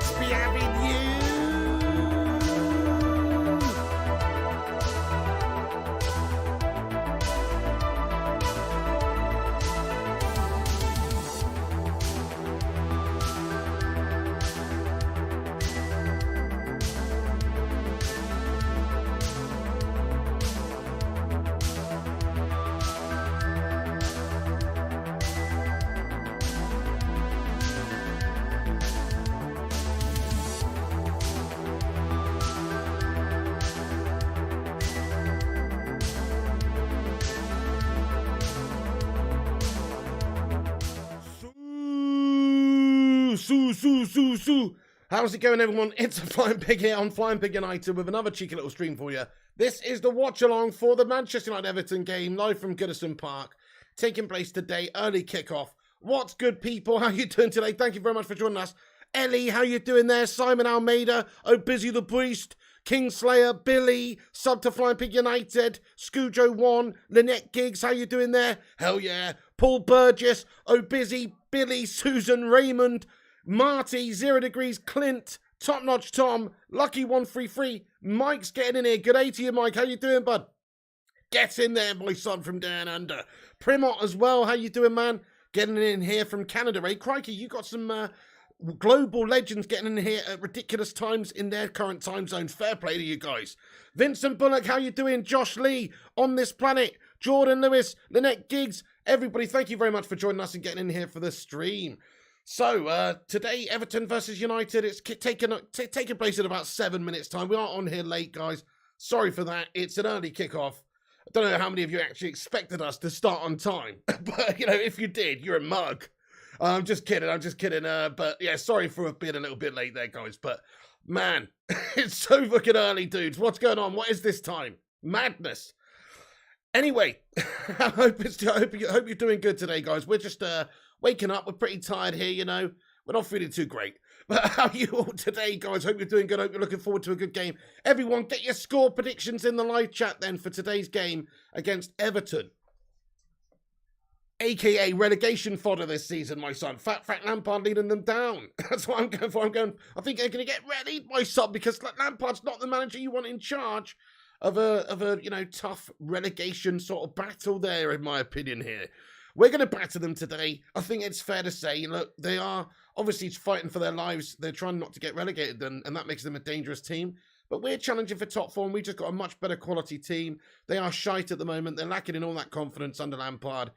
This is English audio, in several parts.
Let's be having you. Sue. How's it going, everyone? It's a Flying Pig here on Flying Pig United with another cheeky little stream for you. This is the watch-along for the Manchester United Everton game, live from Goodison Park, taking place today, early kickoff. What's good, people? How you doing today? Thank you very much for joining us. Ellie, how you doing there? Simon Almeida, Oh Busy the Priest, Kingslayer, Billy, sub to Flying Pig United, Scujo1, Lynette Giggs, how you doing there? Hell yeah. Paul Burgess, Oh Busy, Billy, Susan Raymond, Marty, 0 Degrees, Clint, Top Notch Tom, Lucky133, Mike's getting in here. Good day to you, Mike. How you doing, bud? Get in there, my son from down under. Primot as well. How you doing, man? Getting in here from Canada, eh? Crikey, you got some global legends getting in here at ridiculous times in their current time zones. Fair play to you guys. Vincent Bullock, how you doing? Josh Lee, On This Planet, Jordan Lewis, Lynette Giggs. Everybody, thank you very much for joining us and getting in here for the stream. So, today, Everton versus United, it's taking place in about 7 minutes' time. We are on here late, guys. Sorry for that. It's an early kickoff. I don't know how many of you actually expected us to start on time. But, you know, if you did, you're a mug. I'm just kidding. But, yeah, sorry for being a little bit late there, guys. But, man, it's so fucking early, dudes. What's going on? What is this time? Madness. Anyway, I hope you're doing good today, guys. We're just waking up. We're pretty tired here, you know. We're not feeling too great. But how are you all today, guys? Hope you're doing good. Hope you're looking forward to a good game. Everyone, get your score predictions in the live chat then for today's game against Everton. AKA relegation fodder this season, my son. Fat Lampard leading them down. That's what I'm going for. I think they're going to get ready, my son, because Lampard's not the manager you want in charge of a you know, tough relegation sort of battle there, in my opinion here. We're going to batter them today. I think it's fair to say, look, they are obviously fighting for their lives. They're trying not to get relegated, and that makes them a dangerous team. But we're challenging for top form. We've just got a much better quality team. They are shite at the moment. They're lacking in all that confidence under Lampard.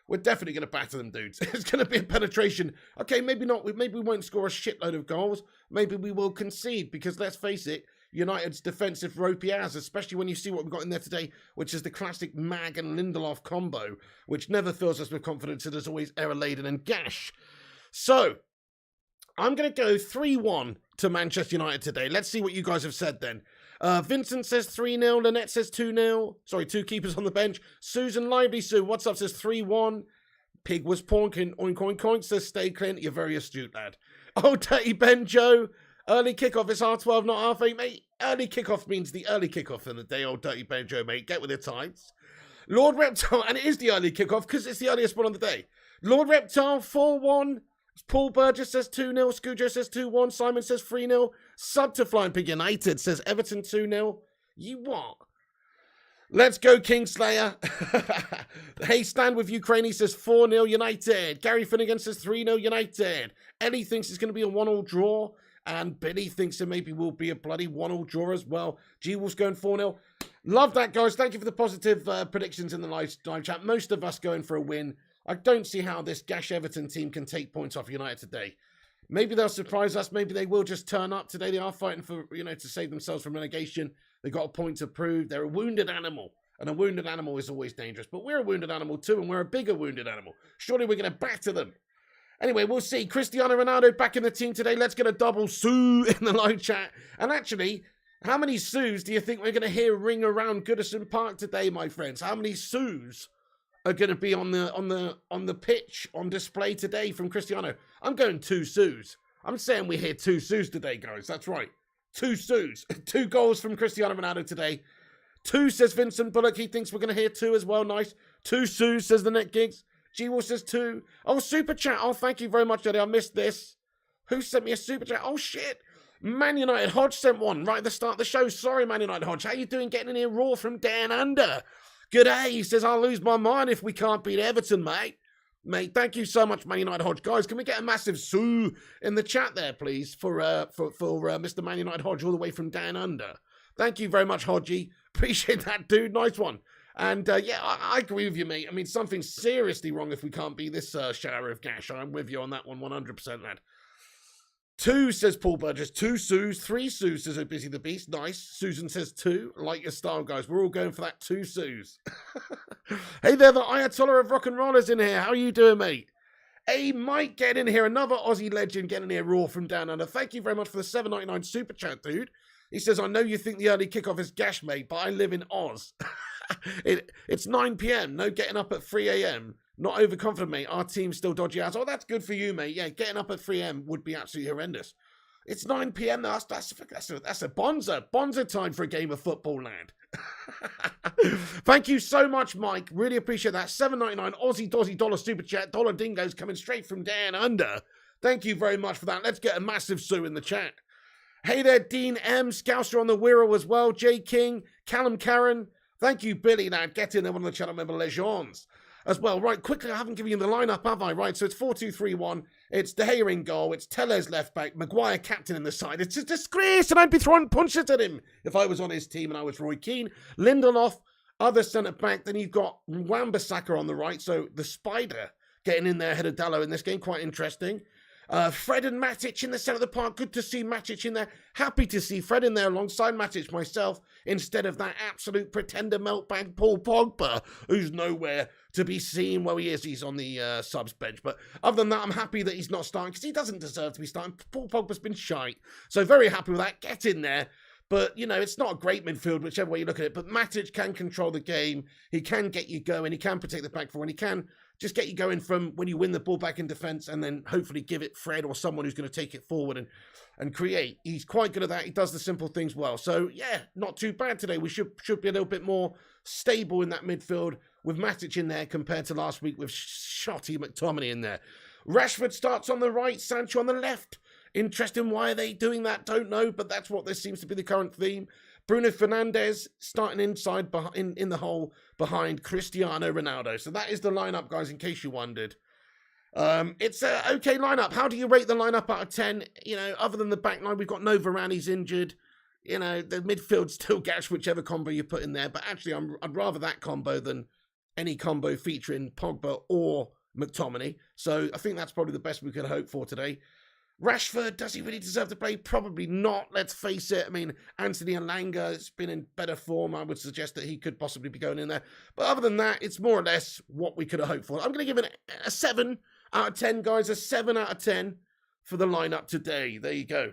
We're definitely going to batter them, dudes. It's going to be a penetration. Okay, maybe not. Maybe we won't score a shitload of goals. Maybe we will concede, because let's face it, United's defensive ropey ass, especially when you see what we've got in there today, which is the classic Mag and Lindelof combo, which never fills us with confidence. It is always error-laden and gash. So, I'm going to go 3-1 to Manchester United today. Let's see what you guys have said then. Vincent says 3-0. Lynette says 2-0. Sorry, 2 keepers on the bench. Susan Lively Sue, what's up, says 3-1. Pig was ponking. Oink, oink, oink, says stay Clint. You're very astute, lad. Oh, Dirty Benjo. Early kickoff, it's R12, not R8, mate. Early kickoff means the early kickoff in the day, old Dirty Benjo, mate. Get with the times. Lord Reptile, and it is the early kickoff because it's the earliest one of the day. Lord Reptile, 4-1. Paul Burgess says 2-0. Scujo says 2-1. Simon says 3-0. Sub to Flying Pig United says Everton 2-0. You what? Let's go, Kingslayer. Hey, stand with Ukraine. He says 4-0 United. Gary Finnegan says 3-0 United. Ellie thinks it's going to be a 1-1 draw. And Billy thinks it maybe will be a bloody 1-1 draw as well. G-Wolf's going 4-0. Love that, guys. Thank you for the positive predictions in the live chat. Most of us going for a win. I don't see how this Gash Everton team can take points off United today. Maybe they'll surprise us. Maybe they will just turn up today. They are fighting for, you know, to save themselves from relegation. They've got a point to prove. They're a wounded animal. And a wounded animal is always dangerous. But we're a wounded animal too, and we're a bigger wounded animal. Surely we're going to batter them. Anyway, we'll see. Cristiano Ronaldo back in the team today. Let's get a double Sue in the live chat. And actually, how many Sues do you think we're going to hear ring around Goodison Park today, my friends? How many Sues are going to be on the pitch on display today from Cristiano? I'm going 2 Sues. I'm saying we hear 2 Sues today, guys. That's right. 2 Sues. 2 goals from Cristiano Ronaldo today. 2 says Vincent Bullock. He thinks we're going to hear 2 as well. Nice. 2 Sues says the Net Gigs. G-Will says 2. Oh, super chat. Oh, thank you very much, Eddie. I missed this. Who sent me a super chat? Oh, shit. Man United Hodge sent one right at the start of the show. Sorry, Man United Hodge. How you doing getting in here raw from down under? Good day. He says, I'll lose my mind if we can't beat Everton, mate. Mate, thank you so much, Man United Hodge. Guys, can we get a massive sue in the chat there, please, for Mr. Man United Hodge all the way from down under? Thank you very much, Hodgie. Appreciate that, dude. Nice one. And, yeah, I agree with you, mate. I mean, something's seriously wrong if we can't beat this shower of gash. I'm with you on that one, 100%, lad. 2, says Paul Burgess. 2 Sues. 3 Sues, says Busy the Beast. Nice. Susan says 2. Like your style, guys. We're all going for that 2 Sues. Hey there, the Ayatollah of rock and rollers in here. How are you doing, mate? Hey, Mike, get in here. Another Aussie legend getting in here raw from down under. Thank you very much for the $7.99 super chat, dude. He says, I know you think the early kickoff is gash, mate, but I live in Oz. It's 9 p.m. No getting up at 3 a.m. Not overconfident, mate. Our team's still dodgy ass. Oh, that's good for you, mate. Yeah, getting up at 3 a.m. would be absolutely horrendous. It's 9 p.m. That's a bonza time for a game of football, lad. Thank you so much, Mike. Really appreciate that. $7.99 Aussie Dozzy dollar super chat. Dollar dingoes coming straight from down under. Thank you very much for that. Let's get a massive sue in the chat. Hey there, Dean M. Scouser on the Wirral as well. Jay King, Callum Karen. Thank you, Billy, lad. Get in there, one of the channel member Legends as well. Right, quickly, I haven't given you the lineup, have I? Right, so it's 4-2-3-1. It's De Gea in goal. It's Tellez left back. Maguire captain in the side. It's a disgrace, and I'd be throwing punches at him if I was on his team and I was Roy Keane. Lindelof, other centre back. Then you've got Wan-Bissaka on the right, so the Spider getting in there ahead of Dalot in this game. Quite interesting. Fred and Matic in the centre of the park. Good to see Matic in there. Happy to see Fred in there alongside Matic myself instead of that absolute pretender meltbag Paul Pogba, who's nowhere to be seen. Well, he is. He's on the subs bench. But other than that, I'm happy that he's not starting because he doesn't deserve to be starting. Paul Pogba's been shite. So very happy with that. Get in there. But, you know, it's not a great midfield, whichever way you look at it. But Matic can control the game. He can get you going. He can protect the back four. And he can just get you going from when you win the ball back in defence and then hopefully give it Fred or someone who's going to take it forward and create. He's quite good at that. He does the simple things well. So, yeah, not too bad today. We should be a little bit more stable in that midfield with Matic in there compared to last week with Shotty McTominay in there. Rashford starts on the right, Sancho on the left. Interesting, why are they doing that? Don't know, but that's what this seems to be the current theme. Bruno Fernandes starting inside in the hole behind Cristiano Ronaldo. So that is the lineup, guys, in case you wondered. It's an okay lineup. How do you rate the lineup out of 10? You know, other than the back line, we've got no Varane, he's injured. You know, the midfield's still gash, whichever combo you put in there. But actually, I'd rather that combo than any combo featuring Pogba or McTominay. So I think that's probably the best we could hope for today. Rashford, does he really deserve to play? Probably not, let's face it. I mean, Anthony Elanga has been in better form. I would suggest that he could possibly be going in there. But other than that, it's more or less what we could have hoped for. I'm going to give it a 7 out of 10, guys. A 7 out of 10 for the lineup today. There you go.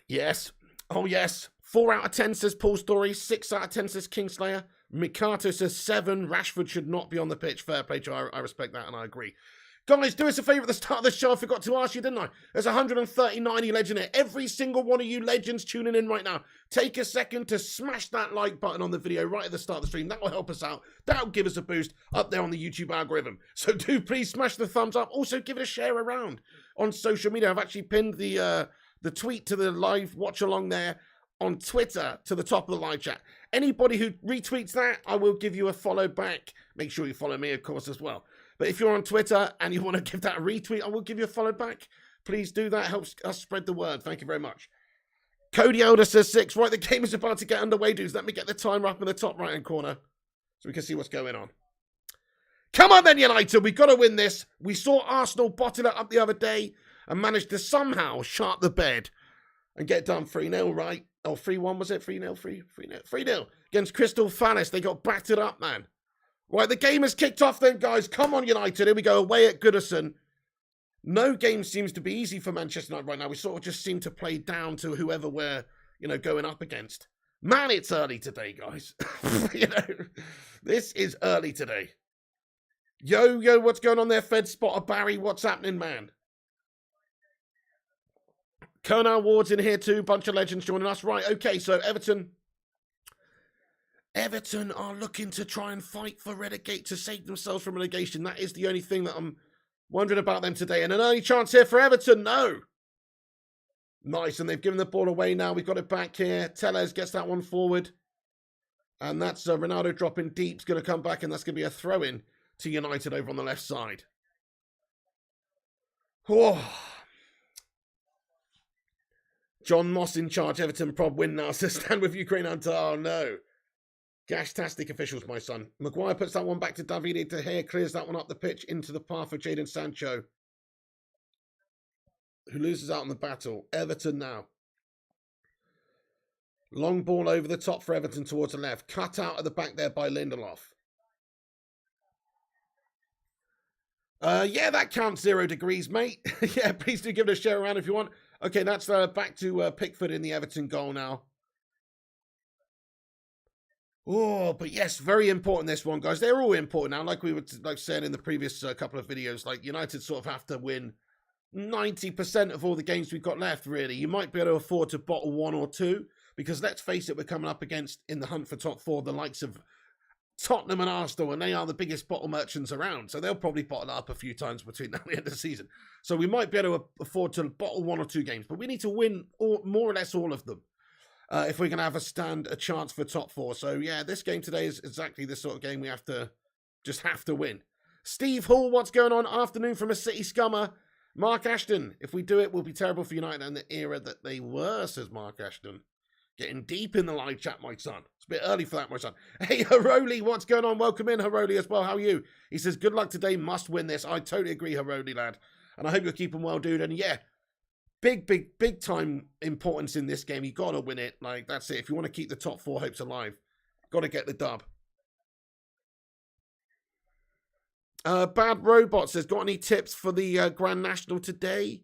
Yes. Oh, yes. 4 out of 10 says Paul Story. 6 out of 10 says Kingslayer. Mikato says 7. Rashford should not be on the pitch. Fair play, Joe. I respect that and I agree. Guys, do us a favour at the start of the show. I forgot to ask you, didn't I? There's 139 legend here. Every single one of you legends tuning in right now, take a second to smash that like button on the video right at the start of the stream. That will help us out. That will give us a boost up there on the YouTube algorithm. So do please smash the thumbs up. Also, give it a share around on social media. I've actually pinned the tweet to the live watch along there on Twitter to the top of the live chat. Anybody who retweets that, I will give you a follow back. Make sure you follow me, of course, as well. But if you're on Twitter and you want to give that a retweet, I will give you a follow back. Please do that. Helps us spread the word. Thank you very much. Cody Elder says 6. Right, the game is about to get underway, dudes. Let me get the timer up in the top right-hand corner so we can see what's going on. Come on then, United. We've got to win this. We saw Arsenal bottle it up the other day and managed to somehow shut the bed and get done 3-0, right? Oh, 3-1 was it? 3-0? 3-0. 3-0 against Crystal Palace. They got battered up, man. Right, the game has kicked off then, guys. Come on, United. Here we go, away at Goodison. No game seems to be easy for Manchester United right now. We sort of just seem to play down to whoever we're, going up against. Man, it's early today, guys. This is early today. Yo, what's going on there, Fed Spotter Barry? What's happening, man? Conan Ward's in here too. Bunch of legends joining us. Right, okay, so Everton are looking to try and fight for relegate to save themselves from relegation. That is the only thing that I'm Wondering about them today. And an early chance here for Everton. No. Nice. And they've given the ball away now. We've got it back here. Tellez gets that one forward. And that's Ronaldo dropping deep. It's going to come back, and that's going to be a throw-in to United over on the left side. Oh. John Moss in charge. Everton prob win now. So stand with Ukraine until... Oh, no. Gash-tastic officials, my son. Maguire puts that one back to Davide De Gea. Clears that one up the pitch into the path of Jadon Sancho, who loses out on the battle. Everton now. Long ball over the top for Everton towards the left. Cut out at the back there by Lindelof. Yeah, that counts 0 degrees, mate. Yeah, please do give it a share around if you want. Okay, that's back to Pickford in the Everton goal now. Oh, but yes, very important this one, guys. They're all important now. Like we were saying in the previous couple of videos, like United sort of have to win 90% of all the games we've got left, really. You might be able to afford to bottle 1 or 2, because let's face it, we're coming up against, in the hunt for top 4, the likes of Tottenham and Arsenal, and they are the biggest bottle merchants around. So they'll probably bottle up a few times between now and the end of the season. So we might be able to afford to bottle 1 or 2 games, but we need to win more or less all of them if we're going to have a chance for top 4. So yeah, this game today is exactly the sort of game we have to win. Steve Hall, what's going on? Afternoon from a City scummer. Mark Ashton, if we do it, we'll be terrible for United in the era that they were, says Mark Ashton. Getting deep in the live chat, my son. It's a bit early for that, my son. Hey, Haroli, what's going on? Welcome in, Haroli, as well. How are you? He says, good luck today. Must win this. I totally agree, Haroli, lad. And I hope you're keeping well, dude. And yeah, big time importance in this game. You got to win it. Like, that's it. If you want to keep the top 4 hopes alive, got to get the dub. Bad Robot says, got any tips for the Grand National today?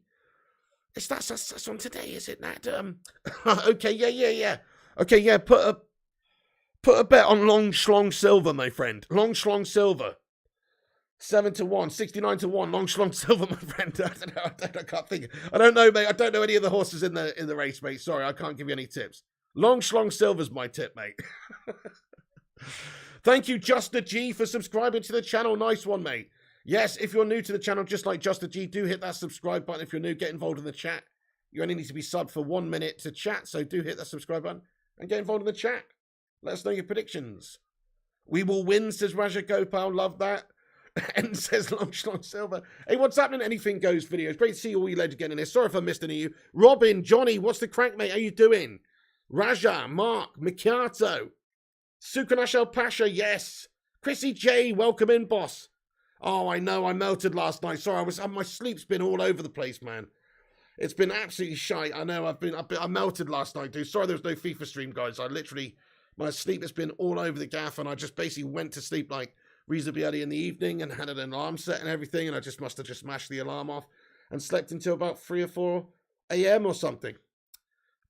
That's on today, is it, Nat? Okay, yeah. Okay, yeah, put a bet on Long Schlong Silver, my friend. Long Schlong Silver. 7-1, 69-1, Long Schlong Silver, my friend. I can't think. I don't know, mate. I don't know any of the horses in the race, mate. Sorry, I can't give you any tips. Long Schlong Silver's my tip, mate. Thank you, Just a G, for subscribing to the channel. Nice one, mate. Yes, if you're new to the channel, just like Just a G, do hit that subscribe button. If you're new, get involved in the chat. You only need to be subbed for 1 minute to chat, so do hit that subscribe button and get involved in the chat. Let us know your predictions. We will win, says Raja Gopal. Love that. And says Long Schlong Silver. Hey, what's happening? Anything Goes videos. Great to see all you lads again in this. Sorry if I missed any of you. Robin, Johnny, what's the crack, mate? How you doing? Raja, Mark, Mikhato, Sukanash El Pasha, yes. Chrissy J, welcome in, boss. Oh, I know, I melted last night. Sorry, my sleep's been all over the place, man. It's been absolutely shite. I know, I melted last night, dude. Sorry there was no FIFA stream, guys. My sleep has been all over the gaff, and I just basically went to sleep like reasonably early in the evening and had an alarm set and everything, and I just must have just smashed the alarm off and slept until about 3 or 4 a.m. or something.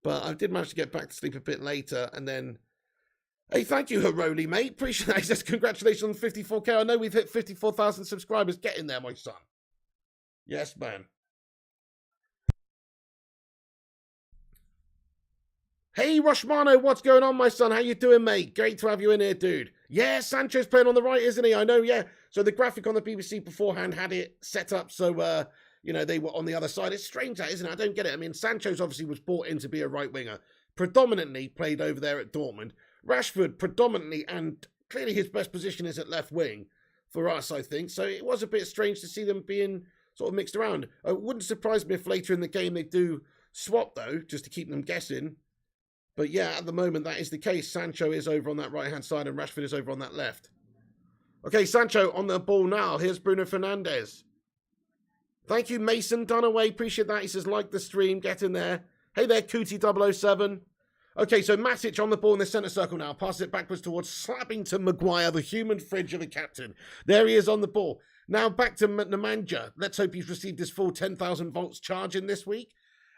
But I did manage to get back to sleep a bit later, and then... Hey, thank you, Haroli, mate. Appreciate that. He says, congratulations on 54k. I know we've hit 54,000 subscribers. Get in there, my son. Yes, man. Hey, Roshmano, what's going on, my son? How you doing, mate? Great to have you in here, dude. Yeah, Sancho's playing on the right, isn't he? I know, yeah. So the graphic on the BBC beforehand had it set up so, they were on the other side. It's strange, that, isn't it? I don't get it. I mean, Sancho's obviously was brought in to be a right winger. Predominantly played over there at Dortmund. Rashford predominantly, and clearly his best position is at left wing for us, I think. So it was a bit strange to see them being sort of mixed around. It wouldn't surprise me if later in the game they do swap, though, just to keep them guessing. But yeah, at the moment that is the case. Sancho is over on that right-hand side and Rashford is over on that left. Okay, Sancho on the ball now. Here's Bruno Fernandes. Thank you, Mason Dunaway. Appreciate that. He says, like the stream. Get in there. Hey there, Cootie007. Okay, so Matic on the ball in the centre circle now. Passes it backwards towards Slappington Maguire, the human fridge of a captain. There he is on the ball. Now back to Nemanja. Let's hope he's received his full 10,000 volts charge in this week.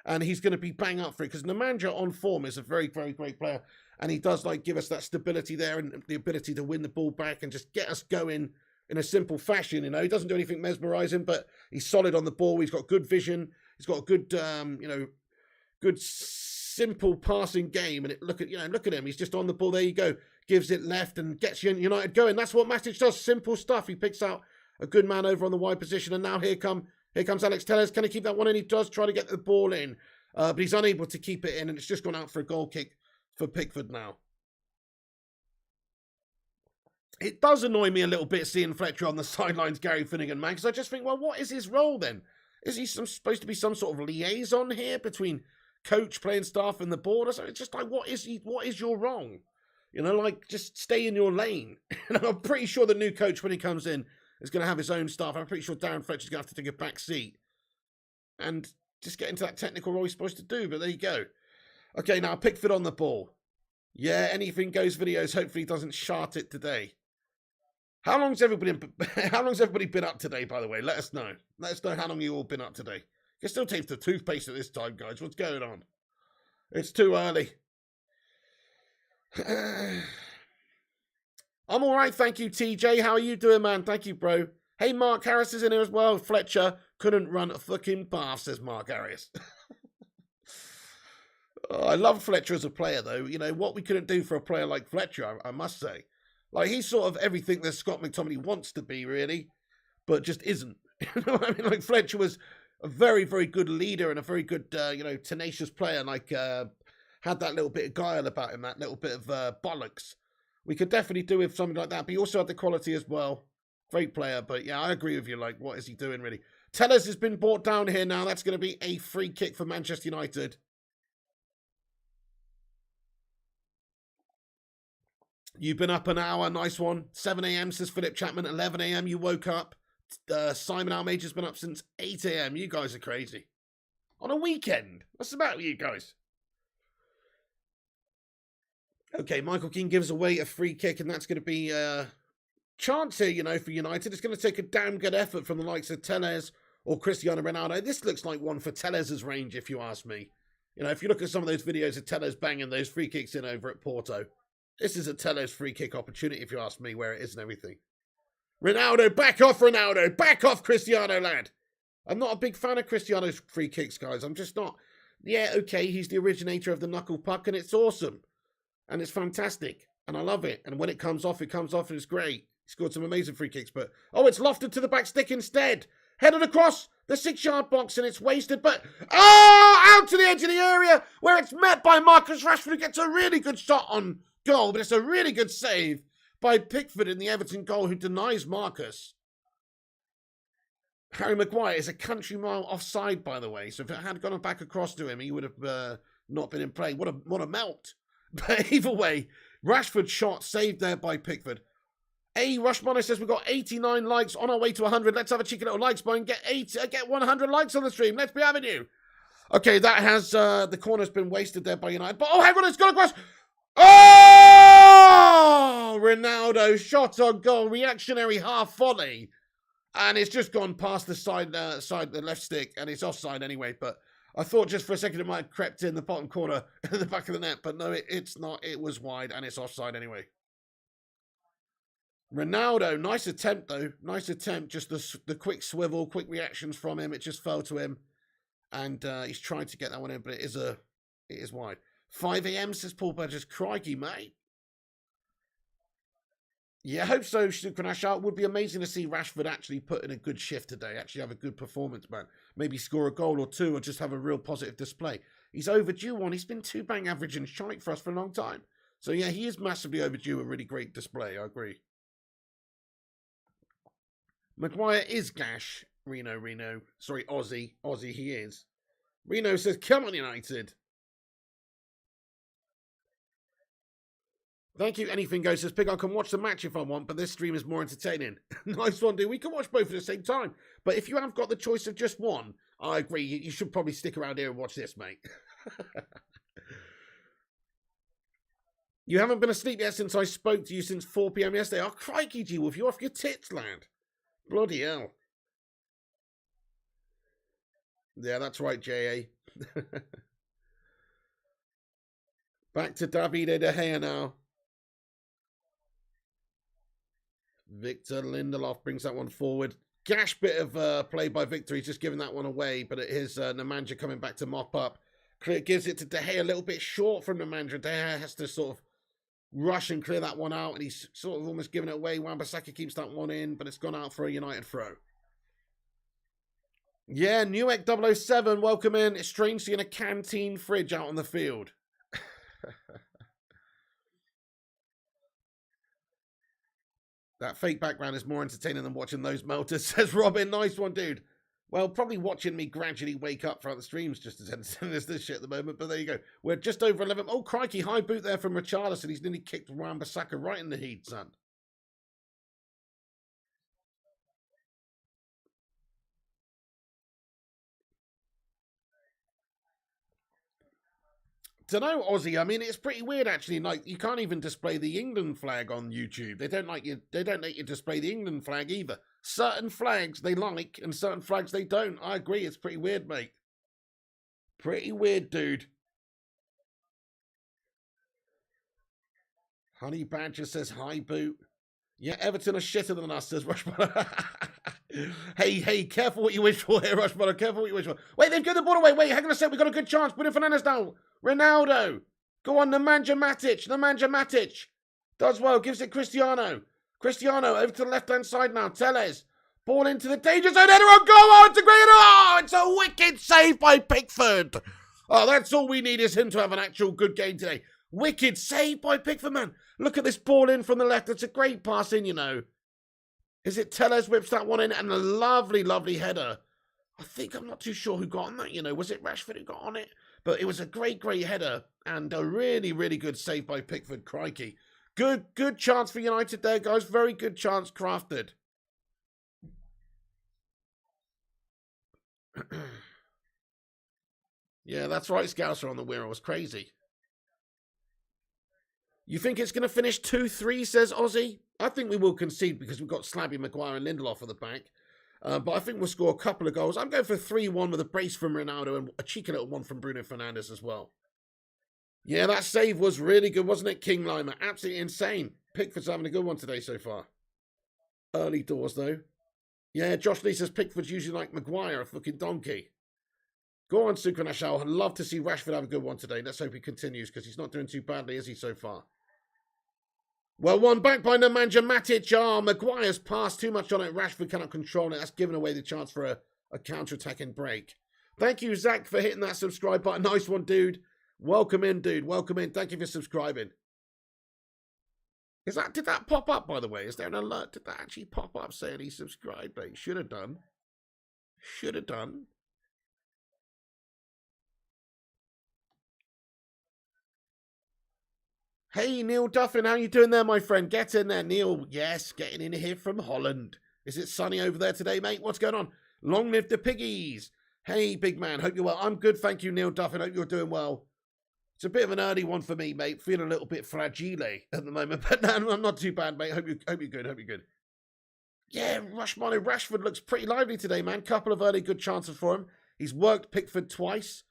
And he's going to be bang up for it. Because Nemanja on form is a very, very great player. And he does give us that stability there and the ability to win the ball back and just get us going in a simple fashion. You know, he doesn't do anything mesmerising, but he's solid on the ball. He's got good vision. He's got a good, good simple passing game. And look at him. He's just on the ball. There you go. Gives it left and gets United going. That's what Matic does. Simple stuff. He picks out a good man over on the wide position. And now here comes Alex Telles. Can he keep that one in? He does try to get the ball in, but he's unable to keep it in, and it's just gone out for a goal kick for Pickford now. It does annoy me a little bit seeing Fletcher on the sidelines, Gary Finnegan, man, because I just think, well, what is his role then? Is he supposed to be some sort of liaison here between coach, playing staff, and the board? Or something? It's just like, what is your role? You know, like, just stay in your lane. And I'm pretty sure the new coach, when he comes in, is going to have his own staff. I'm pretty sure Darren Fletcher's going to have to take a back seat and just get into that technical role he's supposed to do. But there you go. Okay, now Pickford on the ball. Yeah, anything goes videos. Hopefully he doesn't shart it today. How long's everybody been up today, by the way? Let us know. Let us know how long you all been up today. You still taste the toothpaste at this time, guys. What's going on? It's too early. I'm all right, thank you, TJ. How are you doing, man? Thank you, bro. Hey, Mark Harris is in here as well. Fletcher couldn't run a fucking bath, says Mark Harris. Oh, I love Fletcher as a player, though. You know, what we couldn't do for a player like Fletcher, I must say. Like, he's sort of everything that Scott McTominay wants to be, really, but just isn't. You know what I mean? Like, Fletcher was a very, very good leader and a very good, tenacious player. Like, had that little bit of guile about him, that little bit of bollocks. We could definitely do with something like that, but he also had the quality as well. Great player, but yeah, I agree with you. Like, what is he doing, really? Tellers has been brought down here now. That's going to be a free kick for Manchester United. You've been up an hour. Nice one. 7 a.m. says Philip Chapman. 11 a.m. you woke up. Simon Almajor's been up since 8 a.m. You guys are crazy. On a weekend. What's the matter with you guys? Okay, Michael Keane gives away a free kick, and that's going to be a chance here, you know, for United. It's going to take a damn good effort from the likes of Telles or Cristiano Ronaldo. This looks like one for Telles' range, if you ask me. You know, if you look at some of those videos of Telles banging those free kicks in over at Porto, this is a Telles free kick opportunity, if you ask me, where it is and everything. Ronaldo, back off, Ronaldo. Back off, Cristiano, lad. I'm not a big fan of Cristiano's free kicks, guys. I'm just not. Yeah, okay, he's the originator of the knuckle puck, and it's awesome. And it's fantastic. And I love it. And when it comes off, and it's great. He scored some amazing free kicks, but... Oh, it's lofted to the back stick instead. Headed across the 6-yard box, and it's wasted, but... Oh, out to the edge of the area, where it's met by Marcus Rashford, who gets a really good shot on goal, but it's a really good save by Pickford in the Everton goal, who denies Marcus. Harry Maguire is a country mile offside, by the way, so if it had gone back across to him, he would have not been in play. What a melt. But either way, Rashford shot saved there by Pickford. Rushmono says we've got 89 likes on our way to 100. Let's have a cheeky little likes boy and get 100 likes on the stream. Let's be having you. Okay, that has the corner's been wasted there by United. But oh, hang on, it's gone across. Oh, Ronaldo shot on goal, reactionary half volley, and it's just gone past the side, the left stick, and it's offside anyway. But I thought just for a second it might have crept in the bottom corner in the back of the net, but no, it's not. It was wide, and it's offside anyway. Ronaldo, nice attempt though. Nice attempt. Just the quick swivel, quick reactions from him. It just fell to him, and he's trying to get that one in, but it is wide. 5 a.m. says Paul Burgess. Crikey, mate. Yeah, I hope so, Sukranash. It would be amazing to see Rashford actually put in a good shift today, actually have a good performance, man. Maybe score a goal or two or just have a real positive display. He's overdue one. He's been too bang average and shite for us for a long time. So, yeah, he is massively overdue a really great display. I agree. Maguire is gash. Reno. Sorry, Aussie. Aussie, he is. Reno says, come on, United. Thank you. Anything goes, says Pig. I can watch the match if I want, but this stream is more entertaining. Nice one, dude. We can watch both at the same time. But if you have got the choice of just one, I agree. You should probably stick around here and watch this, mate. You haven't been asleep yet since I spoke to you since 4 p.m. yesterday. Oh, crikey, G-Wolf. You're off your tits, lad. Bloody hell. Yeah, that's right, J.A. Back to David De Gea now. Victor Lindelof brings that one forward. Gash bit of play by Victor. He's just giving that one away, but it is Nemanja coming back to mop up. Gives it to De Gea a little bit short from Nemanja. De Gea has to sort of rush and clear that one out, and he's sort of almost giving it away. Wan-Bissaka keeps that one in, but it's gone out for a United throw. Yeah, Newek 007, welcome in. It's strange seeing a canteen fridge out on the field. That fake background is more entertaining than watching those melters, says Robin. Nice one, dude. Well, probably watching me gradually wake up throughout the streams just as entertaining as this shit at the moment, but there you go. We're just over 11. Oh, crikey, high boot there from Richarlison. He's nearly kicked Wan-Bissaka right in the heat, son. Dunno, Aussie. I mean, it's pretty weird actually. Like, you can't even display the England flag on YouTube. They don't like you. They don't let you display the England flag either. Certain flags they like, and certain flags they don't. I agree. It's pretty weird, mate. Pretty weird, dude. Honey Badger says hi, boot. Yeah, Everton are shitter than us, says Rushmore. Hey, careful what you wish for here, Rushmore. Careful what you wish for. Wait, they've given the ball away. Wait, hang on a sec. We've got a good chance. Put in Fernandes now. Ronaldo. Go on, Nemanja Matic. Does well. Gives it Cristiano. Cristiano over to the left-hand side now. Telles. Ball into the danger zone. Header on goal. Oh, it's a great. Oh, it's a wicked save by Pickford. Oh, that's all we need is him to have an actual good game today. Wicked save by Pickford, man. Look at this ball in from the left. It's a great pass in, you know. Is it Telles whips that one in? And a lovely, lovely header. I'm not too sure who got on that, you know. Was it Rashford who got on it? But it was a great, great header. And a really, really good save by Pickford. Crikey. Good chance for United there, guys. Very good chance crafted. Yeah, that's right. Scouser on the winner. It was crazy. You think it's going to finish 2-3, says Aussie? I think we will concede because we've got Slabby, Maguire and Lindelof at the back. But I think we'll score a couple of goals. I'm going for 3-1 with a brace from Ronaldo and a cheeky little one from Bruno Fernandes as well. Yeah, that save was really good, wasn't it, King Lima? Absolutely insane. Pickford's having a good one today so far. Early doors, though. Yeah, Josh Lee says Pickford's usually like Maguire, a fucking donkey. Go on, Sukranash. I'd love to see Rashford have a good one today. Let's hope he continues because he's not doing too badly, is he, so far? Well, one back by Nemanja Matic. Oh, Maguire's passed too much on it. Rashford cannot control it. That's given away the chance for a counter-attacking break. Thank you, Zach, for hitting that subscribe button. Nice one, dude. Welcome in, dude. Welcome in. Thank you for subscribing. Did that pop up, by the way? Is there an alert? Did that actually pop up saying he subscribed? Mate? Should have done. Should have done. Hey, Neil Duffin, how you doing there, my friend? Get in there, Neil. Yes, getting in here from Holland. Is it sunny over there today, mate? What's going on? Long live the piggies. Hey, big man. Hope you're well. I'm good, thank you, Neil Duffin. Hope you're doing well. It's a bit of an early one for me, mate. Feeling a little bit fragile at the moment, but no, I'm not too bad, mate. Hope you're good. Yeah, Rashford looks pretty lively today, man. Couple of early good chances for him. He's worked Pickford twice.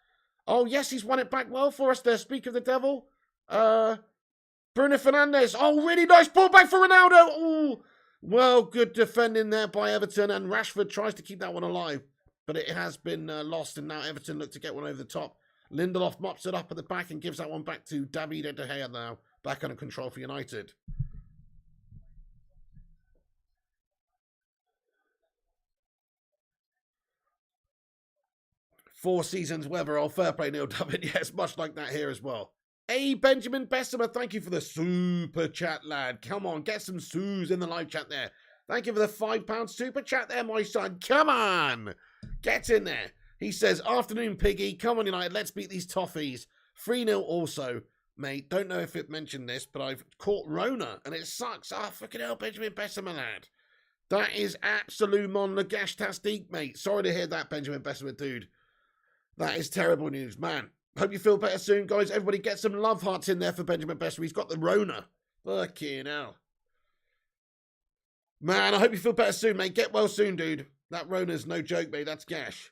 Oh, yes, he's won it back well for us there. Speak of the devil. Bruno Fernandes. Oh, really nice ball back for Ronaldo. Oh, well, good defending there by Everton. And Rashford tries to keep that one alive. But it has been lost. And now Everton look to get one over the top. Lindelof mops it up at the back and gives that one back to David De Gea now. Back under control for United. Four seasons weather. Oh, fair play, Neil Dubbin. Yes, much like that here as well. Hey, Benjamin Bessemer, thank you for the super chat, lad. Come on, get some soos in the live chat there. Thank you for the £5 super chat there, my son. Come on, get in there. He says, afternoon, Piggy. Come on, United, let's beat these toffees. 3-0 also, mate. Don't know if it mentioned this, but I've caught Rona, and it sucks. Ah, fucking hell, Benjamin Bessemer, lad. That is absolute mon lagash tastique, mate. Sorry to hear that, Benjamin Bessemer, dude. That is terrible news, man. Hope you feel better soon, guys. Everybody get some love hearts in there for Benjamin Bessemer. He's got the Rona. Fucking hell. Man, I hope you feel better soon, mate. Get well soon, dude. That Rona's no joke, mate. That's gash.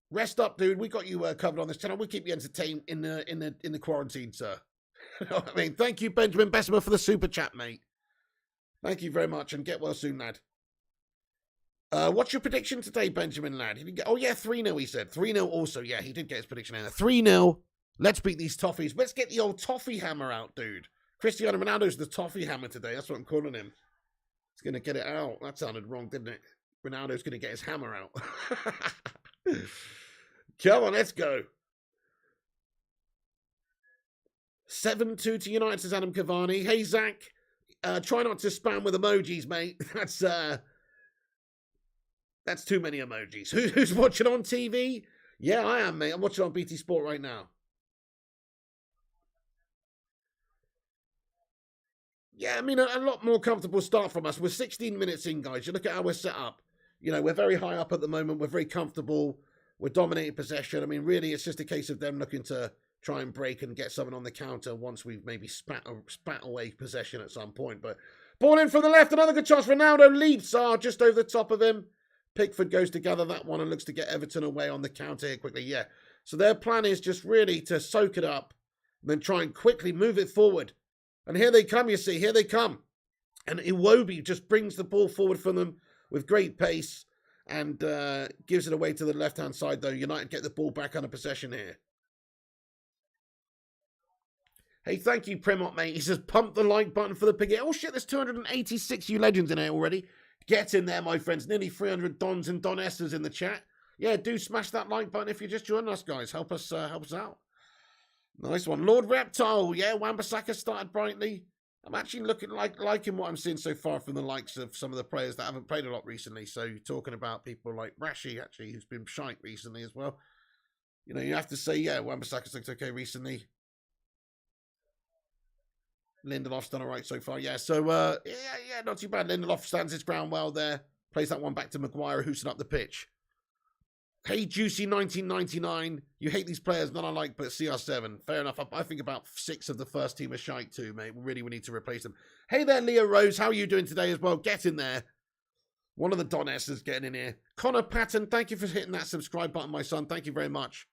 Rest up, dude. We got you covered on this channel. We'll keep you entertained in the quarantine, sir. I mean, thank you, Benjamin Bessemer, for the super chat, mate. Thank you very much, and get well soon, lad. What's your prediction today, Benjamin, lad? He did get, oh, yeah, 3-0, he said. 3-0 also. Yeah, he did get his prediction in there. 3-0. Let's beat these toffees. Let's get the old toffee hammer out, dude. Cristiano Ronaldo's the toffee hammer today. That's what I'm calling him. He's going to get it out. That sounded wrong, didn't it? Ronaldo's going to get his hammer out. Come on, let's go. 7-2 to United, says Adam Cavani. Hey, Zach, try not to spam with emojis, mate. That's too many emojis. Who's watching on TV? Yeah, I am, mate. I'm watching on BT Sport right now. Yeah, I mean, a lot more comfortable start from us. We're 16 minutes in, guys. You look at how we're set up. You know, we're very high up at the moment. We're very comfortable. We're dominating possession. I mean, really, it's just a case of them looking to try and break and get something on the counter once we've maybe spat away possession at some point. But ball in from the left. Another good chance. Ronaldo leaps just over the top of him. Pickford goes to gather that one and looks to get Everton away on the counter here quickly. Yeah. So their plan is just really to soak it up and then try and quickly move it forward. And here they come, you see. Here they come. And Iwobi just brings the ball forward for them with great pace and gives it away to the left-hand side, though. United get the ball back under possession here. Hey, thank you, Primot, mate. He says, pump the like button for the piggy. Oh, shit, there's 286 you legends in here already. Get in there, my friends. Nearly 300 Dons and Donessas in the chat. Yeah, do smash that like button if you're just joining us, guys. Help us out. Nice one. Lord Reptile. Yeah, Wan-Bissaka started brightly. I'm actually liking what I'm seeing so far from the likes of some of the players that haven't played a lot recently. So you're talking about people like Rashi, actually, who's been shite recently as well. You know, you have to say, yeah, Wan-Bissaka's looked okay recently. Lindelof's done all right so far. Yeah, so, yeah, not too bad. Lindelof stands his ground well there. Plays that one back to Maguire, who's up the pitch. Hey, Juicy 1999. You hate these players, none I like, but CR7. Fair enough. I think about 6 of the first team are shite too, mate. We need to replace them. Hey there, Leo Rose. How are you doing today as well? Get in there. One of the Donessers getting in here. Connor Patton, thank you for hitting that subscribe button, my son. Thank you very much.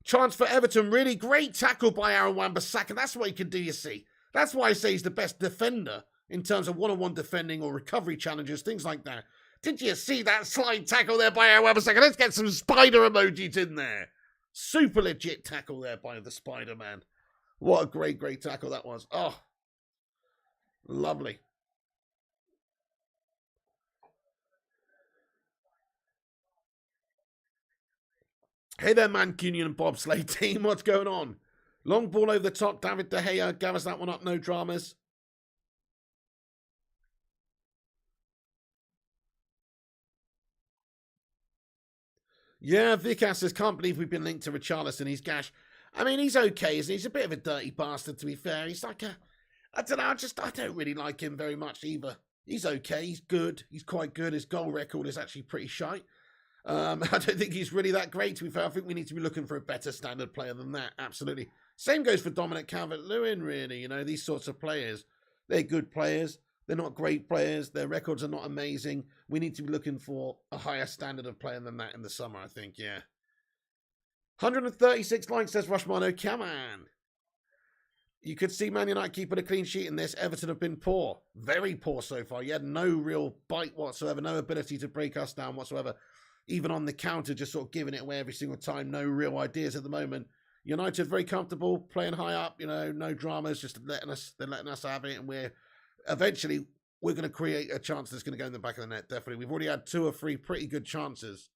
Chance for Everton. Really great tackle by Aaron Wan-Bissaka. That's what he can do, you see. That's why I say he's the best defender in terms of one-on-one defending or recovery challenges, things like that. Did you see that slide tackle there by Aaron Wan-Bissaka? Let's get some spider emojis in there. Super legit tackle there by the Spider-Man. What a great tackle that was. Oh, lovely. Hey there, Mancunian and bobsleigh team. What's going on? Long ball over the top. David De Gea gathers that one up. No dramas. Yeah, Vikas says, can't believe we've been linked to Richarlison. He's gash. I mean, he's okay, isn't he? He's a bit of a dirty bastard, to be fair. He's like I don't know, I don't really like him very much either. He's okay. He's good. He's quite good. His goal record is actually pretty shite. I don't think he's really that great, to be fair. I think we need to be looking for a better standard player than that. Absolutely. Same goes for Dominic Calvert-Lewin, really. You know, these sorts of players, they're good players. They're not great players. Their records are not amazing. We need to be looking for a higher standard of player than that in the summer, I think, yeah. 136 likes, says Rushmano. Come on. You could see Man United keeping a clean sheet in this. Everton have been poor. Very poor so far. You had no real bite whatsoever. No ability to break us down whatsoever. Even on the counter, just sort of giving it away every single time. No real ideas at the moment. United very comfortable, playing high up, you know, no dramas, just letting us have it, and eventually we're going to create a chance that's going to go in the back of the net, definitely. We've already had 2 or 3 pretty good chances.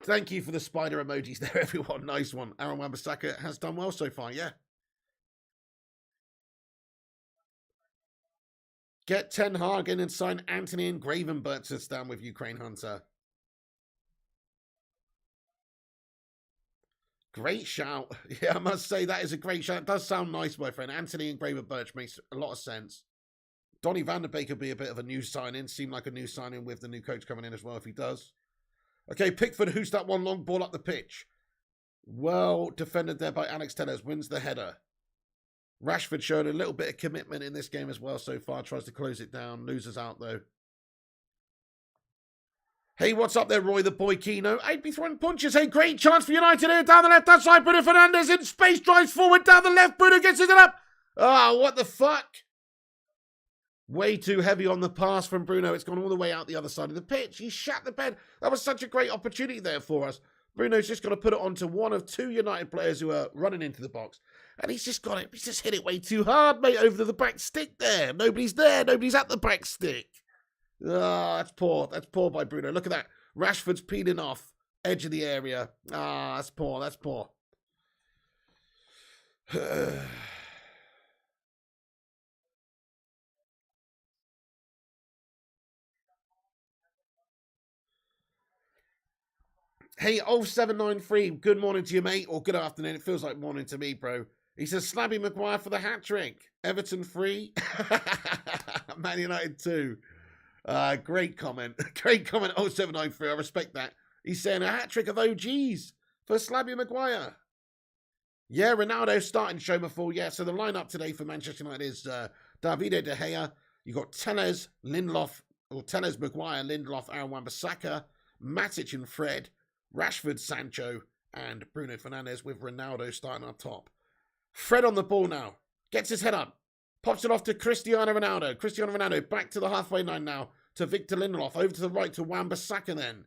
Thank you for the spider emojis there, everyone. Nice one. Aaron Wan-Bissaka has done well so far, yeah. Get Ten Hag in and sign Anthony and Gravenberch to stand with Ukraine Hunter. Great shout. Yeah, I must say that is a great shout. It does sound nice, my friend. Anthony and Gravenberch makes a lot of sense. Donny van der Beek would be a bit of a new sign-in. Seem like a new sign-in with the new coach coming in as well if he does. Okay, Pickford, who's that one long ball up the pitch? Well defended there by Alex Telles. Wins the header. Rashford showed a little bit of commitment in this game as well so far. Tries to close it down. Loses out, though. Hey, what's up there, Roy the Boy Keno? I'd be throwing punches. Hey, great chance for United here. Down the left-hand side. Bruno Fernandes in space. Drives forward. Down the left. Bruno gets it up. Oh, what the fuck? Way too heavy on the pass from Bruno. It's gone all the way out the other side of the pitch. He shat the bed. That was such a great opportunity there for us. Bruno's just got to put it onto one of two United players who are running into the box. And he's just got it. He's just hit it way too hard, mate, over the back stick there. Nobody's there. Nobody's at the back stick. Ah, that's poor. That's poor by Bruno. Look at that. Rashford's peeling off. Edge of the area. Ah, that's poor. That's poor. Hey, 0793, good morning to you, mate, or good afternoon. It feels like morning to me, bro. He says, Slabby Maguire for the hat-trick. Everton 3. Man United 2. Great comment. Great comment, 0793. I respect that. He's saying a hat-trick of OGs for Slabby Maguire. Yeah, Ronaldo starting Shomaful. Yeah, so the lineup today for Manchester United is Davide De Gea. You've got Tellez, Lindelof, or Tellez, Maguire, Lindelof, Aaron Wan-Bissaka, Matic and Fred, Rashford, Sancho, and Bruno Fernandes with Ronaldo starting up top. Fred on the ball now. Gets his head up. Pops it off to Cristiano Ronaldo. Cristiano Ronaldo back to the halfway line now to Victor Lindelof. Over to the right to Wan-Bissaka then.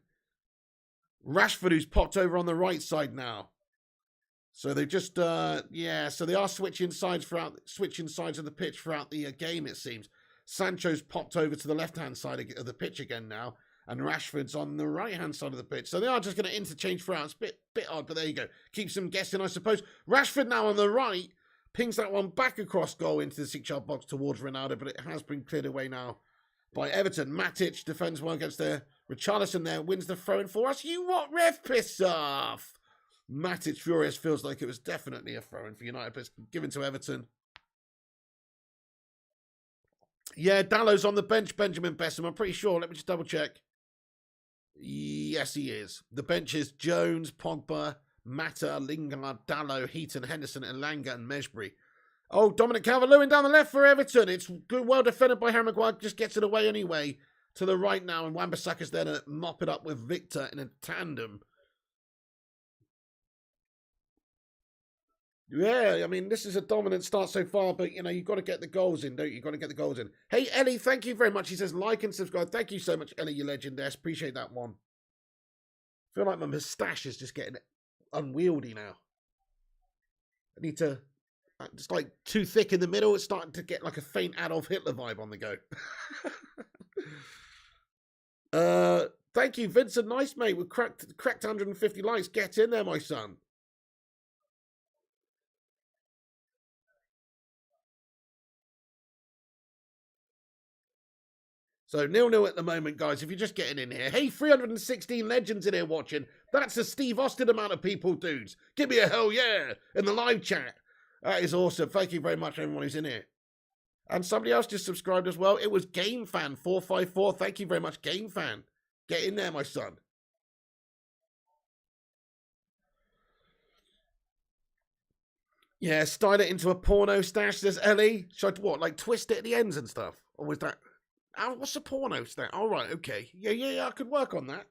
Rashford, who's popped over on the right side now. So they've just, so they are switching sides of the pitch throughout the game, it seems. Sancho's popped over to the left-hand side of the pitch again now. And Rashford's on the right-hand side of the pitch. So they are just going to interchange throughout. It's a bit odd, but there you go. Keeps them guessing, I suppose. Rashford now on the right. Pings that one back across goal into the 6-yard box towards Ronaldo, but it has been cleared away now by Everton. Matic defends well against there. Richarlison there wins the throw-in for us. You what, ref? Piss off! Matic furious, feels like it was definitely a throw-in for United, but it's given to Everton. Yeah, Dallow's on the bench, Benjamin Bessam. I'm pretty sure. Let me just double-check. Yes, he is. The bench is Jones, Pogba, Mata, Lingard, Dallow, Heaton, Henderson, Elanga, and Mesbury. Oh, Dominic Calvert-Lewin down the left for Everton. It's good, well defended by Harry Maguire. Just gets it away anyway. To the right now, and Wan-Bissaka's there to mop it up with Victor in a tandem. Yeah, I mean, this is a dominant start so far, but, you know, you've got to get the goals in, don't you? You've got to get the goals in. Hey, Ellie, thank you very much. He says, like and subscribe. Thank you so much, Ellie, you legend there. Appreciate that one. I feel like my moustache is just getting unwieldy now. I need to, it's like too thick in the middle. It's starting to get like a faint Adolf Hitler vibe on the go. Thank you, Vincent. Nice, mate. We've cracked 150 likes. Get in there, my son. So 0-0 at the moment, guys, if you're just getting in here. Hey, 316 legends in here watching. That's a Steve Austin amount of people, dudes. Give me a hell yeah in the live chat. That is awesome. Thank you very much, everyone who's in here. And somebody else just subscribed as well. It was GameFan454. Thank you very much, GameFan. Get in there, my son. Yeah, style it into a porno stash, says Ellie. Should I, what, like twist it at the ends and stuff? Or was that... Oh, what's the porno stash? All right, okay. Yeah, I could work on that.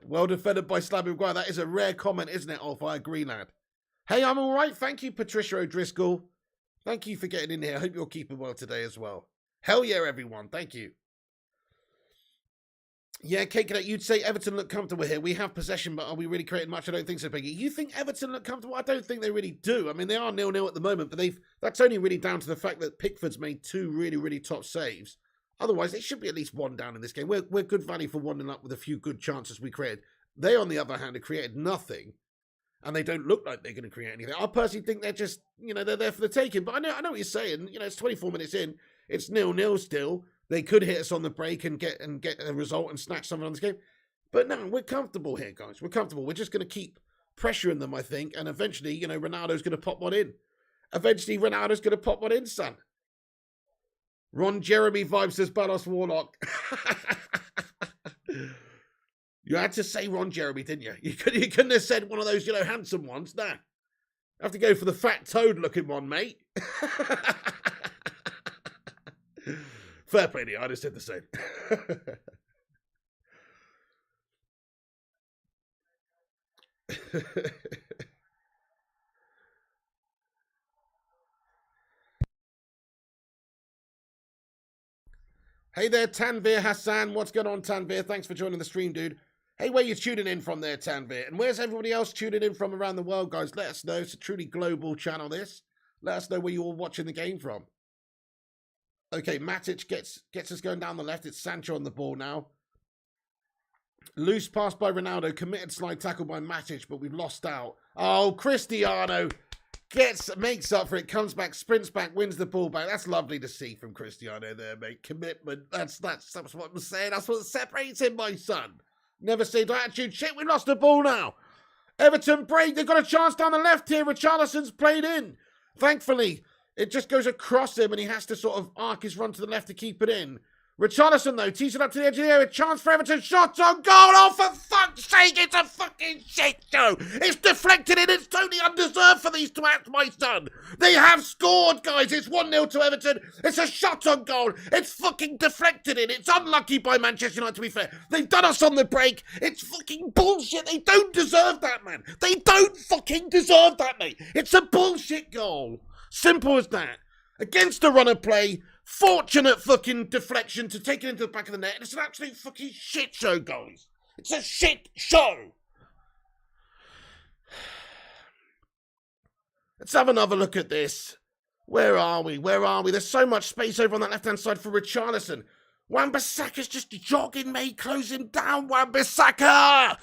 Well defended by Slabby Maguire. That is a rare comment, isn't it, Ulf? I agree, lad. Hey, I'm all right. Thank you, Patricia O'Driscoll. Thank you for getting in here. I hope you're keeping well today as well. Hell yeah, everyone. Thank you. Yeah, Kate Cadet, you'd say Everton look comfortable here. We have possession, but are we really creating much? I don't think so, Peggy. You think Everton look comfortable? I don't think they really do. I mean, they are 0-0 at the moment, but that's only really down to the fact that Pickford's made 2 really, really top saves. Otherwise, they should be at least 1 down in this game. We're good value for 1-0 up with a few good chances we created. They, on the other hand, have created nothing, and they don't look like they're going to create anything. I personally think they're just, they're there for the taking. But I know what you're saying. It's 24 minutes in. It's 0-0 still. They could hit us on the break and get a result and snatch something on this game. But no, we're comfortable here, guys. We're comfortable. We're just going to keep pressuring them, I think. And eventually, Ronaldo's going to pop one in. Son. Ron Jeremy vibes says Ballas Warlock. You had to say Ron Jeremy, didn't you? You couldn't have said one of those, handsome ones. Nah. I have to go for the fat toad looking one, mate. Fair play to you, I just did the same. Hey there, Tanvir Hassan. What's going on, Tanvir? Thanks for joining the stream, dude. Hey, where you tuning in from there, Tanvir? And where's everybody else tuning in from around the world, guys? Let us know. It's a truly global channel, this. Let us know where you're all watching the game from. Okay, Matic gets us going down the left. It's Sancho on the ball now. Loose pass by Ronaldo. Committed slide tackle by Matic, but we've lost out. Oh, Cristiano makes up for it. Comes back, sprints back, wins the ball back. That's lovely to see from Cristiano there, mate. Commitment. That's what I'm saying. That's what separates him, my son. Never saved attitude. Shit, we lost the ball now. Everton break. They've got a chance down the left here. Richarlison's played in. Thankfully, it just goes across him and he has to sort of arc his run to the left to keep it in. Richarlison, though, tees it up to the edge of the area. Chance for Everton. Shot on goal. Oh, for fuck's sake, it's a fucking shit show. It's deflected in. It's totally undeserved for these twats, my son. They have scored, guys. It's 1-0 to Everton. It's a shot on goal. It's fucking deflected in. It's unlucky by Manchester United, to be fair. They've done us on the break. It's fucking bullshit. They don't deserve that, man. They don't fucking deserve that, mate. It's a bullshit goal. Simple as that. Against a run of play. Fortunate fucking deflection to take it into the back of the net. And it's an absolute fucking shit show, guys. It's a shit show. Let's have another look at this. Where are we? Where are we? There's so much space over on that left-hand side for Richarlison. Wan-Bissaka's just jogging, mate. Close him down, Wan-Bissaka.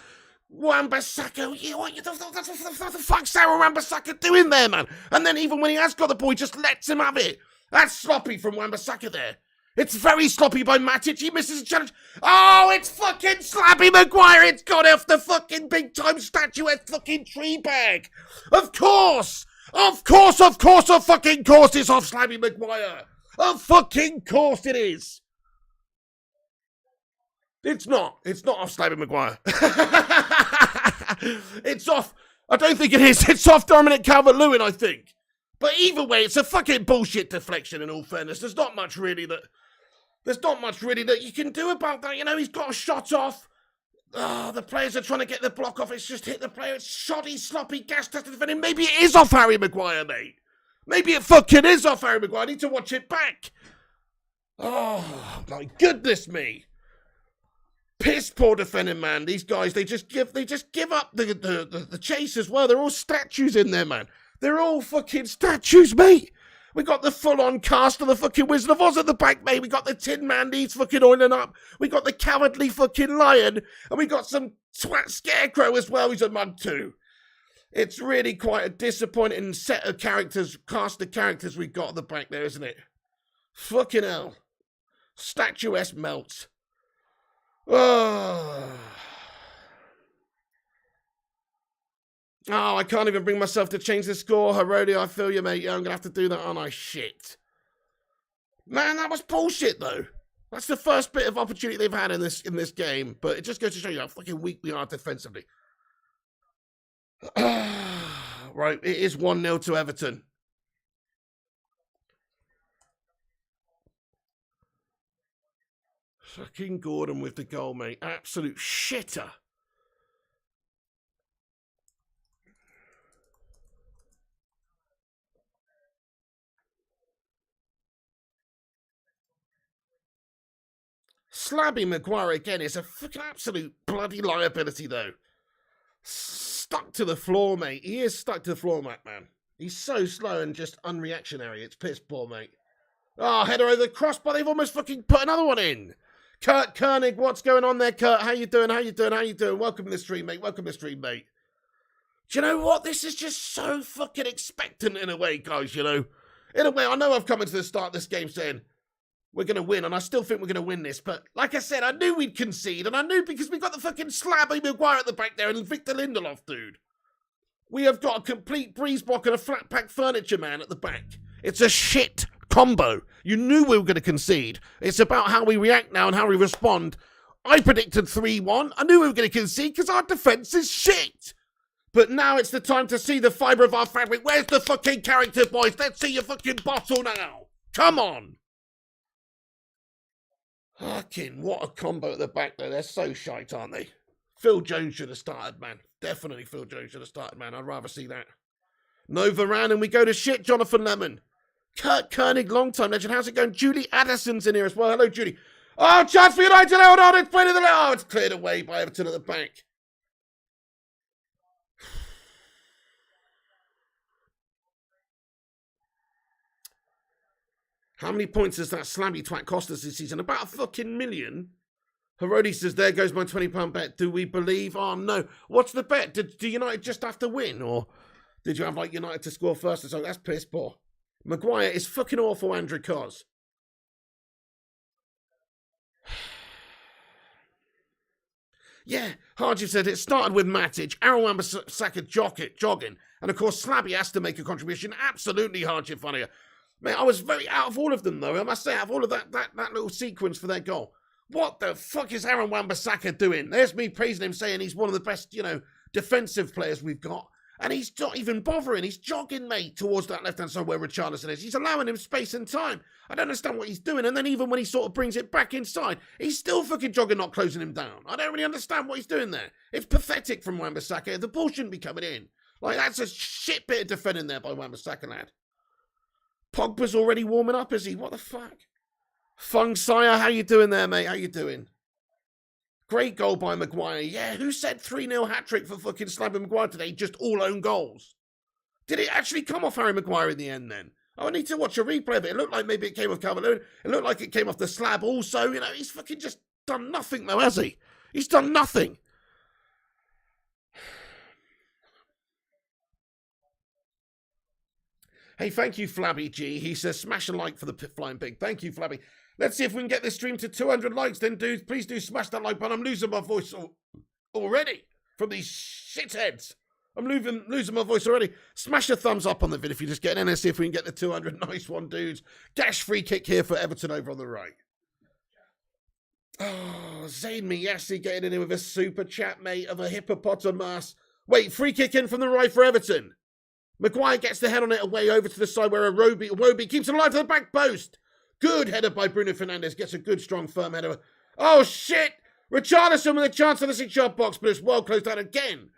Wan-Bissaka, what the fuck's Sarah Wan-Bissaka doing there, man? And then even when he has got the ball, he just lets him have it. That's sloppy from Wan-Bissaka there. It's very sloppy by Matic. He misses a challenge. Oh, it's fucking Slabby Maguire. It's gone off the fucking big-time statuette fucking tree bag. Of course. Of fucking course it's off Slabby Maguire. Of fucking course it is. It's not. It's not off Slabby Maguire. It's off. I don't think it is. It's off Dominic Calvert-Lewin, I think. But either way, it's a fucking bullshit deflection in all fairness. There's not much really that you can do about that. You know, he's got a shot off. Oh, the players are trying to get the block off. It's just hit the player. It's shoddy, sloppy, gas-tested defending. Maybe it is off Harry Maguire, mate. Maybe it fucking is off Harry Maguire. I need to watch it back. Oh, my goodness me. Piss poor defending, man. These guys, they just give up the chase as well. They're all statues in there, man. They're all fucking statues, mate. We got the full-on cast of the fucking Wizard of Oz at the back, mate. We got the Tin Man, he's fucking oiling up. We got the cowardly fucking lion. And we got some twat scarecrow as well. He's a mug too. It's really quite a disappointing set of characters, cast of characters we got at the back there, isn't it? Fucking hell. Statuesque melts. Oh, I can't even bring myself to change the score. Herodi, I feel you, mate. Yeah, I'm going to have to do that, aren't I? Shit. Man, that was bullshit, though. That's the first bit of opportunity they've had in this game. But it just goes to show you how fucking weak we are defensively. Right, it is 1-0 to Everton. Fucking Gordon with the goal, mate. Absolute shitter. Slabby Maguire again is a fucking absolute bloody liability, though. Stuck to the floor, mate. He is stuck to the floor, man. He's so slow and just unreactionary. It's piss poor, mate. Oh, header over the crossbar. They've almost fucking put another one in. Kurt Koenig, what's going on there, Kurt? How you doing? Welcome to the stream, mate. Do you know what? This is just so fucking expectant in a way, guys, you know. In a way, I know I've come into the start of this game saying we're going to win, and I still think we're going to win this. But like I said, I knew we'd concede, and I knew because we've got the fucking Slabby Maguire at the back there and Victor Lindelof, dude. We have got a complete breeze block and a flat pack furniture man at the back. It's a shit combo. You knew we were going to concede. It's about how we react now and how we respond. I predicted 3-1. I knew we were going to concede because our defence is shit. But now it's the time to see the fibre of our fabric. Where's the fucking character, boys? Let's see your fucking bottle now. Come on. Fucking what a combo at the back there. They're so shite, aren't they? Phil Jones should have started, man. Definitely Phil Jones should have started, man. I'd rather see that. No Varane, and we go to shit, Jonathan Lemon. Kurt Koenig, long-time legend. How's it going? Julie Addison's in here as well. Hello, Julie. Oh, chance for United. Hold on. It's played in the... Oh, it's cleared away by Everton at the back. How many points has that slabby twat cost us this season? About a fucking million. Herodi says, there goes my £20 bet. Do we believe? Oh, no. What's the bet? Do United just have to win? Or did you have, like, United to score first or something? That's piss poor. Maguire is fucking awful, Andrew Cos. Yeah, Harji said it started with Matic, Aaron Wan-Bissaka jogging, and of course Slabby has to make a contribution. Absolutely, Harji funny. Man, I was very out of all of them, though. I must say, out of all of that little sequence for their goal. What the fuck is Aaron Wan-Bissaka doing? There's me praising him, saying he's one of the best, defensive players we've got. And he's not even bothering. He's jogging, mate, towards that left-hand side where Richarlison is. He's allowing him space and time. I don't understand what he's doing. And then even when he sort of brings it back inside, he's still fucking jogging, not closing him down. I don't really understand what he's doing there. It's pathetic from Wan-Bissaka. The ball shouldn't be coming in. Like, that's a shit bit of defending there by Wan-Bissaka, lad. Pogba's already warming up, is he? What the fuck? Fung Sire, how you doing there, mate? How you doing? Great goal by Maguire. Yeah, who said 3-0 hat-trick for fucking Slabby Maguire today? Just all own goals. Did it actually come off Harry Maguire in the end then? I need to watch a replay of it. It looked like maybe it came off Calvert-Lewin. It looked like it came off the slab also. He's fucking just done nothing though, has he? He's done nothing. Hey, thank you, Flabby G. He says, smash a like for the Flying Pig. Thank you, Flabby. Let's see if we can get this stream to 200 likes then, dudes. Please do smash that like button. I'm losing my voice already from these shitheads. I'm losing my voice already. Smash a thumbs up on the video if you're just getting in. Let's see if we can get the 200. Nice one, dudes. Dash free kick here for Everton over on the right. Oh, Zayn Miyasi getting in with a super chat, mate, of a hippopotamus. Wait, free kick in from the right for Everton. Maguire gets the head on it away over to the side where Iwobi keeps it alive to the back post. Good header by Bruno Fernandes. Gets a good, strong, firm header. Oh, shit! Richarlison with a chance on the 6-yard box, but it's well closed down again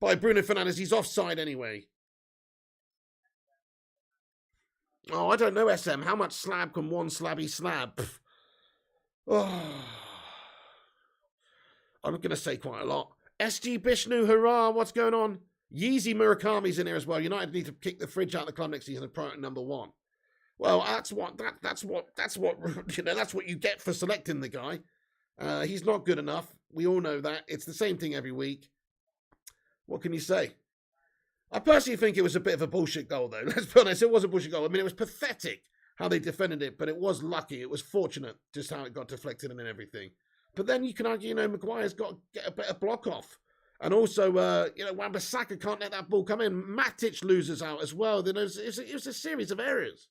by Bruno Fernandes. He's offside anyway. Oh, I don't know, SM. How much slab can one slabby slab? Pff. Oh. I'm going to say quite a lot. SG Bishnu, hurrah! What's going on? Yeezy Murakami's in here as well. United need to kick the fridge out of the club next season as priority number 1. Well, that's what you get for selecting the guy. He's not good enough. We all know that. It's the same thing every week. What can you say? I personally think it was a bit of a bullshit goal, though. Let's be honest, it was a bullshit goal. I mean, it was pathetic how they defended it, but it was lucky. It was fortunate just how it got deflected and everything. But then you can argue, Maguire's got to get a better block off. And also, Wan-Bissaka can't let that ball come in. Matic loses out as well. It was a series of errors.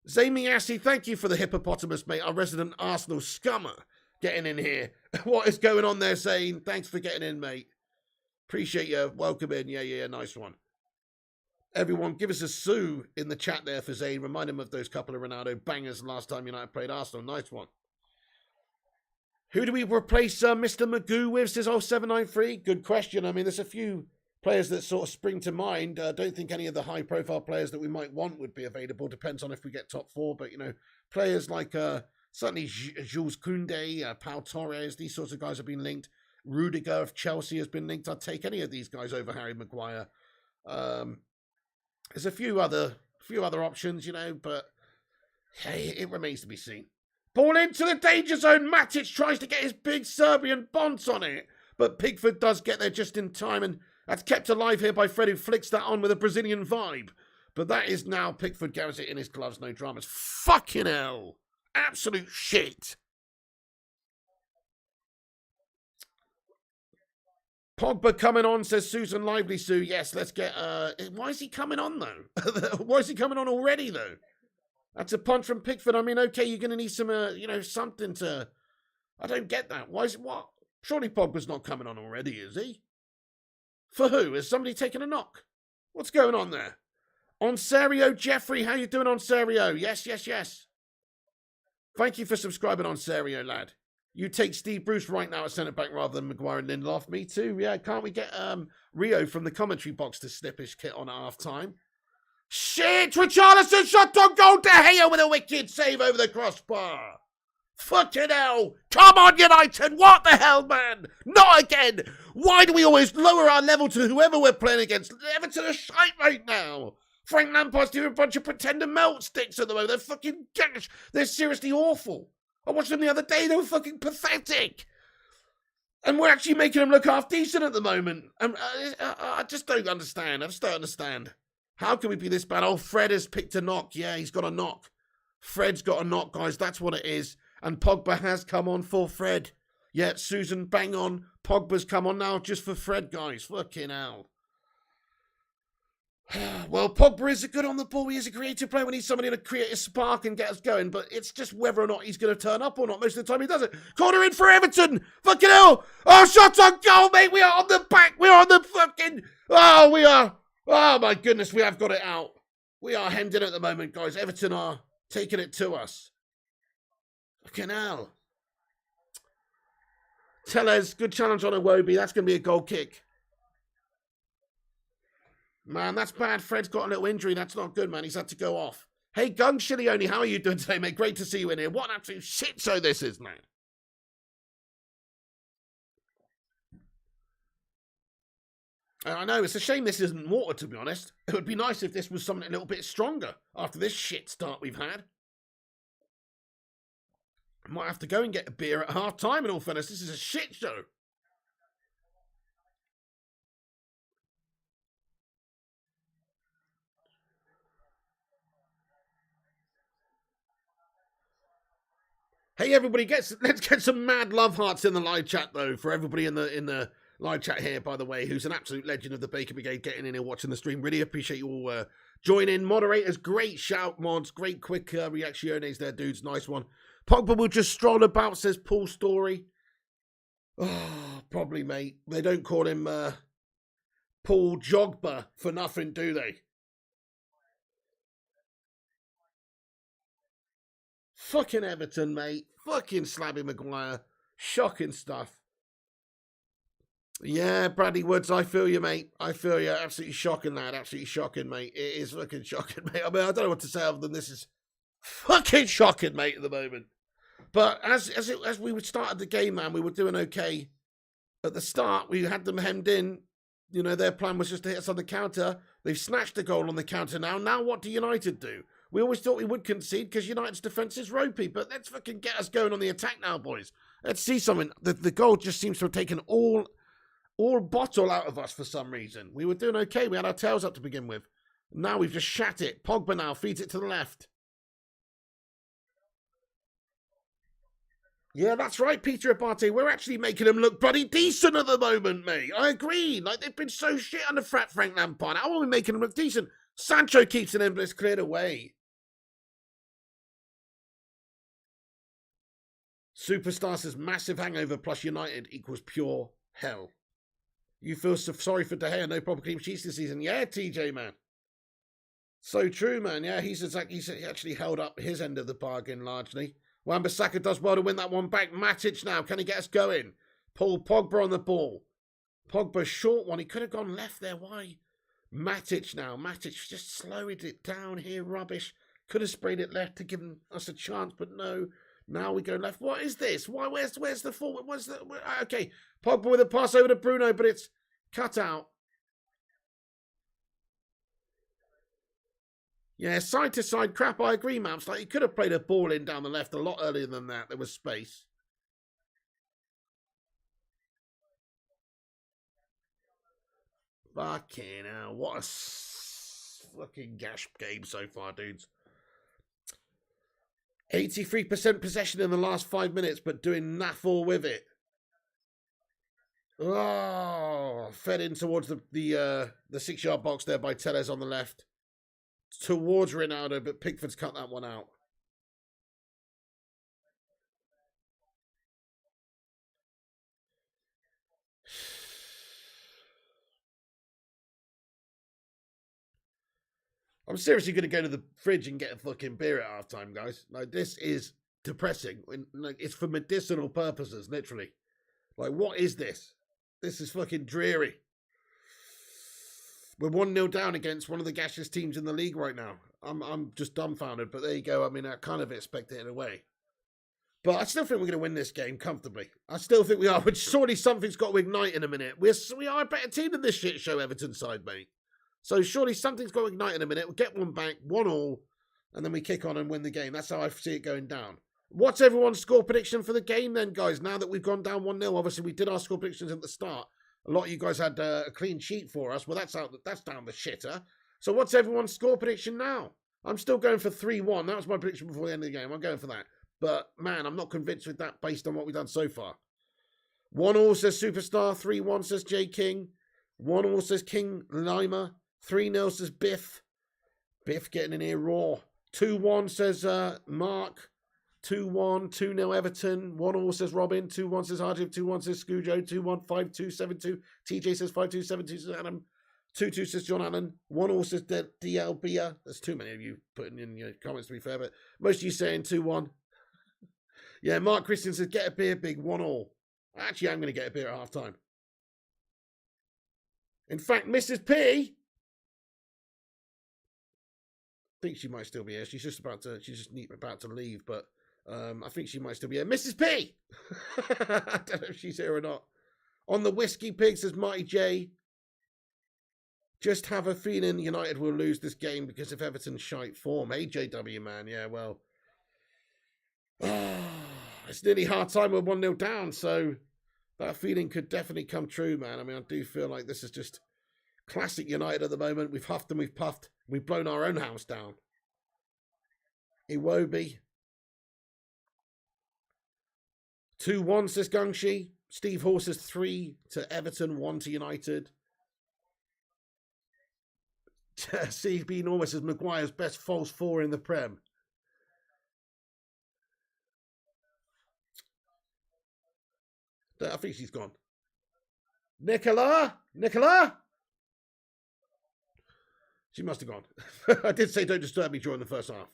Zamiasi, thank you for the hippopotamus, mate. Our resident Arsenal scummer getting in here. What is going on there, Zane? Thanks for getting in, mate. Appreciate you. Welcome in. Yeah, nice one. Everyone, give us a sue in the chat there for Zane. Remind him of those couple of Ronaldo bangers last time United played Arsenal. Nice one. Who do we replace Mr. Magoo with, says 0793? Good question. I mean, there's a few players that sort of spring to mind. Don't think any of the high-profile players that we might want would be available. Depends on if we get top 4. But, players like certainly Jules Koundé, Pau Torres, these sorts of guys have been linked. Rudiger of Chelsea has been linked. I'd take any of these guys over Harry Maguire. There's a few other options, but hey, it remains to be seen. Ball into the danger zone. Matic tries to get his big Serbian bonce on it. But Pickford does get there just in time. And that's kept alive here by Fred, who flicks that on with a Brazilian vibe. But that is now Pickford carries it in his gloves. No dramas. Fucking hell. Absolute shit. Pogba coming on, says Susan Lively Sue. Yes, let's get... why is he coming on, though? Why is he coming on already, though? That's a punt from Pickford. I mean, okay, you're going to need some, something to... I don't get that. Why is it what? Surely Pogba's not coming on already, is he? For who? Has somebody taken a knock? What's going on there? Onsario Jeffrey, how you doing, Onsario? Yes. Thank you for subscribing, Onsario, lad. You take Steve Bruce right now at centre-back rather than Maguire and Lindelof. Me too. Yeah, can't we get Rio from the commentary box to snip his kit on at half-time? Shit! Richarlison shot on goal. De Gea with a wicked save over the crossbar. Fucking hell! Come on, United! What the hell, man? Not again! Why do we always lower our level to whoever we're playing against? Everton are shite right now. Frank Lampard's doing a bunch of pretender melt sticks at the moment. They're fucking gash. They're seriously awful. I watched them the other day. They were fucking pathetic. And we're actually making them look half decent at the moment. I just don't understand. I just don't understand. How can we be this bad? Oh, Fred has picked a knock. Yeah, he's got a knock. Fred's got a knock, guys. That's what it is. And Pogba has come on for Fred. Yeah, Susan, bang on. Pogba's come on now just for Fred, guys. Fucking hell. Well, Pogba is good on the ball. He is a creative player when he's somebody to create a spark and get us going. But it's just whether or not he's going to turn up or not. Most of the time he does it. Corner in for Everton. Fucking hell. Oh, shot on goal, mate. We are on the back. We are on the fucking... Oh, we are... Oh, my goodness. We have got it out. We are hemmed in at the moment, guys. Everton are taking it to us. Fucking hell. Tellez, good challenge on Iwobi. That's going to be a goal kick. Man, that's bad. Fred's got a little injury. That's not good, man. He's had to go off. Hey, Gung Shilioni, how are you doing today, mate? Great to see you in here. What an absolute shit show this is, man. I know, it's a shame this isn't water, to be honest. It would be nice if this was something a little bit stronger after this shit start we've had. I might have to go and get a beer at half time, in all fairness. This is a shit show. Hey, everybody, let's get some mad love hearts in the live chat, though, for everybody in the live chat here, by the way, who's an absolute legend of the Baker Brigade, getting in here, watching the stream. Really appreciate you all joining. Moderators, great shout, mods, great quick reactions there, dudes. Nice one. Pogba will just stroll about, says Paul Story. Oh, probably, mate. They don't call him Paul Jogba for nothing, do they? Fucking Everton, mate. Fucking Slabby Maguire. Shocking stuff. Yeah, Bradley Woods, I feel you, mate. I feel you. Absolutely shocking, lad. Absolutely shocking, mate. It is fucking shocking, mate. I mean, I don't know what to say other than this is fucking shocking, mate, at the moment. But as we started the game, man, we were doing okay. At the start, we had them hemmed in. You know, their plan was just to hit us on the counter. They've snatched a goal on the counter now. Now what do United do? We always thought we would concede because United's defence is ropey. But let's fucking get us going on the attack now, boys. Let's see something. The goal just seems to have taken all bottle out of us for some reason. We were doing okay. We had our tails up to begin with. Now we've just shat it. Pogba now feeds it to the left. Yeah, that's right, Peter Abate. We're actually making them look bloody decent at the moment, mate. I agree. Like, they've been so shit under Frank Lampard. How are we making them look decent? Sancho keeps an in, but it's cleared away. Superstar says massive hangover plus United equals pure hell. You feel so sorry for De Gea, no proper clean sheets this season. Yeah, TJ, man. So true, man. Yeah, he's actually held up his end of the bargain largely. Wan-Bissaka does well to win that one back. Matic now. Can he get us going? Paul Pogba on the ball. Pogba short one. He could have gone left there. Why? Matic now. Matic just slowed it down here. Rubbish. Could have sprayed it left to give us a chance, but no. Now we go left. What is this? Why? Where's the forward? Okay. Pogba with a pass over to Bruno, but it's cut out. Yeah, side to side crap. I agree, Maps. Like, he could have played a ball in down the left a lot earlier than that. There was space. Fucking hell. What a fucking gash game so far, dudes. 83% possession in the last 5 minutes, but doing naff all with it. Oh, fed in towards the 6-yard box there by Tellez on the left. Towards Ronaldo, but Pickford's cut that one out. I'm seriously going to go to the fridge and get a fucking beer at half time, guys. Like, this is depressing. Like, it's for medicinal purposes, literally. Like, what is this? This is fucking dreary. We're 1-0 down against one of the gaseous teams in the league right now. I'm just dumbfounded, but there you go. I mean, I kind of expect it in a way. But I still think we're going to win this game comfortably. I still think we are. But surely something's got to ignite in a minute. We are a better team than this shit show Everton side, mate. So surely something's got to ignite in a minute. We'll get one back, 1-1, and then we kick on and win the game. That's how I see it going down. What's everyone's score prediction for the game then, guys? Now that we've gone down 1-0, obviously we did our score predictions at the start. A lot of you guys had a clean sheet for us. Well, that's down the shitter. So what's everyone's score prediction now? I'm still going for 3-1. That was my prediction before the end of the game. I'm going for that. But, man, I'm not convinced with that based on what we've done so far. 1-1 says Superstar. 3-1 says J King. 1-1 says King Lima. 3-0 says Biff. Biff getting in here raw. 2-1 says Mark. 2-1. 2-0 Everton. 1-1 says Robin. 2-1 says Harjiv. 2-1 says Scujo. 2-1. 5-2. 7-2. TJ says 5-2. 7-2 says Adam. 2-2 says John Allen. 1-1 says DLB. There's too many of you putting in your comments, to be fair, but most of you saying 2-1. Yeah, Mark Christian says, get a beer, big 1-1. Actually, I'm going to get a beer at half time. In fact, Mrs. P, I think she might still be here. She's just about to leave, but I think she might still be here. Mrs. P! I don't know if she's here or not. On the Whiskey Pig says Marty J. Just have a feeling United will lose this game because of Everton's shite form. AJW, man. Yeah, well. It's nearly half time. We're 1-0 down, so that feeling could definitely come true, man. I mean, I do feel like this is just classic United at the moment. We've huffed and we've puffed. We've blown our own house down. Iwobi. 2-1 says Gungshi. Steve Hall says 3 to Everton, 1 to United. CB Norma says Maguire's best false 4 in the Prem. I think she's gone. Nicola? She must have gone. I did say don't disturb me during the first half.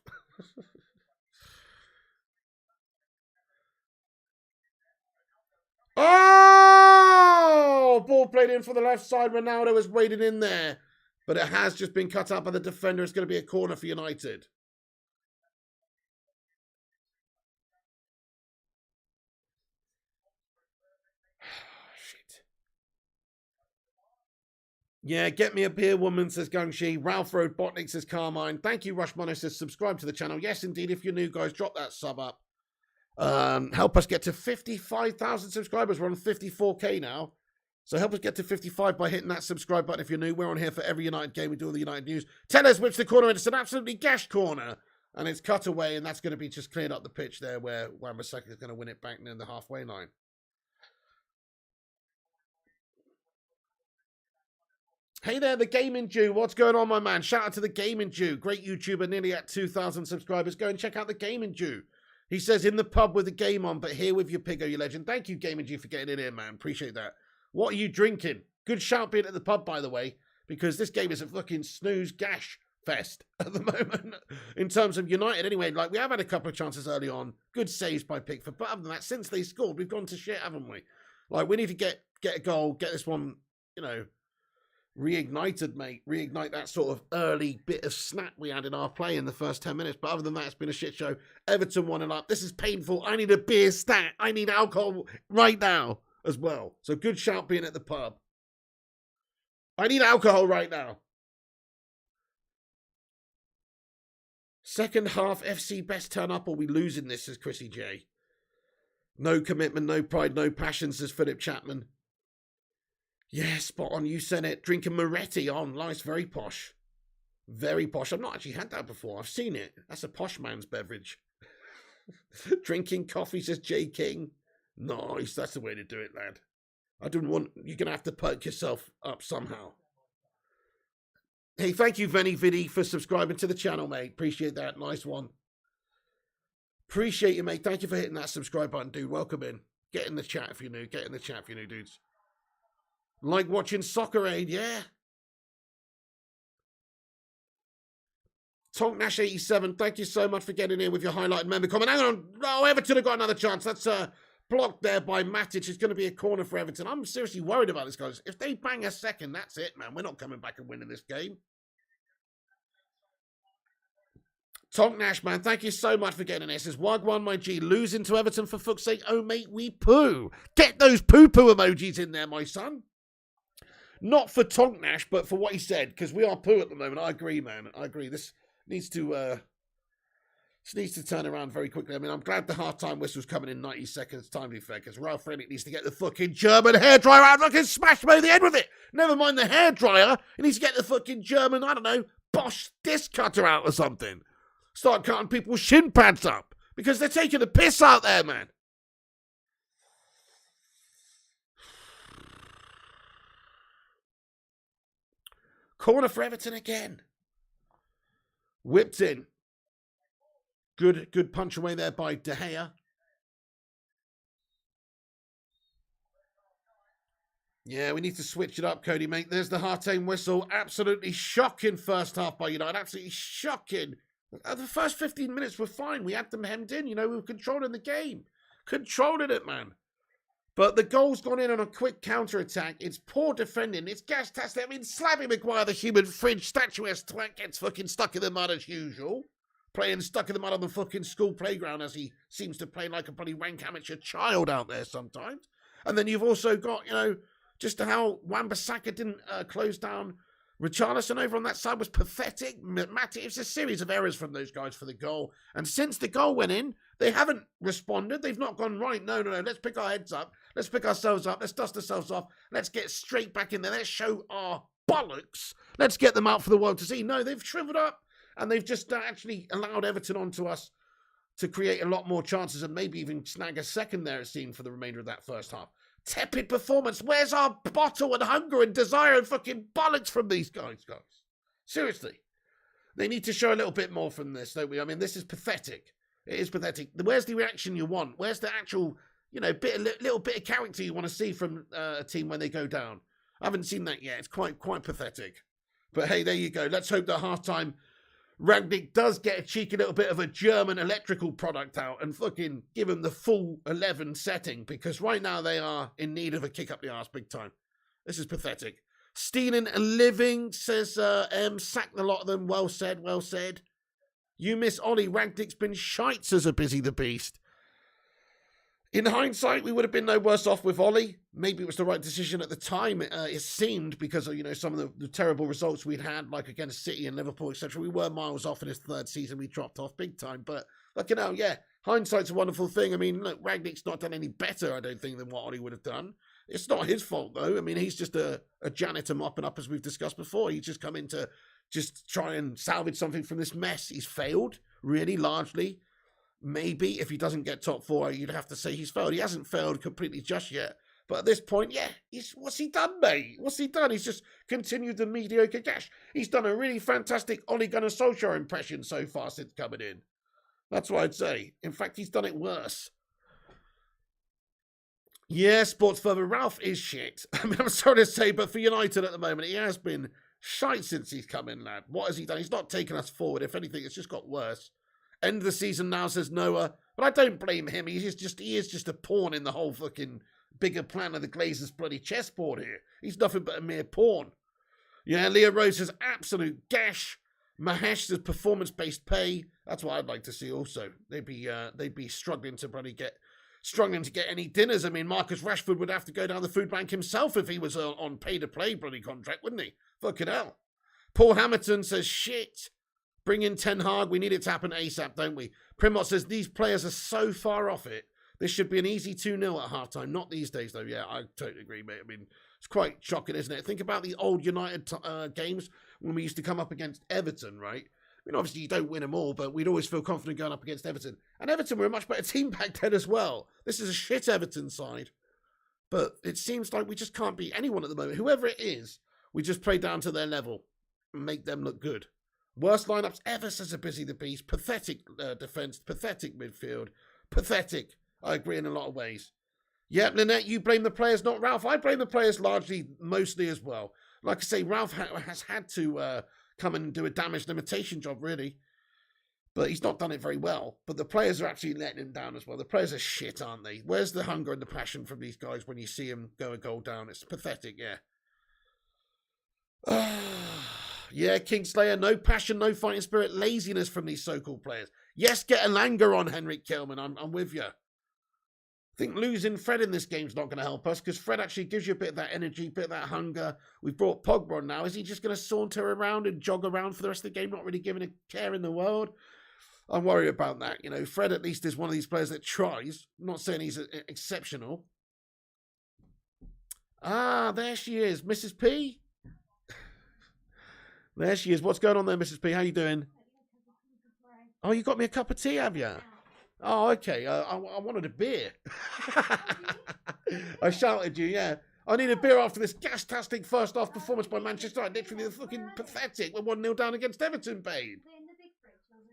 Oh! Ball played in for the left side. Ronaldo was waiting in there. But it has just been cut out by the defender. It's going to be a corner for United. Yeah, get me a beer, woman, says Gungshi. Ralph Road Botnick says Carmine. Thank you, Rushmono says subscribe to the channel. Yes, indeed, if you're new, guys, drop that sub up. Help us get to 55,000 subscribers. We're on 54k now. So help us get to 55 by hitting that subscribe button if you're new. We're on here for every United game. We do all the United news. Tell us which the corner is. It's an absolutely gashed corner. And it's cut away, and that's going to be just cleared up the pitch there where Wan-Bissaka is going to win it back near the halfway line. Hey there, the Gaming Jew. What's going on, my man? Shout out to the Gaming Jew. Great YouTuber, nearly at 2,000 subscribers. Go and check out the Gaming Jew. He says, in the pub with the game on, but here with your Piggo, you legend. Thank you, Gaming Jew, for getting in here, man. Appreciate that. What are you drinking? Good shout being at the pub, by the way, because this game is a fucking snooze gash fest at the moment in terms of United. Anyway, like, we have had a couple of chances early on. Good saves by Pickford. But other than that, since they scored, we've gone to shit, haven't we? Like, we need to get a goal, get this one, you know, reignited, mate. Reignite that sort of early bit of snap we had in our play in the first 10 minutes. But other than that, it's been a shit show. Everton 1-0 up. This is painful. I need a beer stat. I need alcohol right now as well. So good shout being at the pub. I need alcohol right now. Second half, FC best turn up or we losing this, says Chrissy J. No commitment, no pride, no passion, says Philip Chapman. Yeah, spot on. You said it. Drinking Moretti on. Nice, very posh. Very posh. I've not actually had that before. I've seen it. That's a posh man's beverage. Drinking coffee, says J King. Nice. That's the way to do it, lad. I don't want... You're going to have to perk yourself up somehow. Hey, thank you, Venny Viddy, for subscribing to the channel, mate. Appreciate that. Nice one. Appreciate you, mate. Thank you for hitting that subscribe button, dude. Welcome in. Get in the chat if you're new. Get in the chat if you're new, dudes. Like watching Soccer Aid, yeah. Tonk Nash 87, thank you so much for getting in with your highlighted member comment. Hang on, oh, Everton have got another chance. That's blocked there by Matic. It's going to be a corner for Everton. I'm seriously worried about this, guys. If they bang a second, that's it, man. We're not coming back and winning this game. Tonk Nash, man, thank you so much for getting this. Says Wagwan, my G, losing to Everton for fuck's sake. Oh, mate, we poo. Get those poo-poo emojis in there, my son. Not for Tonk Nash, but for what he said, because we are poo at the moment. I agree, man. I agree. This needs to turn around very quickly. I mean, I'm glad the half-time whistle's coming in 90 seconds, time to be fair, because Ralph Rennick needs to get the fucking German hairdryer out and fucking smash Mo the head with it. Never mind the hairdryer. He needs to get the fucking German, I don't know, Bosch disc cutter out or something. Start cutting people's shin pads up, because they're taking the piss out there, man. Corner for Everton again. Whipped in. Good punch away there by De Gea. Yeah, we need to switch it up, Cody, mate. There's the half-time whistle. Absolutely shocking first half by United. Absolutely shocking. The first 15 minutes were fine. We had them hemmed in. We were controlling the game. Controlling it, man. But the goal's gone in on a quick counter-attack. It's poor defending. It's gas-tastic. I mean, Slabby Maguire, the human fridge statuesque twat, gets fucking stuck in the mud as usual. Playing stuck in the mud on the fucking school playground as he seems to play like a bloody rank amateur child out there sometimes. And then you've also got, just how Wan-Bissaka didn't close down Richarlison over on that side was pathetic. Matty, it's a series of errors from those guys for the goal. And since the goal went in, they haven't responded. They've not gone, right, no, let's pick our heads up. Let's pick ourselves up. Let's dust ourselves off. Let's get straight back in there. Let's show our bollocks. Let's get them out for the world to see. No, they've shriveled up. And they've just actually allowed Everton onto us to create a lot more chances and maybe even snag a second there, it seemed, for the remainder of that first half. Tepid performance. Where's our bottle and hunger and desire and fucking bollocks from these guys? Seriously. They need to show a little bit more from this, don't we? I mean, this is pathetic. It is pathetic. Where's the reaction you want? Where's the actual, little bit of character you want to see from a team when they go down? I haven't seen that yet. It's quite pathetic. But hey, there you go. Let's hope that halftime Rangnick does get a cheeky little bit of a German electrical product out and fucking give them the full 11 setting, because right now they are in need of a kick up the arse big time. This is pathetic. Stealing a living, says sacked a lot of them. Well said, well said. You miss Ollie. Rangnick's been shite, says a Busy the Beast. In hindsight, we would have been no worse off with Ollie. Maybe it was the right decision at the time. It seemed because of some of the terrible results we'd had, like against City and Liverpool, etc. We were miles off in his third season. We dropped off big time. But hindsight's a wonderful thing. I mean, look, Rangnick's not done any better, I don't think, than what Ollie would have done. It's not his fault, though. I mean, he's just a janitor mopping up, as we've discussed before. He's just come in to just try and salvage something from this mess. He's failed, really, largely. Maybe if he doesn't get top four, you'd have to say he's failed. He hasn't failed completely just yet. But at this point, what's he done, mate? What's he done? He's just continued the mediocre gash. He's done a really fantastic Ole Gunnar Solskjaer impression so far since coming in. That's what I'd say. In fact, he's done it worse. Yeah, sports further. Ralph is shit. I mean, I'm sorry to say, but for United at the moment, he has been shite since he's come in, lad. What has he done? He's not taken us forward. If anything, it's just got worse. End of the season now, says Noah. But I don't blame him. He is just a pawn in the whole fucking bigger plan of the Glazers' bloody chessboard here. He's nothing but a mere pawn. Yeah, Leah Rose says absolute gash. Mahesh says performance-based pay. That's what I'd like to see also. They'd be struggling to get any dinners. I mean, Marcus Rashford would have to go down the food bank himself if he was on pay-to-play bloody contract, wouldn't he? Fucking hell. Paul Hamilton says shit. Bring in Ten Hag. We need it to happen ASAP, don't we? Primot says these players are so far off it. This should be an easy 2-0 at halftime. Not these days, though. Yeah, I totally agree, mate. I mean, it's quite shocking, isn't it? Think about the old United games when we used to come up against Everton, right? I mean, obviously, you don't win them all, but we'd always feel confident going up against Everton. And Everton were a much better team back then as well. This is a shit Everton side. But it seems like we just can't beat anyone at the moment. Whoever it is, we just play down to their level and make them look good. Worst lineups ever, says a Busy the Beast. Pathetic defence, pathetic midfield, pathetic. I agree in a lot of ways. Yep, Lynette, you blame the players, not Ralph. I blame the players mostly as well. Like I say, Ralph has had to come and do a damage limitation job, really. But he's not done it very well. But the players are actually letting him down as well. The players are shit, aren't they? Where's the hunger and the passion from these guys when you see them go a goal down? It's pathetic, yeah. Yeah, Kingslayer, no passion, no fighting spirit, laziness from these so-called players. Yes, get Elanga on, Henrik Kelman. I'm with you. I think losing Fred in this game's not going to help us because Fred actually gives you a bit of that energy, a bit of that hunger. We've brought Pogba on now. Is he just going to saunter around and jog around for the rest of the game, not really giving a care in the world? I'm worried about that. You know, Fred at least is one of these players that tries. I'm not saying he's exceptional. Ah, there she is, Mrs. P. There she is. What's going on there, Mrs. P? How you doing? Oh, you got me a cup of tea, have you? Oh, okay. I wanted a beer. I shouted you, yeah. I need a beer after this gas-tastic first-half performance by Manchester United. Literally fucking pathetic. We're 1-0 down against Everton, babe.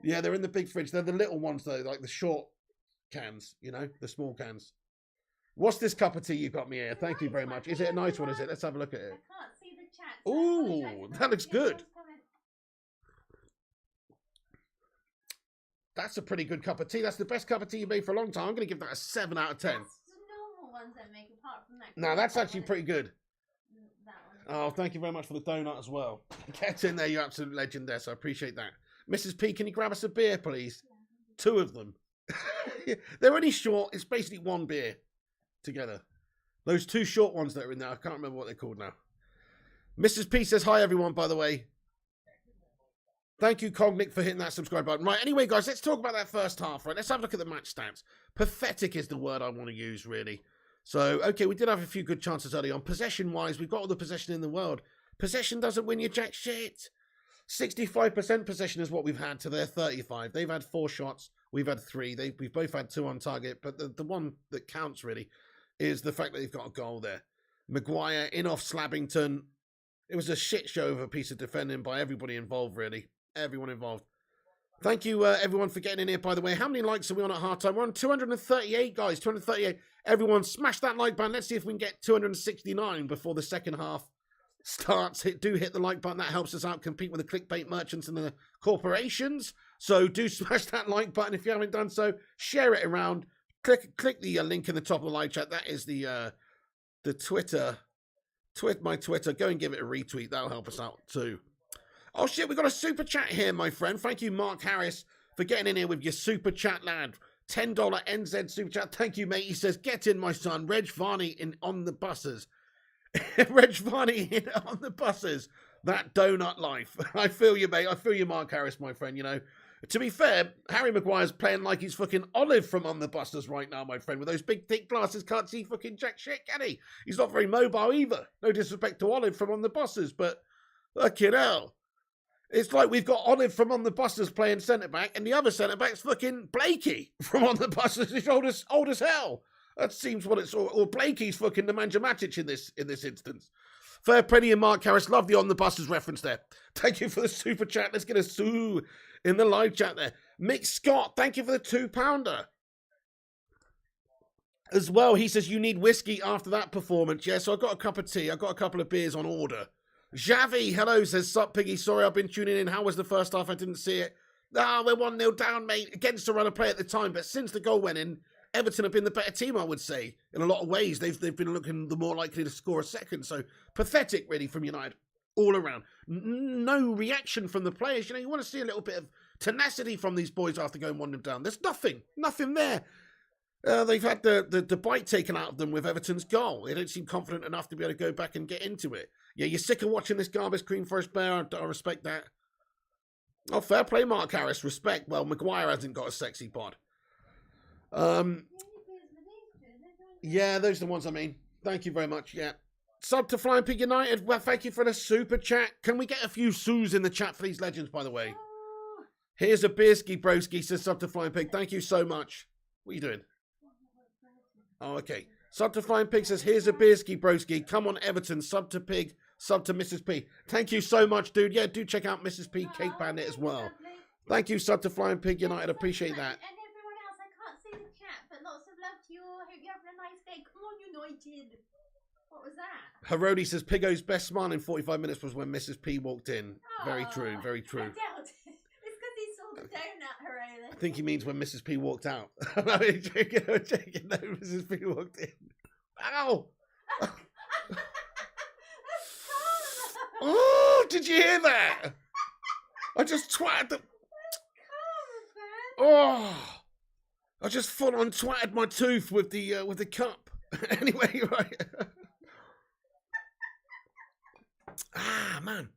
Yeah, they're in the big fridge. They're the little ones, though, like the short cans, you know, the small cans. What's this cup of tea you got me here? Thank you very much. Is it a nice one, is it? Let's have a look at it. I can't see the chat. Ooh, that looks good. That's a pretty good cup of tea. That's the best cup of tea you made for a long time. I'm going to give that a 7 out of 10. That's the normal ones that make apart from that. No, that's actually pretty good. That one. Oh, thank you very much for the donut as well. Get in there, you absolute legend there, so I appreciate that. Mrs. P, can you grab us a beer, please? 2 of them. They're only short. It's basically 1 beer together. Those 2 short ones that are in there, I can't remember what they're called now. Mrs. P says hi, everyone, by the way. Thank you, Cognic, for hitting that subscribe button. Right, anyway, guys, let's talk about that first half, right? Let's have a look at the match stats. Pathetic is the word I want to use, really. So, okay, we did have a few good chances early on. Possession-wise, we've got all the possession in the world. Possession doesn't win you jack shit. 65% possession is what we've had to their 35. They've had 4 shots. We've had 3. We've both had 2 on target. But the one that counts, really, is the fact that they've got a goal there. Maguire in off Slabbington. It was a shit show of a piece of defending by everybody involved, really. Everyone involved. Thank you, everyone, for getting in here, by the way. How many likes are we on at halftime? We're on 238, guys. 238. Everyone, smash that like button. Let's see if we can get 269 before the second half starts. Do hit the like button. That helps us out compete with the clickbait merchants and the corporations. So do smash that like button if you haven't done so. Share it around. Click the link in the top of the live chat. That is the Twitter. My Twitter. Go and give it a retweet. That'll help us out too. Oh, shit, we got a super chat here, my friend. Thank you, Mark Harris, for getting in here with your super chat, lad. $10 NZ super chat. Thank you, mate. He says, get in, my son. Reg Varney on the buses. Reg Varney on the buses. That donut life. I feel you, mate. I feel you, Mark Harris, my friend, you know. To be fair, Harry Maguire's playing like he's fucking Olive from On the Busters right now, my friend. With those big, thick glasses, can't see fucking jack shit, can he? He's not very mobile either. No disrespect to Olive from On the Busters, but fucking hell. It's like we've got Olive from On the Busters playing centre-back, and the other centre-back's fucking Blakey from On the Busters. He's old as hell. That seems what it's... Or Blakey's fucking Nemanja Matic in this instance. Fair Penny and Mark Harris. Love the On the Busters reference there. Thank you for the super chat. Let's get a sue in the live chat there. Mick Scott, thank you for the £2. As well, he says, you need whiskey after that performance. Yeah, so I got a cup of tea. I got a couple of beers on order. Javi, hello, says, sup, Piggy. Sorry, I've been tuning in. How was the first half? I didn't see it. Ah, we're 1-0 down, mate. Against the run of play at the time. But since the goal went in, Everton have been the better team, I would say. In a lot of ways, they've been looking the more likely to score a second. So, pathetic, really, from United. All around. No reaction from the players. You know, you want to see a little bit of tenacity from these boys after going 1-0 down. There's nothing there. They've had the bite taken out of them with Everton's goal. They don't seem confident enough to be able to go back and get into it. Yeah, you're sick of watching this garbage Green Forest Bear. I respect that. Oh, fair play, Mark Harris. Respect. Well, Maguire hasn't got a sexy bod. Yeah, those are the ones I mean. Thank you very much. Yeah. Sub to Flying Pig United. Well, thank you for the super chat. Can we get a few sues in the chat for these legends, by the way? Here's a Beerski Broski, says Sub to Flying Pig. Thank you so much. What are you doing? Oh, okay. Sub to Flying Pig says, here's a Beerski Broski. Come on, Everton. Sub to Pig. Sub to Mrs. P. Thank you so much, dude. Yeah, do check out Mrs. P. Cake Bandit as well. Thank you, Sub to Flying Pig United. Appreciate that. And everyone else, I can't see the chat, but lots of love to you. I hope you're having a nice day. Come on, United. What was that? Herodi says, Piggo's best smile in 45 minutes was when Mrs. P walked in. Very true, very true. I doubt it. It's because he saw the donut, Herodi. I think he means when Mrs. P walked out. I'm joking, no, Mrs. P walked in. Ow! Oh, What, did you hear that? I just twatted the... Caravan. Oh, I just full on twatted my tooth with the cup. Anyway, right. Man.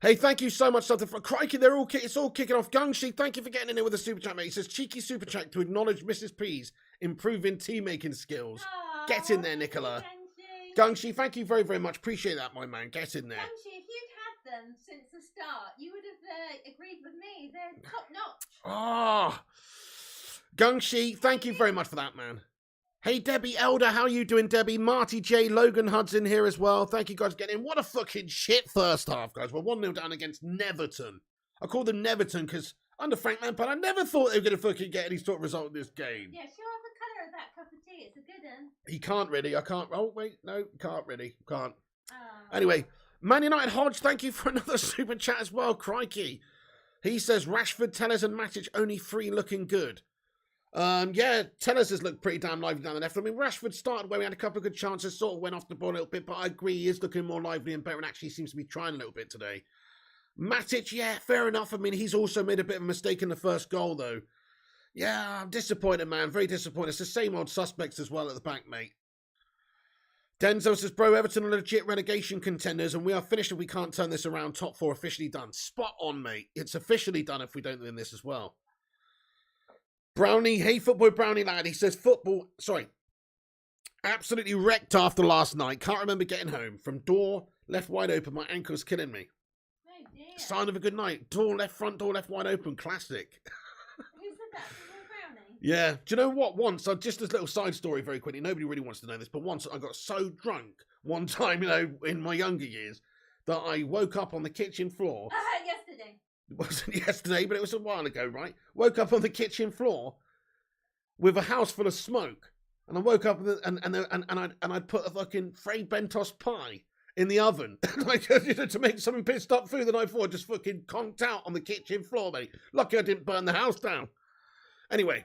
Hey, thank you so much, something for crikey. It's all kicking off. Gungshi, thank you for getting in there with a super chat, mate. He says cheeky super chat to acknowledge Mrs. P's improving tea making skills. Aw, Get in there, Nicola. Gungshi, thank you very, very much. Appreciate that, my man. Get in there. Gungshi, if you'd had them since the start, you would have agreed with me. They're top notch. Ah, Gungshi, thank you very much for that, man. Hey, Debbie Elder, how you doing, Debbie? Marty J, Logan Hud's in here as well. Thank you guys for getting in. What a fucking shit first half, guys. We're 1-0 down against Neverton. I call them Neverton because under Frank Lampard, I never thought they were going to fucking get any sort of result in this game. Yeah, show off the colour of that cup of tea. It's a good one. He can't really. I can't. Oh, wait. No, can't really. Can't. Oh. Anyway, Man United Hodge, thank you for another super chat as well. Crikey. He says, Rashford, Tellers and Matic only 3 looking good. Yeah, Tellers has looked pretty damn lively down the left. I mean, Rashford started where he had a couple of good chances, sort of went off the ball a little bit, but I agree he is looking more lively and better and actually seems to be trying a little bit today. Matic, yeah, fair enough. I mean, he's also made a bit of a mistake in the first goal, though. Yeah, I'm disappointed, man. Very disappointed. It's the same old suspects as well at the back, mate. Denzo says, bro, Everton are legit relegation contenders, and we are finished if we can't turn this around. Top 4 officially done. Spot on, mate. It's officially done if we don't win this as well. Brownie, hey, football Brownie lad. He says, absolutely wrecked after last night. Can't remember getting home. From door, left wide open. My ankle's killing me. Oh dear. Sign of a good night. Front door left wide open. Classic. Who said that? Football Brownie? Yeah. Do you know what? Once, just this little side story very quickly. Nobody really wants to know this, but once I got so drunk one time, in my younger years, that I woke up on the kitchen floor. Yesterday. It wasn't yesterday, but it was a while ago, right? Woke up on the kitchen floor with a house full of smoke, and I woke up and I'd put a fucking Fray Bentos pie in the oven, to make something pissed up food the night before. Just fucking conked out on the kitchen floor, mate. Lucky I didn't burn the house down. Anyway.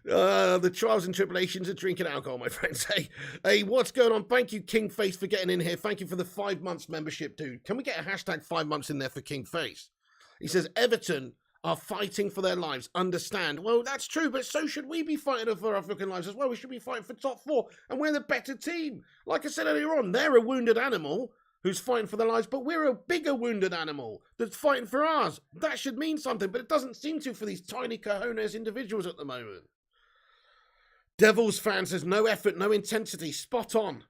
The trials and tribulations of drinking alcohol, my friends. Hey, what's going on? Thank you, King Face, for getting in here. Thank you for the 5 months membership, dude. Can we get a hashtag 5 months in there for King Face? He says, Everton are fighting for their lives. Understand. Well, that's true, but so should we be fighting for our fucking lives as well. We should be fighting for top 4, and we're the better team. Like I said earlier on, they're a wounded animal who's fighting for their lives, but we're a bigger wounded animal that's fighting for ours. That should mean something, but it doesn't seem to for these tiny cojones individuals at the moment. Devils fan says, no effort, no intensity. Spot on.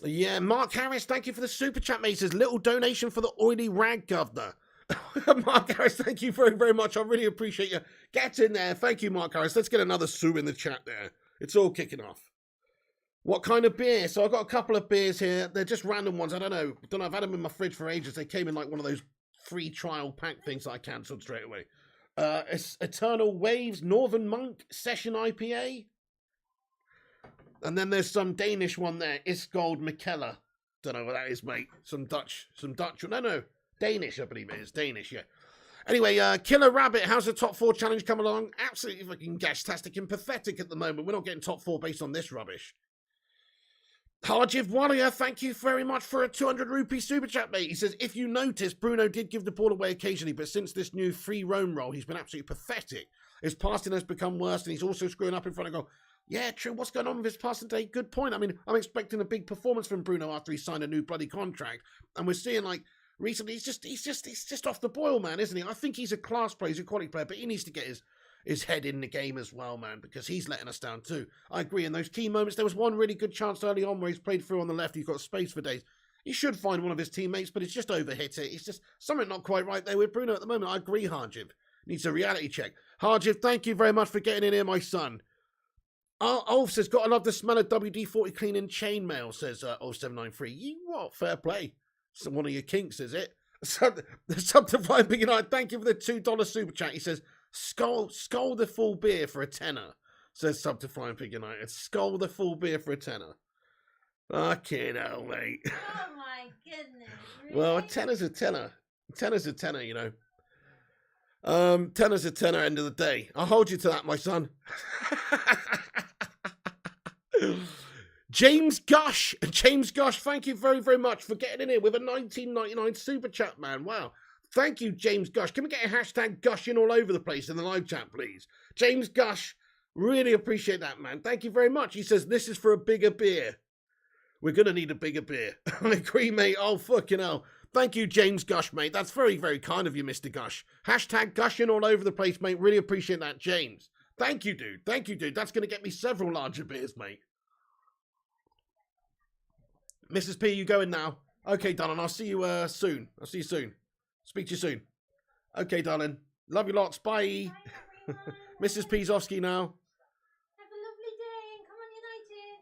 Yeah, Mark Harris, thank you for the super chat, mate. He says, little donation for the oily rag governor. Mark Harris, thank you very, very much. I really appreciate you. Get in there. Thank you, Mark Harris. Let's get another sue in the chat there. It's all kicking off. What kind of beer? So I've got a couple of beers here. They're just random ones. I don't know. I've had them in my fridge for ages. They came in like one of those free trial pack things that I cancelled straight away. It's Eternal Waves Northern Monk Session IPA. And then there's some Danish one there. Iskold Mikella. Don't know what that is, mate. Some Dutch. No. Danish, I believe it is. Danish, yeah. Anyway, Killer Rabbit, how's the top 4 challenge come along? Absolutely fucking gastastic and pathetic at the moment. We're not getting top 4 based on this rubbish. Harjiv Warrior, thank you very much for a 200 rupee super chat, mate. He says, if you notice, Bruno did give the ball away occasionally, but since this new free roam role, he's been absolutely pathetic. His passing has become worse, and he's also screwing up in front of goal. Yeah, true. What's going on with his passing today? Good point. I mean, I'm expecting a big performance from Bruno after he signed a new bloody contract, and we're seeing, like, recently, he's just off the boil, man, isn't he? I think he's a class player, he's a quality player, but he needs to get his head in the game as well, man, because he's letting us down too. I agree. In those key moments, there was one really good chance early on where he's played through on the left. He's got space for days. He should find one of his teammates, but he's just overhit it. It's just something not quite right there with Bruno at the moment. I agree, Harjiv. Needs a reality check. Harjiv, thank you very much for getting in here, my son. Ulf says, gotta love the smell of WD-40 cleaning chainmail, says 0793. You what? Fair play. It's one of your kinks, is it? Subdivine Big United, thank you for the $2 super chat. He says, Skull the full beer for a tenner, says Subdivine Big United. Skull the full beer for a tenner. Fucking hell, mate. Oh my goodness. Really? Well, a tenner's a tenner. A tenner's a tenner, you know. Tenner's a tenner, end of the day. I'll hold you to that, my son. James Gush, thank you very, very much for getting in here with a 19.99 super chat, man. Wow. Thank you, James Gush. Can we get a hashtag gushing all over the place in the live chat, please? James Gush, really appreciate that, man. Thank you very much. He says, this is for a bigger beer. We're going to need a bigger beer. I agree, mate. Oh, fucking hell. Thank you, James Gush, mate. That's very, very kind of you, Mr. Gush. Hashtag gushing all over the place, mate. Really appreciate that, James. Thank you, dude. Thank you, dude. That's going to get me several larger beers, mate. Mrs. P, you going now? Okay, darling. I'll see you soon. I'll see you soon. Speak to you soon. Okay, darling. Love you lots. Bye. Bye, Mrs. Pizowski now. Have a lovely day and come on United.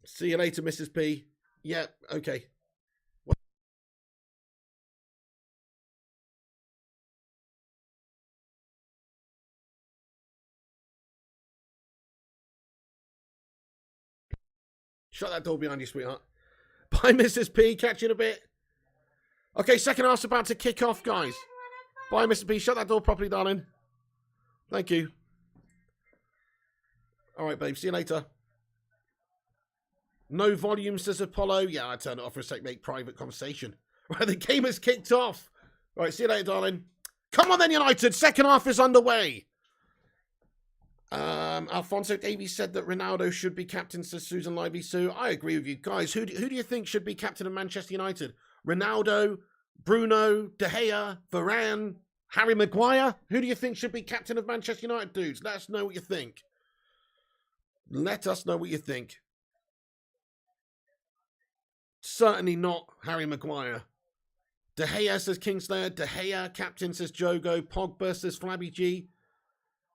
See you later, Mrs. P. Yeah, okay. Shut that door behind you, sweetheart. Bye, Mrs. P. Catch you in a bit. Okay, second half's about to kick off, guys. Bye, Mr. P. Shut that door properly, darling. Thank you. All right, babe. See you later. No volume, says Apollo. Yeah, I turned it off for a sec, make private conversation. Right, the game has kicked off. All right, see you later, darling. Come on then, United. Second half is underway. Alfonso Davies said that Ronaldo should be captain, says Susan Lively Sue. I agree with you. Guys, who do you think should be captain of Manchester United? Ronaldo, Bruno, De Gea, Varane, Harry Maguire? Who do you think should be captain of Manchester United, dudes? Let us know what you think. Let us know what you think. Certainly not Harry Maguire. De Gea, says Kingslayer. De Gea, captain, says Jogo. Pogba, says Flabby G.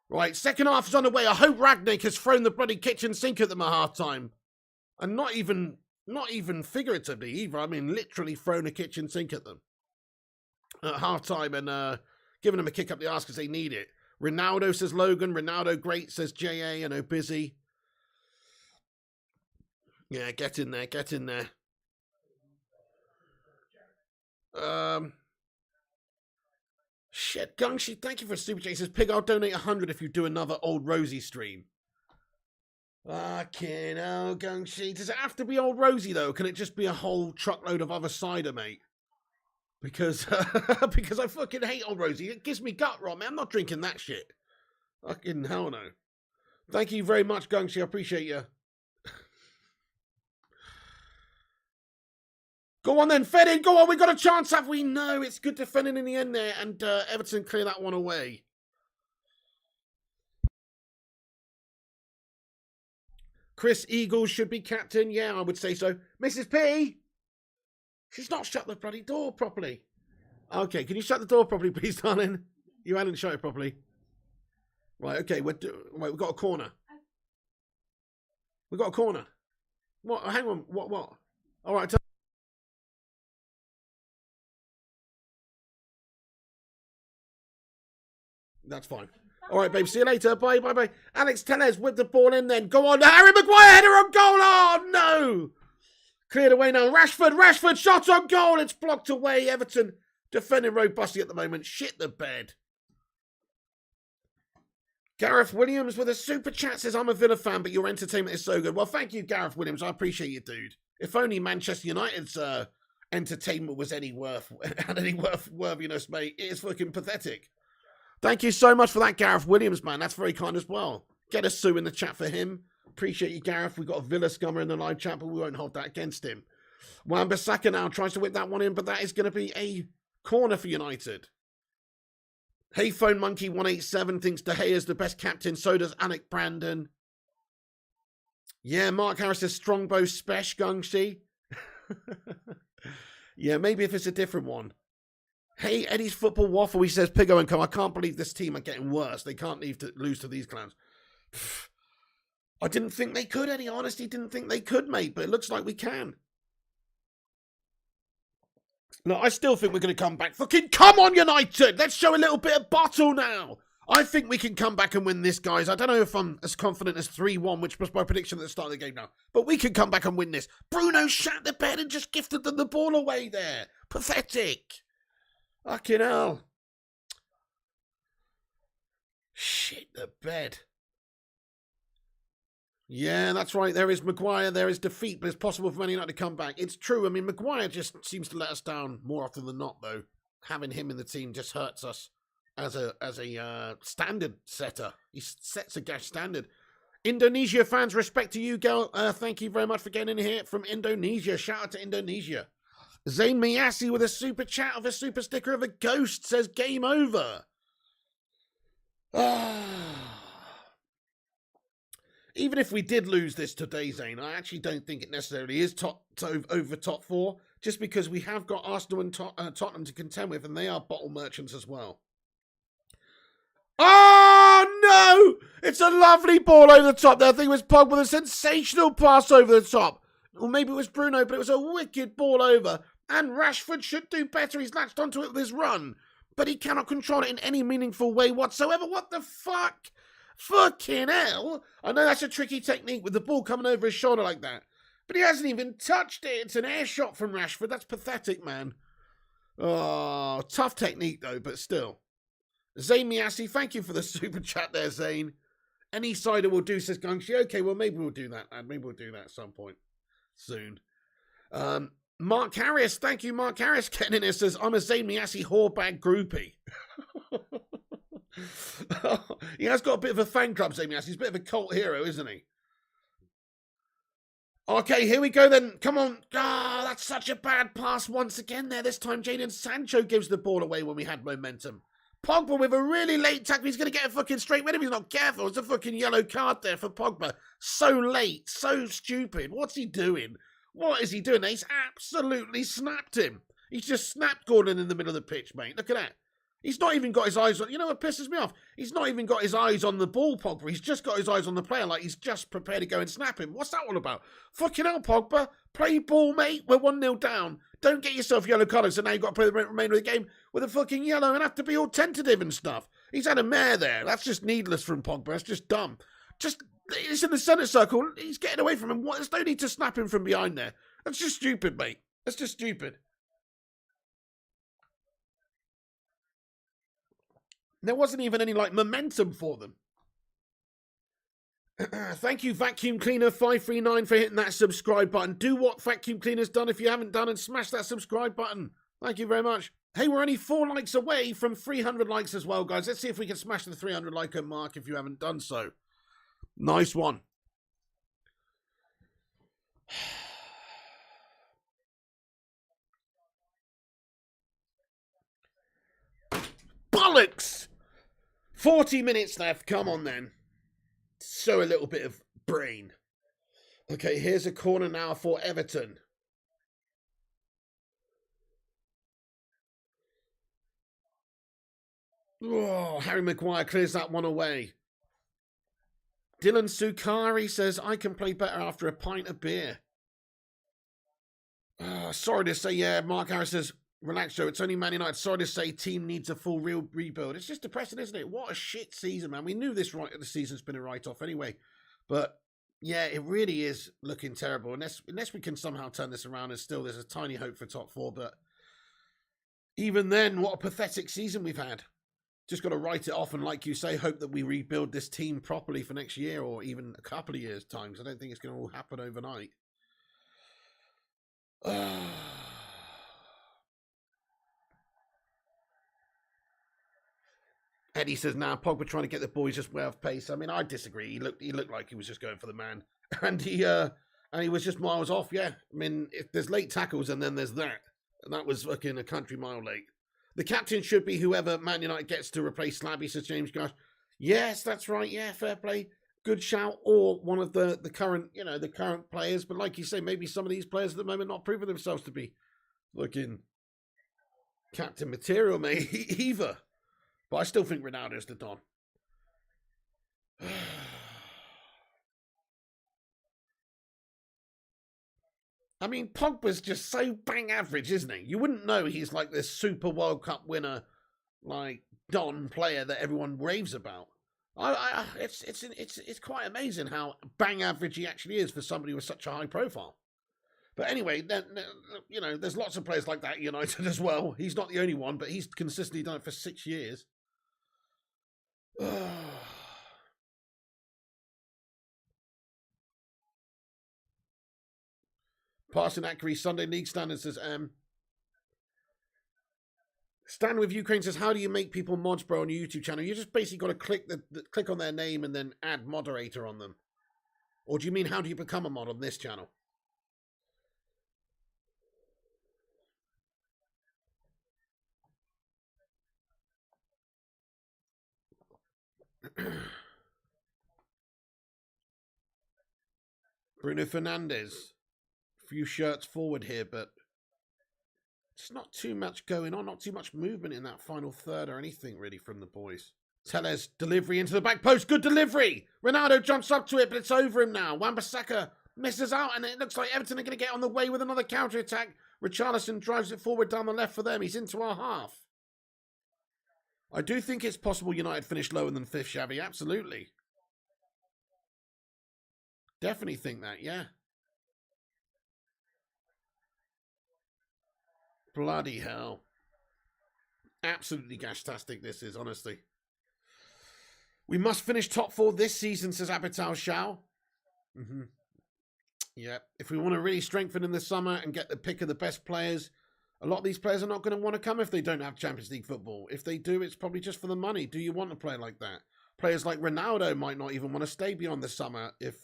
Right, second half is on the way. I hope Ragnick has thrown the bloody kitchen sink at them at half time. And not even figuratively either. I mean, literally thrown a kitchen sink at them at half time and giving them a kick up the arse because they need it. Ronaldo, says Logan. Ronaldo, great, says J.A. I know, busy. Yeah, get in there, get in there. Shit, Gungshi, thank you for a super chat. He says, Pig, I'll donate 100 if you do another Old Rosie stream. Fucking hell, Gungshi. Does it have to be Old Rosie, though? Can it just be a whole truckload of other cider, mate? Because because I fucking hate Old Rosie. It gives me gut rot, man. I'm not drinking that shit. Fucking hell no. Thank you very much, Gungshi. I appreciate you. Go on then, fed in, go on, we got a chance, have we? No, it's good defending in the end there, and Everton clear that one away. Chris Eagles should be captain, yeah, I would say so. Mrs. P, she's not shut the bloody door properly. Okay, can you shut the door properly, please, darling? You hadn't shut it properly. Right, okay, wait, we've got a corner. We've got a corner. What, hang on, what? All right, that's fine. All right, babe. See you later. Bye, bye, bye. Alex Tellez with the ball in then. Go on. Harry Maguire header on goal. Oh, no. Cleared away now. Rashford shot on goal. It's blocked away. Everton defending robustly at the moment. Shit the bed. Gareth Williams with a super chat says, I'm a Villa fan, but your entertainment is so good. Well, thank you, Gareth Williams. I appreciate you, dude. If only Manchester United's entertainment was had any worthiness, mate. It is fucking pathetic. Thank you so much for that, Gareth Williams, man. That's very kind as well. Get a sue in the chat for him. Appreciate you, Gareth. We've got a Villa scummer in the live chat, but we won't hold that against him. Wan-Bissaka now tries to whip that one in, but that is going to be a corner for United. Hey Phone Monkey 187 thinks De Gea is the best captain. So does Alec Brandon. Yeah, Mark Harris says Strongbow Spesh Gungshi. Yeah, maybe if it's a different one. Hey, Eddie's Football Waffle, he says, Piggo and Co. I can't believe this team are getting worse. They can't lose to these clowns. I didn't think they could, Eddie. I honestly didn't think they could, mate. But it looks like we can. No, I still think we're going to come back. Fucking come on, United! Let's show a little bit of bottle now. I think we can come back and win this, guys. I don't know if I'm as confident as 3-1, which was my prediction at the start of the game now. But we can come back and win this. Bruno shat the bed and just gifted them the ball away there. Pathetic. Fucking hell. Shit the bed. Yeah, that's right. There is Maguire, there is defeat, but it's possible for Man United to come back. It's true. I mean, Maguire just seems to let us down more often than not, though. Having him in the team just hurts us as a standard setter. He sets a gas standard. Indonesia fans, respect to you, girl. Thank you very much for getting in here from Indonesia. Shout out to Indonesia. Zayn Miyasi with a super chat of a super sticker of a ghost says game over. Even if we did lose this today, Zayn, I actually don't think it necessarily is over top four, just because we have got Arsenal and Tottenham to contend with, and they are bottle merchants as well. Oh, no! It's a lovely ball over the top there. I think it was Pogba with a sensational pass over the top. Or maybe it was Bruno, but it was a wicked ball over. And Rashford should do better. He's latched onto it with his run. But he cannot control it in any meaningful way whatsoever. What the fuck? Fucking hell. I know that's a tricky technique with the ball coming over his shoulder like that. But he hasn't even touched it. It's an air shot from Rashford. That's pathetic, man. Oh, tough technique though, but still. Zayn Miyasi, thank you for the super chat there, Zayn. Any cider will do, says Gungshi. Okay, well, maybe we'll do that, man. Maybe we'll do that at some point soon. Mark Harris, thank you, Mark Harris. Getting in here says, I'm a Zayn Miyasi whorebag groupie. He has got a bit of a fan club, Zayn Miyasi. He's a bit of a cult hero, isn't he? Okay, here we go then. Come on. Ah, that's such a bad pass once again there. This time, Jadon Sancho gives the ball away when we had momentum. Pogba with a really late tackle. He's going to get a fucking straight red if he's not careful. It's a fucking yellow card there for Pogba. So late. So stupid. What's he doing? What is he doing? He's absolutely snapped him. He's just snapped Gordon in the middle of the pitch, mate. Look at that. He's not even got his eyes on... You know what pisses me off? He's not even got his eyes on the ball, Pogba. He's just got his eyes on the player like he's just prepared to go and snap him. What's that all about? Fucking hell, Pogba. Play ball, mate. We're 1-0 down. Don't get yourself yellow colours, so now you've got to play the remainder of the game with a fucking yellow and have to be all tentative and stuff. He's had a mare there. That's just needless from Pogba. That's just dumb. It's in the centre circle. He's getting away from him. There's no need to snap him from behind there. That's just stupid, mate. That's just stupid. There wasn't even any, momentum for them. Thank you, Vacuum Cleaner 539 for hitting that subscribe button. Do what Vacuum Cleaner's done if you haven't done and smash that subscribe button. Thank you very much. Hey, we're only 4 likes away from 300 likes as well, guys. Let's see if we can smash the 300 like mark if you haven't done so. Nice one. Bollocks! 40 minutes left. Come on, then. Show a little bit of brain. Okay, here's a corner now for Everton. Oh, Harry Maguire clears that one away. Dylan Sukari says, I can play better after a pint of beer. Sorry to say, yeah, Mark Harris says, relax, Joe. It's only Man United. Sorry to say, team needs a full real rebuild. It's just depressing, isn't it? What a shit season, man. We knew the season's been a write-off anyway. But, yeah, it really is looking terrible. Unless we can somehow turn this around, and still there's a tiny hope for top 4. But even then, what a pathetic season we've had. Just got to write it off and, like you say, hope that we rebuild this team properly for next year or even a couple of years' time. I don't think it's going to all happen overnight. Eddie says, now Pogba trying to get the boys just way off pace. I mean, I disagree. He looked like he was just going for the man. And he was just miles off, yeah. I mean, if there's late tackles and then there's that. And that was fucking a country mile late. The captain should be whoever Man United gets to replace Slabby, says James Gosh. Yes, that's right. Yeah, fair play. Good shout. Or one of the current, the current players. But like you say, maybe some of these players at the moment not proving themselves to be looking captain material, mate, either. But I still think Ronaldo's the Don. I mean, Pogba's just so bang average, isn't he? You wouldn't know he's like this Super World Cup winner, like Don player that everyone raves about. It's quite amazing how bang average he actually is for somebody with such a high profile. But anyway, there's lots of players like that at United as well. He's not the only one, but he's consistently done it for 6 years. Passing accuracy, Sunday League standard, says Stan with Ukraine says, how do you make people mods, bro, on your YouTube channel? You just basically got to click on their name and then add moderator on them. Or do you mean how do you become a mod on this channel? Bruno Fernandes. A few shirts forward here, but it's not too much going on, not too much movement in that final third or anything really from the boys. Tellez, delivery into the back post. Good delivery. Ronaldo jumps up to it, but it's over him now. Wan-Bissaka misses out, and it looks like Everton are going to get on the way with another counter-attack. Richarlison drives it forward down the left for them. He's into our half. I do think it's possible United finish lower than 5th, Xavi. Absolutely. Definitely think that, yeah. Bloody hell. Absolutely gastastic this is, honestly. We must finish top 4 this season, says Abital Shao. Yeah, if we want to really strengthen in the summer and get the pick of the best players, a lot of these players are not going to want to come if they don't have Champions League football. If they do, it's probably just for the money. Do you want to play like that? Players like Ronaldo might not even want to stay beyond the summer if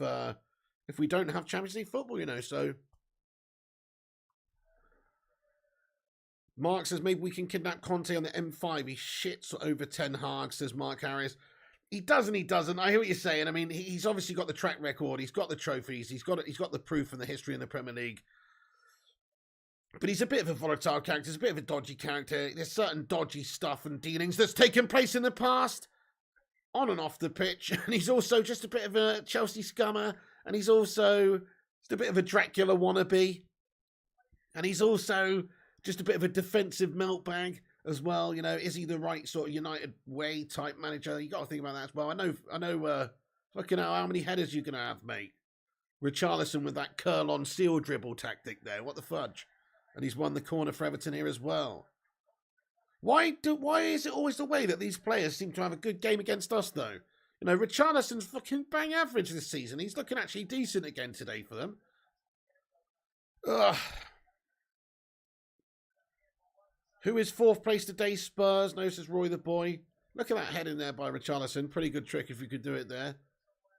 we don't have Champions League football, you know, so... Mark says maybe we can kidnap Conte on the M5. He shits over Ten Hag, says Mark Harris. He does and he doesn't. I hear what you're saying. I mean, he's obviously got the track record. He's got the trophies. He's got the proof and the history in the Premier League. But he's a bit of a volatile character. He's a bit of a dodgy character. There's certain dodgy stuff and dealings that's taken place in the past, on and off the pitch. And he's also just a bit of a Chelsea scummer. And he's also just a bit of a Dracula wannabe. And he's also just a bit of a defensive meltbag as well. You know, is he the right sort of United way type manager? You got to think about that as well. I know. Fucking hell, how many headers you gonna have, mate? Richarlison with that curl on seal dribble tactic there. What the fudge? And he's won the corner for Everton here as well. Why is it always the way that these players seem to have a good game against us though? You know, Richarlison's fucking bang average this season. He's looking actually decent again today for them. Ugh. Who is 4th place today? Spurs. No, says Roy the boy. Look at that head in there by Richarlison. Pretty good trick if you could do it there.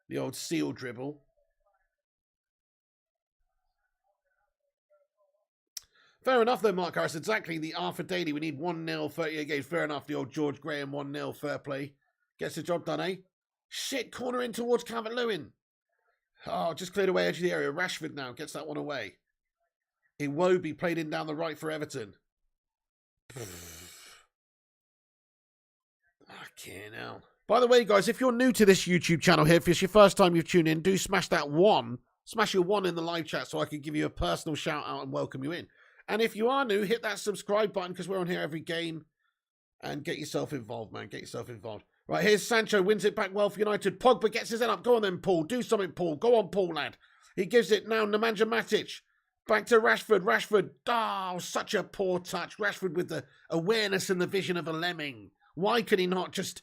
The old seal dribble. Fair enough though, Mark Harris. Exactly the Arthur Daly. We need 1-0, 38 games. Fair enough. The old George Graham 1-0. Fair play. Gets the job done, eh? Shit, corner in towards Calvert-Lewin. Oh, just cleared away edge of the area. Rashford now gets that one away. Iwobi played in down the right for Everton. Fucking hell. By the way, guys, if you're new to this YouTube channel here, if it's your first time you've tuned in, do smash that 1. Smash your 1 in the live chat so I can give you a personal shout out and welcome you in. And if you are new, hit that subscribe button because we're on here every game. And get yourself involved, man. Get yourself involved. Right, here's Sancho. Wins it back well for United. Pogba gets his head up. Go on then, Paul. Do something, Paul. Go on, Paul, lad. He gives it now. Nemanja Matic. Back to Rashford. Rashford. Oh, such a poor touch. Rashford with the awareness and the vision of a lemming. Why could he not just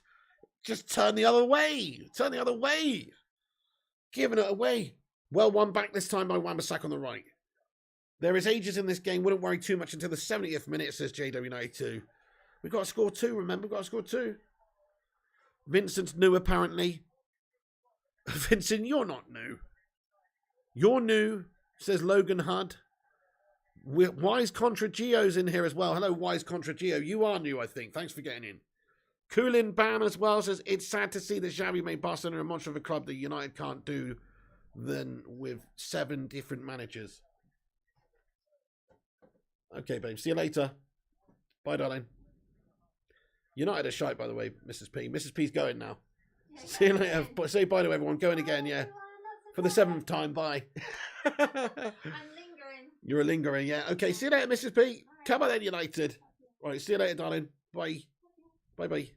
turn the other way? Turn the other way. Giving it away. Well won back this time by Wan-Bissaka on the right. There is ages in this game. Wouldn't worry too much until the 70th minute, says JW92. We've got to score 2, remember? We've got to score 2. Vincent's new, apparently. Vincent, you're not new. You're new, says Logan Hudd. Wise Contra Gio's in here as well. Hello, Wise Contra Gio. You are new, I think. Thanks for getting in. Coolin Ban as well says, it's sad to see that Xavi made Barcelona a monster of a club that United can't do than with 7 different managers. Okay, babe. See you later. Bye, darling. United are shite, by the way, Mrs. P. Mrs. P's going now. Yeah, see you later. Say bye to everyone. Going again, yeah. For the 7th time, bye. I'm lingering. You're a lingering, yeah. Okay, see you later, Mrs. P. Right. Come on then, United. Right, see you later, darling. Bye. Bye-bye.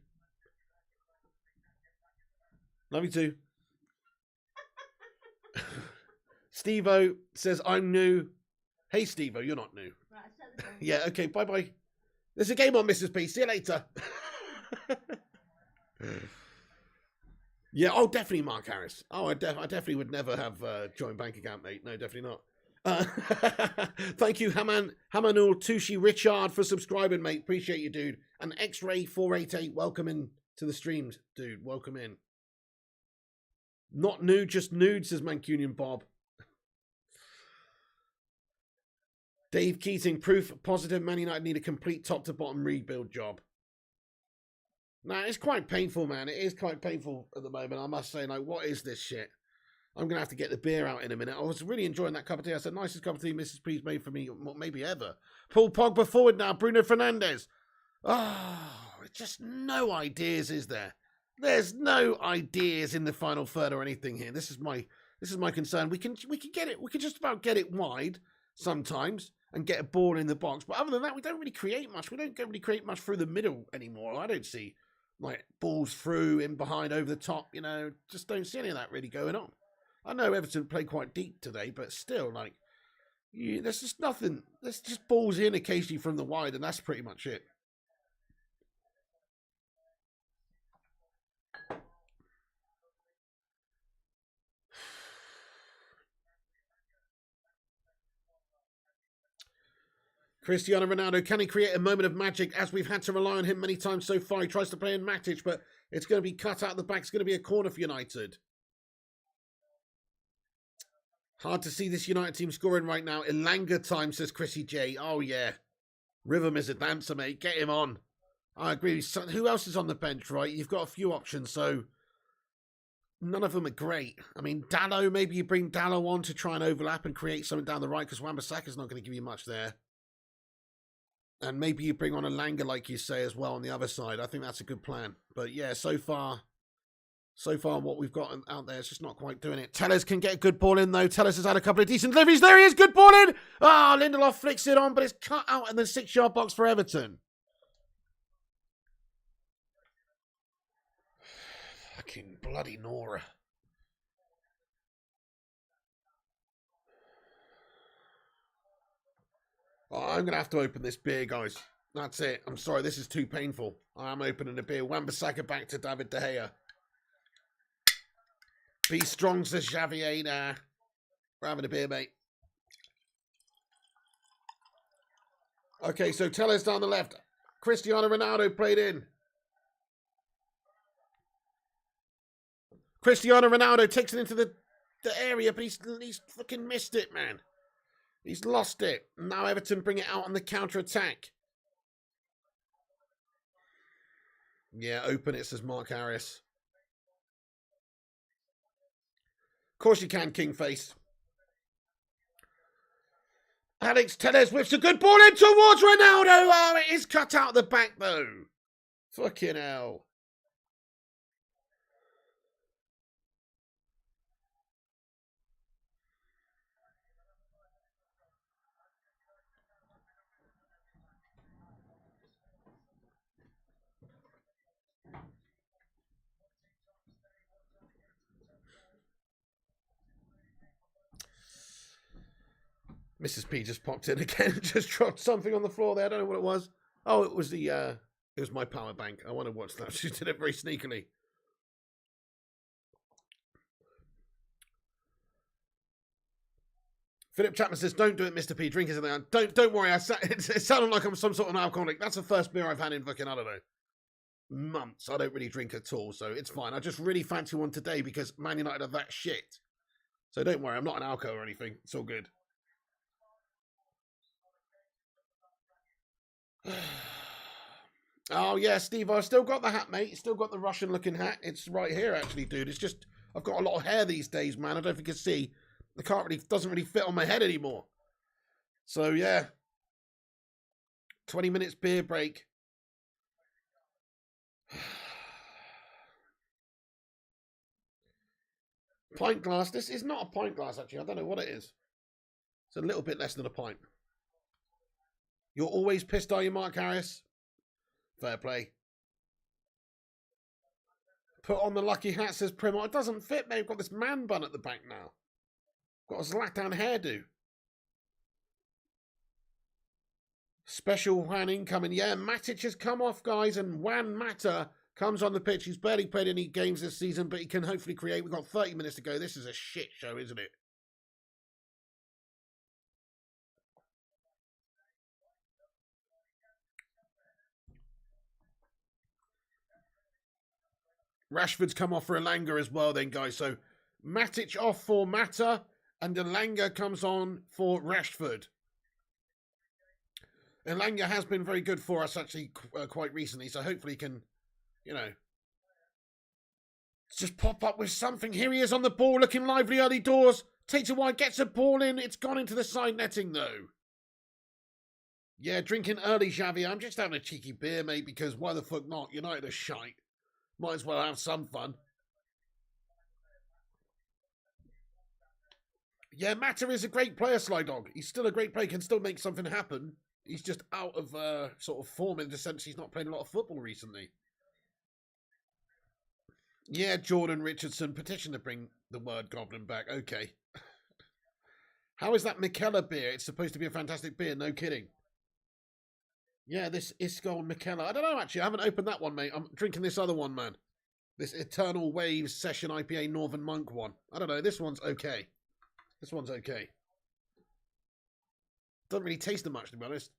Love you too. Steve-O says, I'm new. Hey, Steve-O, you're not new. Right, yeah, okay, bye-bye. There's a game on, Mrs. P. See you later. Yeah, oh, definitely Mark Harris. Oh, I definitely would never have a joint bank account, mate. No, definitely not. Thank you, Hamanul Tushi Richard, for subscribing, mate. Appreciate you, dude. And X-Ray 488, welcome in to the streams, dude. Welcome in. Not nude, just nude, says Mancunian Bob. Dave Keating, proof positive Man United need a complete top-to-bottom rebuild job. Nah, it's quite painful, man. It is quite painful at the moment, I must say. Like, what is this shit? I'm going to have to get the beer out in a minute. I was really enjoying that cup of tea. I said, nicest cup of tea Mrs. P's made for me, maybe ever. Paul Pogba forward now. Bruno Fernandes. Oh, just no ideas, is there? There's no ideas in the final third or anything here. This is my concern. We can get it. We can just about get it wide sometimes and get a ball in the box. But other than that, we don't really create much. We don't really create much through the middle anymore. I don't see like balls through, in behind, over the top. You know, just don't see any of that really going on. I know Everton played quite deep today, but still, like, there's just nothing. There's just balls in occasionally from the wide, and that's pretty much it. Cristiano Ronaldo, can he create a moment of magic as we've had to rely on him many times so far? He tries to play in Matic, but it's going to be cut out the back. It's going to be a corner for United. Hard to see this United team scoring right now. Elanga time, says Chrissy J. Oh, yeah. Rhythm is a dancer, mate. Get him on. I agree. So, who else is on the bench, right? You've got a few options, so none of them are great. I mean, Dallo, maybe you bring Dallo on to try and overlap and create something down the right, because Wan-Bissaka's not going to give you much there. And maybe you bring on Elanga, like you say, as well on the other side. I think that's a good plan. But yeah, so far what we've got out there is just not quite doing it. Tellers can get a good ball in, though. Tellers has had a couple of decent deliveries. There he is. Good ball in. Ah, Lindelof flicks it on, but it's cut out in the 6-yard box for Everton. Fucking bloody Nora. Oh, I'm going to have to open this beer, guys. That's it. I'm sorry. This is too painful. I'm opening a beer. Wan-Bissaka back to David De Gea. Be strong, says Xavier. Nah. We're having a beer, mate. Okay, so Tellez down the left. Cristiano Ronaldo played in. Cristiano Ronaldo takes it into the area, but he's fucking missed it, man. He's lost it. Now Everton bring it out on the counter-attack. Yeah, open it, says Mark Harris. Of course you can, Kingface. Alex Tellez whips a good ball in towards Ronaldo. Oh, it is cut out the back, though. Fucking hell. Mrs. P just popped in again, just dropped something on the floor there. I don't know what it was. Oh, it was it was my power bank. I want to watch that. She did it very sneakily. Philip Chapman says, "Don't do it, Mr. P. Drink something. Don't worry. It sounded like I'm some sort of an alcoholic. That's the first beer I've had in fucking, I don't know, months. I don't really drink at all, so it's fine. I just really fancy one today because Man United are that shit. So don't worry. I'm not an alco or anything. It's all good." Oh, yeah, Steve, I've still got the hat, mate. Still got the Russian-looking hat. It's right here, actually, dude. It's just, I've got a lot of hair these days, man. I don't know if you can see. Doesn't really fit on my head anymore. So, yeah. 20 minutes beer break. Pint glass. This is not a pint glass, actually. I don't know what it is. It's a little bit less than a pint. You're always pissed, are you, Mark Harris? Fair play. Put on the lucky hat, says Primo. It doesn't fit, mate. I've got this man bun at the back now. Got a Zlatan hairdo. Special Juan incoming. Yeah, Matic has come off, guys, and Juan Mata comes on the pitch. He's barely played any games this season, but he can hopefully create. We've got 30 minutes to go. This is a shit show, isn't it? Rashford's come off for Elanga as well then, guys. So Matic off for Mata, and Elanga comes on for Rashford. Elanga has been very good for us, actually, quite recently. So hopefully he can, you know, just pop up with something. Here he is on the ball, looking lively early doors. Takes a while, gets a ball in. It's gone into the side netting, though. Yeah, drinking early, Xavi. I'm just having a cheeky beer, mate, because why the fuck not? United are shite. Might as well have some fun. Yeah, Mata is a great player, Sly Dog. He's still a great player, can still make something happen. He's just out of sort of form in the sense he's not playing a lot of football recently. Yeah, Jordan Richardson, petition to bring the word goblin back. Okay. How is that Michela beer? It's supposed to be a fantastic beer, no kidding. Yeah, this Isco and Michela. I don't know, actually. I haven't opened that one, mate. I'm drinking this other one, man. This Eternal Waves Session IPA Northern Monk one. I don't know. This one's okay. This one's okay. Doesn't really taste them much, to be honest.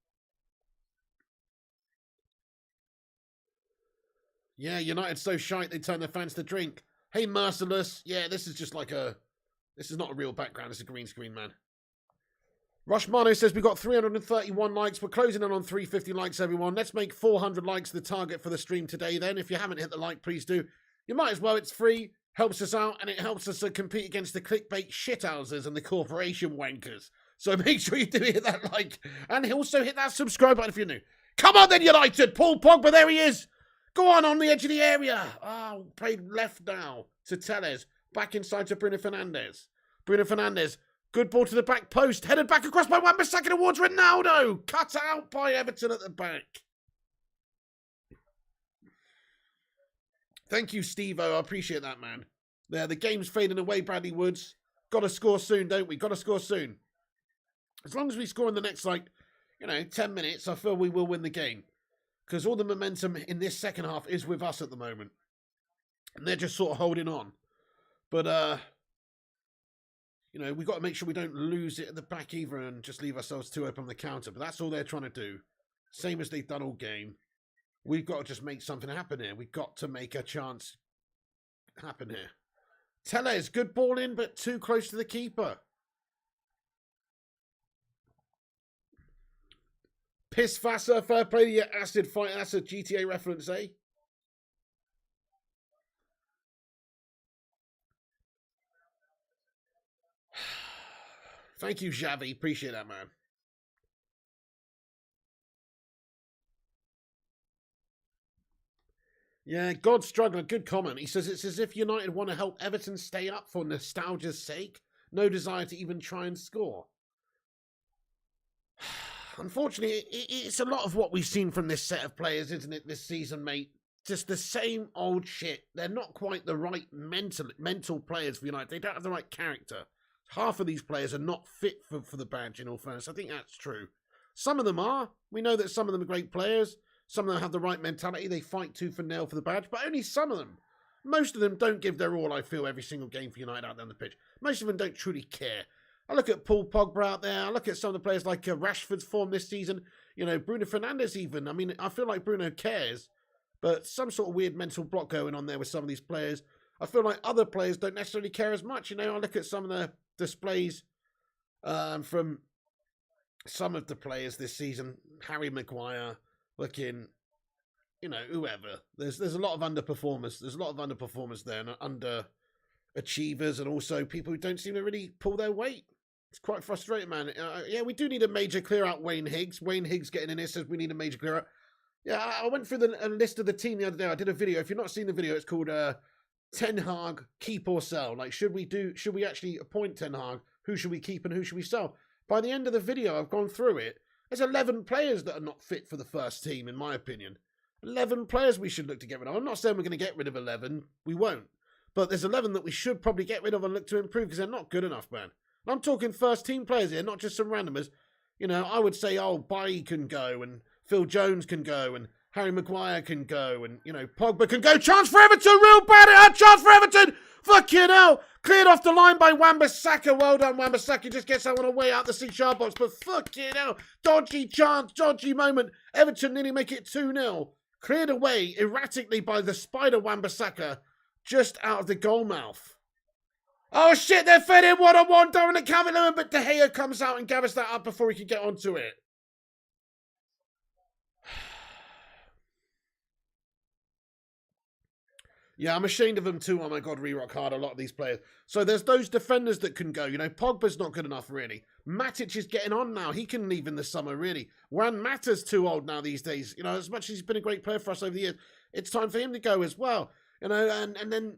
Yeah, United's so shite they turn their fans to drink. Hey, Merciless. Yeah, this is just like a... This is not a real background. It's a green screen, man. Rushmano says we got 331 likes. We're closing in on 350 likes, everyone. Let's make 400 likes the target for the stream today, then. If you haven't hit the like, please do. You might as well. It's free. Helps us out, and it helps us to compete against the clickbait shithouses and the corporation wankers. So make sure you do hit that like. And also hit that subscribe button if you're new. Come on then, United. Paul Pogba, there he is. Go on the edge of the area. Oh, played left now to Telles. Back inside to Bruno Fernandes. Bruno Fernandes. Good ball to the back post. Headed back across by Wan-Bissaka towards Ronaldo. Cut out by Everton at the back. Thank you, Steve-O. I appreciate that, man. There, the game's fading away, Bradley Woods. Got to score soon, don't we? Got to score soon. As long as we score in the next, 10 minutes, I feel we will win the game. Because all the momentum in this second half is with us at the moment. And they're just sort of holding on. But, we've got to make sure we don't lose it at the back either and just leave ourselves too open on the counter. But that's all they're trying to do. Same as they've done all game. We've got to just make something happen here. We've got to make a chance happen here. Telles, good ball in, but too close to the keeper. Pissfasser, fair play to your acid fight. That's a GTA reference, eh? Thank you, Xavi. Appreciate that, man. Yeah, God's struggling. Good comment. He says it's as if United want to help Everton stay up for nostalgia's sake. No desire to even try and score. Unfortunately, it's a lot of what we've seen from this set of players, isn't it, this season, mate? Just the same old shit. They're not quite the right mental players for United. They don't have the right character. Half of these players are not fit for the badge, in all fairness. I think that's true. Some of them are. We know that some of them are great players. Some of them have the right mentality. They fight tooth and nail for the badge, but only some of them. Most of them don't give their all, I feel, every single game for United out there on the pitch. Most of them don't truly care. I look at Paul Pogba out there. I look at some of the players like Rashford's form this season. Bruno Fernandes even. I mean, I feel like Bruno cares, but some sort of weird mental block going on there with some of these players. I feel like other players don't necessarily care as much. I look at some of the displays from some of the players this season. Harry Maguire, looking, whoever. There's a lot of underperformers. There's a lot of underperformers there and underachievers, and also people who don't seem to really pull their weight. It's quite frustrating, man. Yeah, we do need a major clear out. Wayne Higgs getting in here says we need a major clear out. Yeah, I went through a list of the team the other day. I did a video. If you've not seen the video, it's called Ten Hag, keep or sell. Like, should we actually appoint Ten Hag? Who should we keep and who should we sell? By the end of the video, I've gone through it. There's 11 players that are not fit for the first team, in my opinion. 11 players we should look to get rid of. I'm not saying we're going to get rid of 11. We won't. But there's 11 that we should probably get rid of and look to improve because they're not good enough, man. And I'm talking first team players here, not just some randomers. I would say, Bailly can go and Phil Jones can go and Harry Maguire can go and, Pogba can go. Chance for Everton, real bad. Chance for Everton. Fucking hell. Cleared off the line by Wan-Bissaka. Well done, Wan-Bissaka. Just gets that one away out the C-sharp box. But fucking hell. Dodgy chance, dodgy moment. Everton nearly make it 2-0. Cleared away erratically by the spider Wan-Bissaka. just out of the goal mouth. Oh shit, they're fed in 1-on-1, Dominic Calvert-Lewin, but De Gea comes out and gathers that up before he could get onto it. Yeah, I'm ashamed of them too. Oh my God, re-rock hard, a lot of these players. So there's those defenders that can go. You know, Pogba's not good enough, really. Matic is getting on now. He can leave in the summer, really. Juan Mata's too old now these days. You know, as much as he's been a great player for us over the years, it's time for him to go as well. You know, and then,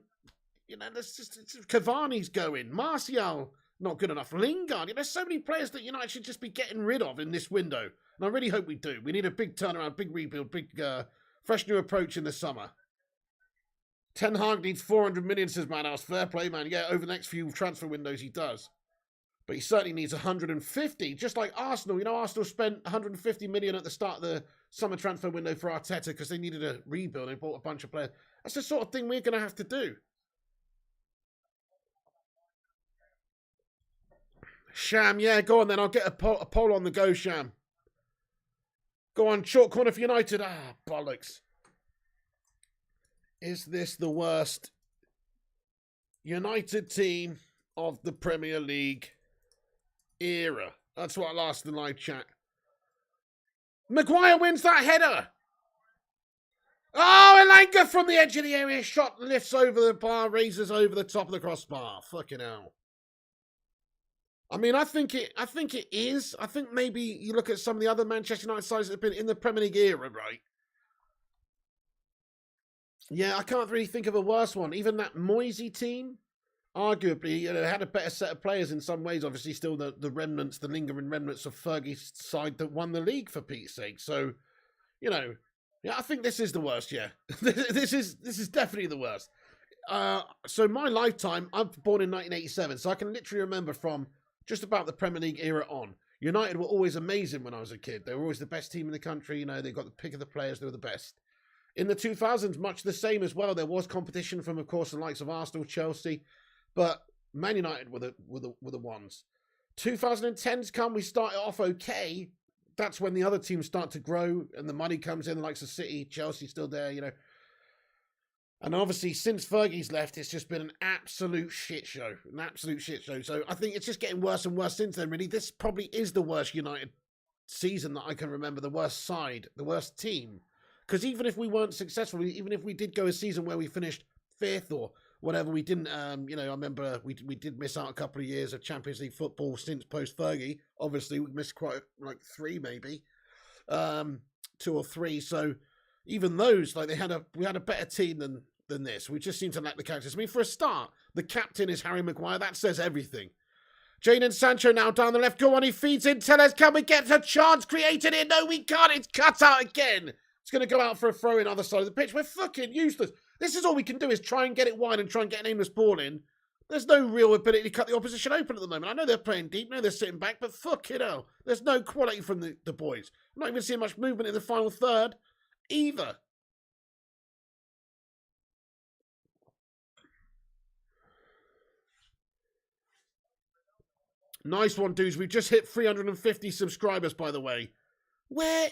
you know, there's just Cavani's going. Martial, not good enough. Lingard. You know, there's so many players that United should just be getting rid of in this window. And I really hope we do. We need a big turnaround, big rebuild, big fresh new approach in the summer. Ten Hag needs 400 million, says Manhouse. Fair play, man. Yeah, over the next few transfer windows he does. But he certainly needs 150, just like Arsenal. You know, Arsenal spent 150 million at the start of the summer transfer window for Arteta because they needed a rebuild. They bought a bunch of players. That's the sort of thing we're going to have to do. Sham, yeah, go on then. I'll get a poll on the go, Sham. Go on, short corner for United. Ah, bollocks. Is this the worst United team of the Premier League era? That's what I'll ask the live chat. Maguire wins that header. Oh, Elanga from the edge of the area. Shot lifts over the bar, raises over the top of the crossbar. Fucking hell. I mean, I think it is. I think maybe you look at some of the other Manchester United sides that have been in the Premier League era, right? Yeah, I can't really think of a worse one. Even that Moisey team, arguably, you know, had a better set of players in some ways. Obviously, still the remnants, the lingering remnants of Fergie's side that won the league, for Pete's sake. So, you know, yeah, I think this is the worst. Yeah, this is definitely the worst. So my lifetime, I'm born in 1987, so I can literally remember from just about the Premier League era on. United were always amazing when I was a kid. They were always the best team in the country. You know, they got the pick of the players. They were the best. In the 2000s, much the same as well. There was competition from, of course, the likes of Arsenal, Chelsea, but Man United were the ones. 2010s come, we started off okay. That's when the other teams start to grow and the money comes in, the likes of City, Chelsea still there, you know. And obviously, since Fergie's left, it's just been an absolute shit show. An absolute shit show. So I think it's just getting worse and worse since then, really. This probably is the worst United season that I can remember, the worst side, the worst team. Because even if we weren't successful, even if we did go a season where we finished 5th or whatever, we didn't, you know, I remember we did miss out a couple of years of Champions League football since post-Fergie. Obviously, we missed quite, like 3 maybe, 2 or 3. So even those, like we had a better team than this. We just seem to lack the characters. I mean, for a start, the captain is Harry Maguire. That says everything. Jane and Sancho now down the left. Go on, he feeds in. Tellez, can we get a chance created here? No, we can't. It's cut out again. It's going to go out for a throw in other side of the pitch. We're fucking useless. This is all we can do is try and get it wide and try and get an aimless ball in. There's no real ability to cut the opposition open at the moment. I know they're playing deep. I know they're sitting back, but fucking hell. There's no quality from the boys. I'm not even seeing much movement in the final third either. Nice one, dudes. We've just hit 350 subscribers, by the way. Where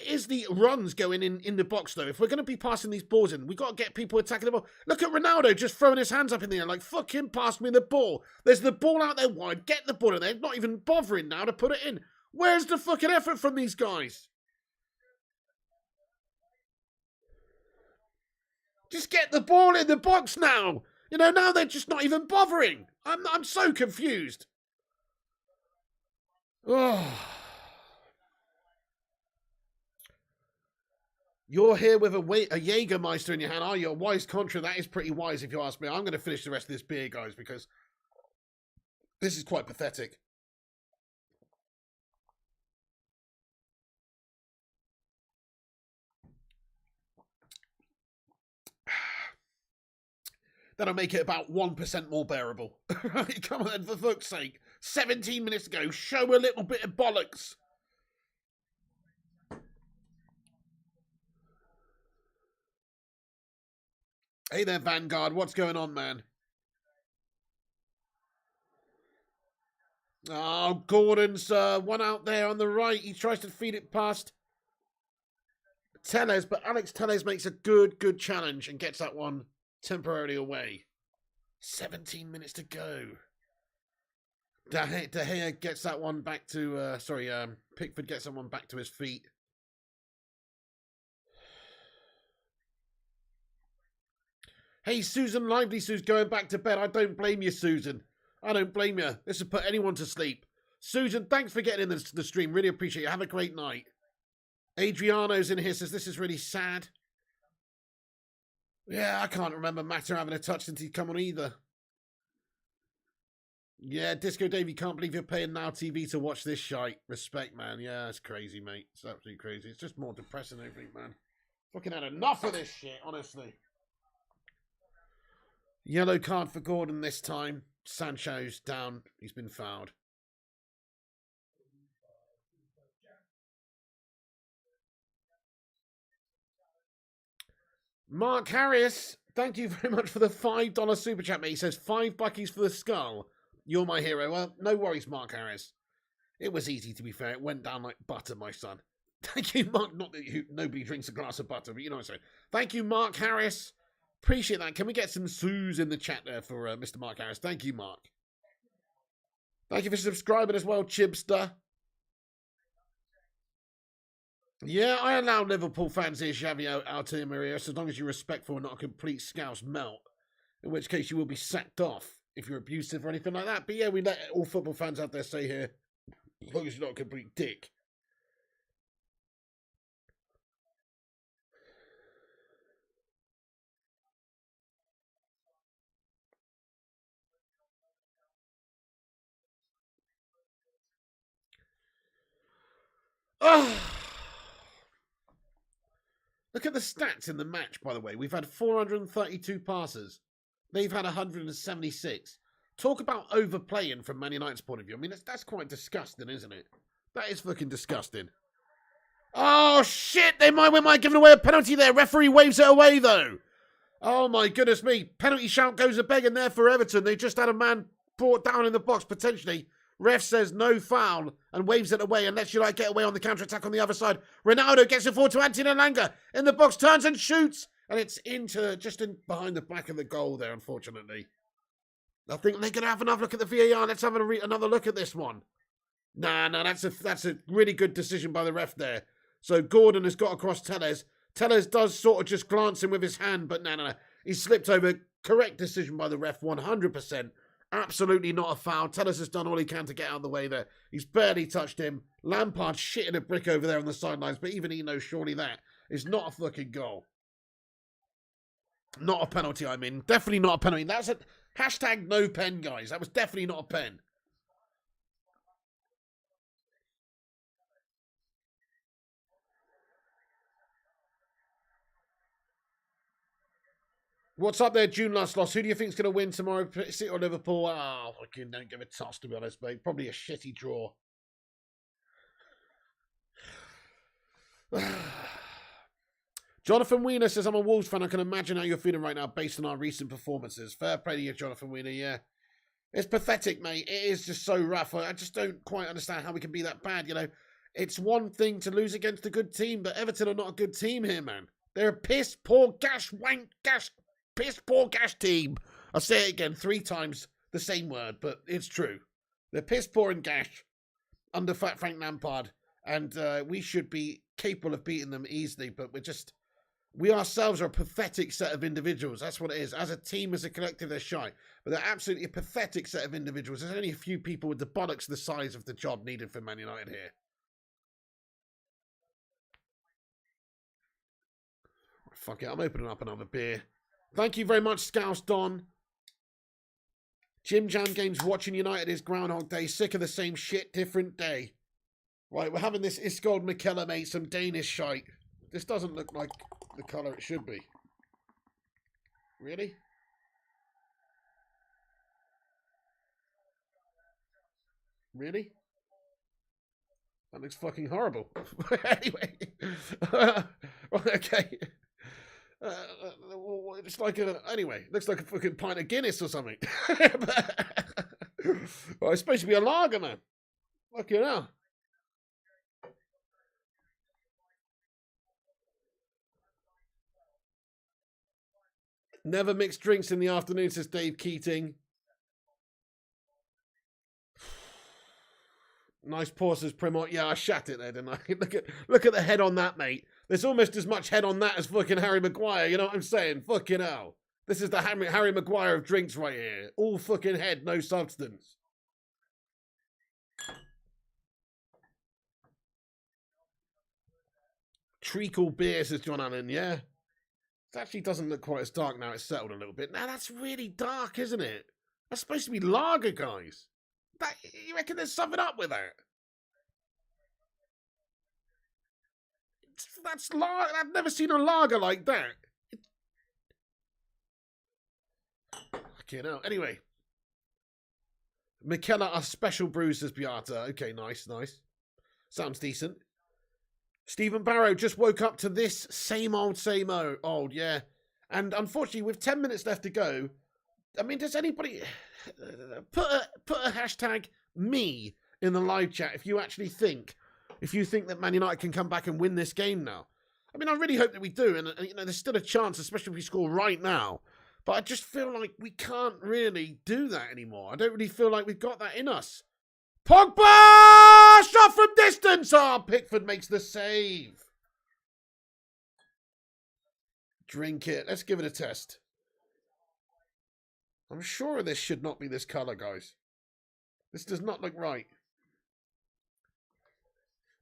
is the runs going in the box, though? If we're going to be passing these balls in, we've got to get people attacking the ball. Look at Ronaldo just throwing his hands up in the air like, fuck him, pass me the ball. There's the ball out there wide. Get the ball in there. Not even bothering now to put it in. Where's the fucking effort from these guys? Just get the ball in the box now. You know, now they're just not even bothering. I'm so confused. Oh. You're here with a Jägermeister in your hand. Oh, you're a wise contra. That is pretty wise if you ask me. I'm going to finish the rest of this beer, guys, because this is quite pathetic. That'll make it about 1% more bearable. Right, come on, for fuck's sake. 17 minutes ago, show a little bit of bollocks. Hey there, Vanguard. What's going on, man? Oh, Gordon's one out there on the right. He tries to feed it past Tellez, but Alex Tellez makes a good challenge and gets that one temporarily away. 17 minutes to go. De Gea gets that one back to... Pickford gets that one back to his feet. Hey, Susan, Lively Sue's going back to bed. I don't blame you, Susan. I don't blame you. This would put anyone to sleep. Susan, thanks for getting in the stream. Really appreciate it. Have a great night. Adriano's in here, says this is really sad. Yeah, I can't remember Matter having a touch since he's come on either. Yeah, Disco Dave, you can't believe you're paying Now TV to watch this shite. Respect, man. Yeah, it's crazy, mate. It's absolutely crazy. It's just more depressing, I think, man. Fucking had enough of this shit, honestly. Yellow card for Gordon this time. Sancho's down. He's been fouled. Mark Harris, thank you very much for the $5 super chat, mate. He says, 5 buckies for the skull. You're my hero. Well, no worries, Mark Harris. It was easy, to be fair. It went down like butter, my son. Thank you, Mark. Not that nobody drinks a glass of butter, but you know what I'm saying. Thank you, Mark Harris. Appreciate that. Can we get some Sues in the chat there for Mr. Mark Harris? Thank you, Mark. Thank you for subscribing as well, Chibster. Yeah, I allow Liverpool fans here, Xavi Altea as long as you're respectful and not a complete scouse melt. In which case you will be sacked off if you're abusive or anything like that. But yeah, we let all football fans out there say here, as long as you're not a complete dick. Oh. Look at the stats in the match, by the way. We've had 432 passes. They've had 176. Talk about overplaying from Man United's point of view. I mean, that's quite disgusting, isn't it? That is fucking disgusting. Oh, shit! We might give away a penalty there. Referee waves it away, though. Oh, my goodness me. Penalty shout goes a begging there for Everton. They just had a man brought down in the box, potentially. Ref says no foul and waves it away and lets United get away on the counter-attack on the other side. Ronaldo gets it forward to Anthony Elanga. In the box, turns and shoots. And it's just behind the back of the goal there, unfortunately. I think they're going to have another look at the VAR. Let's have another look at this one. Nah, that's a really good decision by the ref there. So Gordon has got across Telles. Telles does sort of just glance him with his hand, but no. He slipped over. Correct decision by the ref, 100%. Absolutely not a foul. Telles has done all he can to get out of the way there. He's barely touched him. Lampard shitting a brick over there on the sidelines, but even he knows surely that is not a fucking goal. Not a penalty, I mean. Definitely not a penalty. That's a hashtag no pen, guys. That was definitely not a pen. What's up there, June Last Loss? Who do you think's going to win tomorrow? City or Liverpool? Oh, fucking don't give a toss, to be honest, mate. Probably a shitty draw. Jonathan Wiener says, I'm a Wolves fan. I can imagine how you're feeling right now based on our recent performances. Fair play to you, Jonathan Wiener, yeah. It's pathetic, mate. It is just so rough. I just don't quite understand how we can be that bad, you know. It's one thing to lose against a good team, but Everton are not a good team here, man. They're a piss poor piss poor gash team. I'll say it again 3 times, the same word, but it's true. They're piss poor and gash under Fat Frank Lampard, and we should be capable of beating them easily, but we ourselves are a pathetic set of individuals. That's what it is. As a team, as a collective, they're shy. But they're absolutely a pathetic set of individuals. There's only a few people with the bollocks the size of the job needed for Man United here. Fuck it, I'm opening up another beer. Thank you very much, Scouse Don. Jim Jam Games watching United is Groundhog Day. Sick of the same shit, different day. Right, we're having this Iskold McKellar, mate, some Danish shite. This doesn't look like the colour it should be. Really? Really? That looks fucking horrible. Anyway. Okay. It's like anyway, looks like a fucking pint of Guinness or something. Well, it's supposed to be a lager, man. Fucking hell. Never mix drinks in the afternoon, says Dave Keating. Nice pour, says Primot. Yeah, I shat it there, didn't I? look at the head on that, mate. There's almost as much head on that as fucking Harry Maguire. You know what I'm saying? Fucking hell. This is the Harry Maguire of drinks right here. All fucking head, no substance. Treacle beer, says John Allen. Yeah. It actually doesn't look quite as dark now. It's settled a little bit. Now, that's really dark, isn't it? That's supposed to be lager, guys. You reckon there's something up with that? That's lager. I've never seen a lager like that. Okay, no. Anyway. McKenna, a special brew, says Beata. Okay, nice. Sounds decent. Stephen Barrow just woke up to this same old, yeah. And unfortunately, with 10 minutes left to go, I mean, does anybody put a hashtag me in the live chat if you think that Man United can come back and win this game now? I mean, I really hope that we do, and you know, there's still a chance, especially if we score right now. But I just feel like we can't really do that anymore. I don't really feel like we've got that in us. Pogba! Shot from distance! Pickford makes the save. Drink it. Let's give it a test. I'm sure this should not be this colour, guys. This does not look right.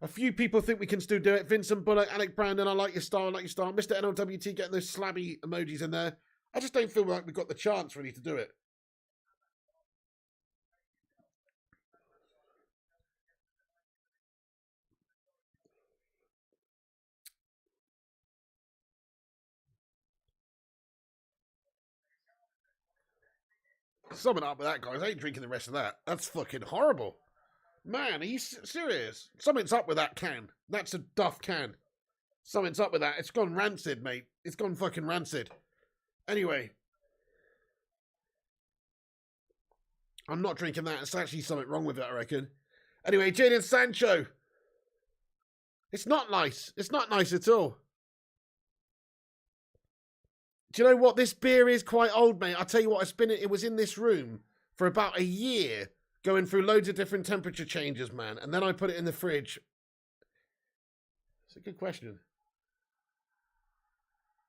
A few people think we can still do it. Vincent Bullock, Alec Brandon, I like your style, Mr. NLWT getting those slabby emojis in there. I just don't feel like we've got the chance really to do it. Something up with that, guys. I ain't drinking the rest of that. That's fucking horrible. Man, are you serious? Something's up with that can. That's a Duff can. Something's up with that. It's gone rancid, mate. It's gone fucking rancid. Anyway. I'm not drinking that. It's actually something wrong with it, I reckon. Anyway, Jadon Sancho. It's not nice. It's not nice at all. Do you know what? This beer is quite old, mate. I'll tell you what, it was in this room for about a year, going through loads of different temperature changes, man. And then I put it in the fridge. It's a good question.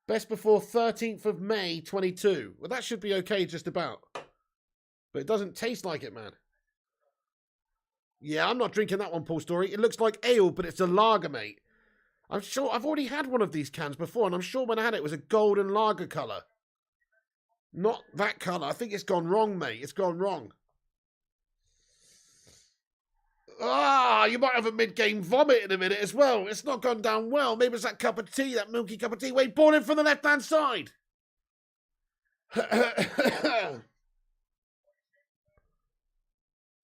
Best before 13th of May, 22. Well, that should be okay just about. But it doesn't taste like it, man. Yeah, I'm not drinking that one, Paul Story. It looks like ale, but it's a lager, mate. I'm sure I've already had one of these cans before, and I'm sure when I had it, it was a golden lager colour. Not that colour. I think it's gone wrong, mate. It's gone wrong. You might have a mid-game vomit in a minute as well. It's not gone down well. Maybe it's that cup of tea, that milky cup of tea. Wait, ball in from the left-hand side.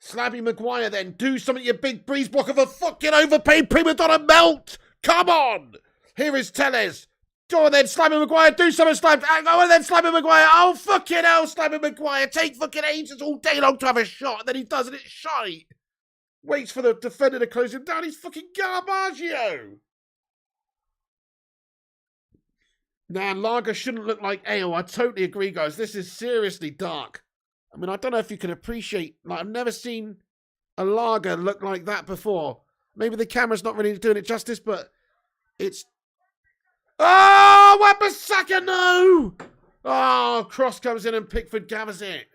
Slabby Maguire then. Do something, you big breeze block of a fucking overpaid prima donna melt. Come on! Here is Tellez. Go on then, Slabby Maguire. Do something, Slab. Go on then, Slabby Maguire. Oh, fucking hell, Slabby Maguire. Take fucking ages all day long to have a shot, and then he does it, it's shite. Waits for the defender to close him down. He's fucking Garbaggio. Nah, lager shouldn't look like ale. I totally agree, guys. This is seriously dark. I mean, I don't know if you can appreciate... Like, I've never seen a lager look like that before. Maybe the camera's not really doing it justice, but it's... Oh, Wan-Bissaka, no! Oh, Cross comes in and Pickford gathers it.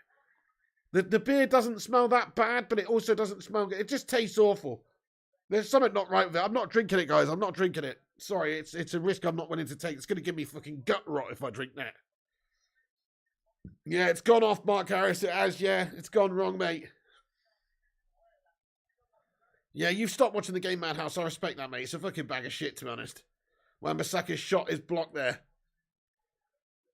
The beer doesn't smell that bad, but it also doesn't smell good. It just tastes awful. There's something not right with it. I'm not drinking it, guys. I'm not drinking it. Sorry, it's a risk I'm not willing to take. It's going to give me fucking gut rot if I drink that. Yeah, it's gone off, Mark Harris. It has, yeah. It's gone wrong, mate. Yeah, you've stopped watching the game, Madhouse. I respect that, mate. It's a fucking bag of shit, to be honest. Wan-Bissaka's shot is blocked there.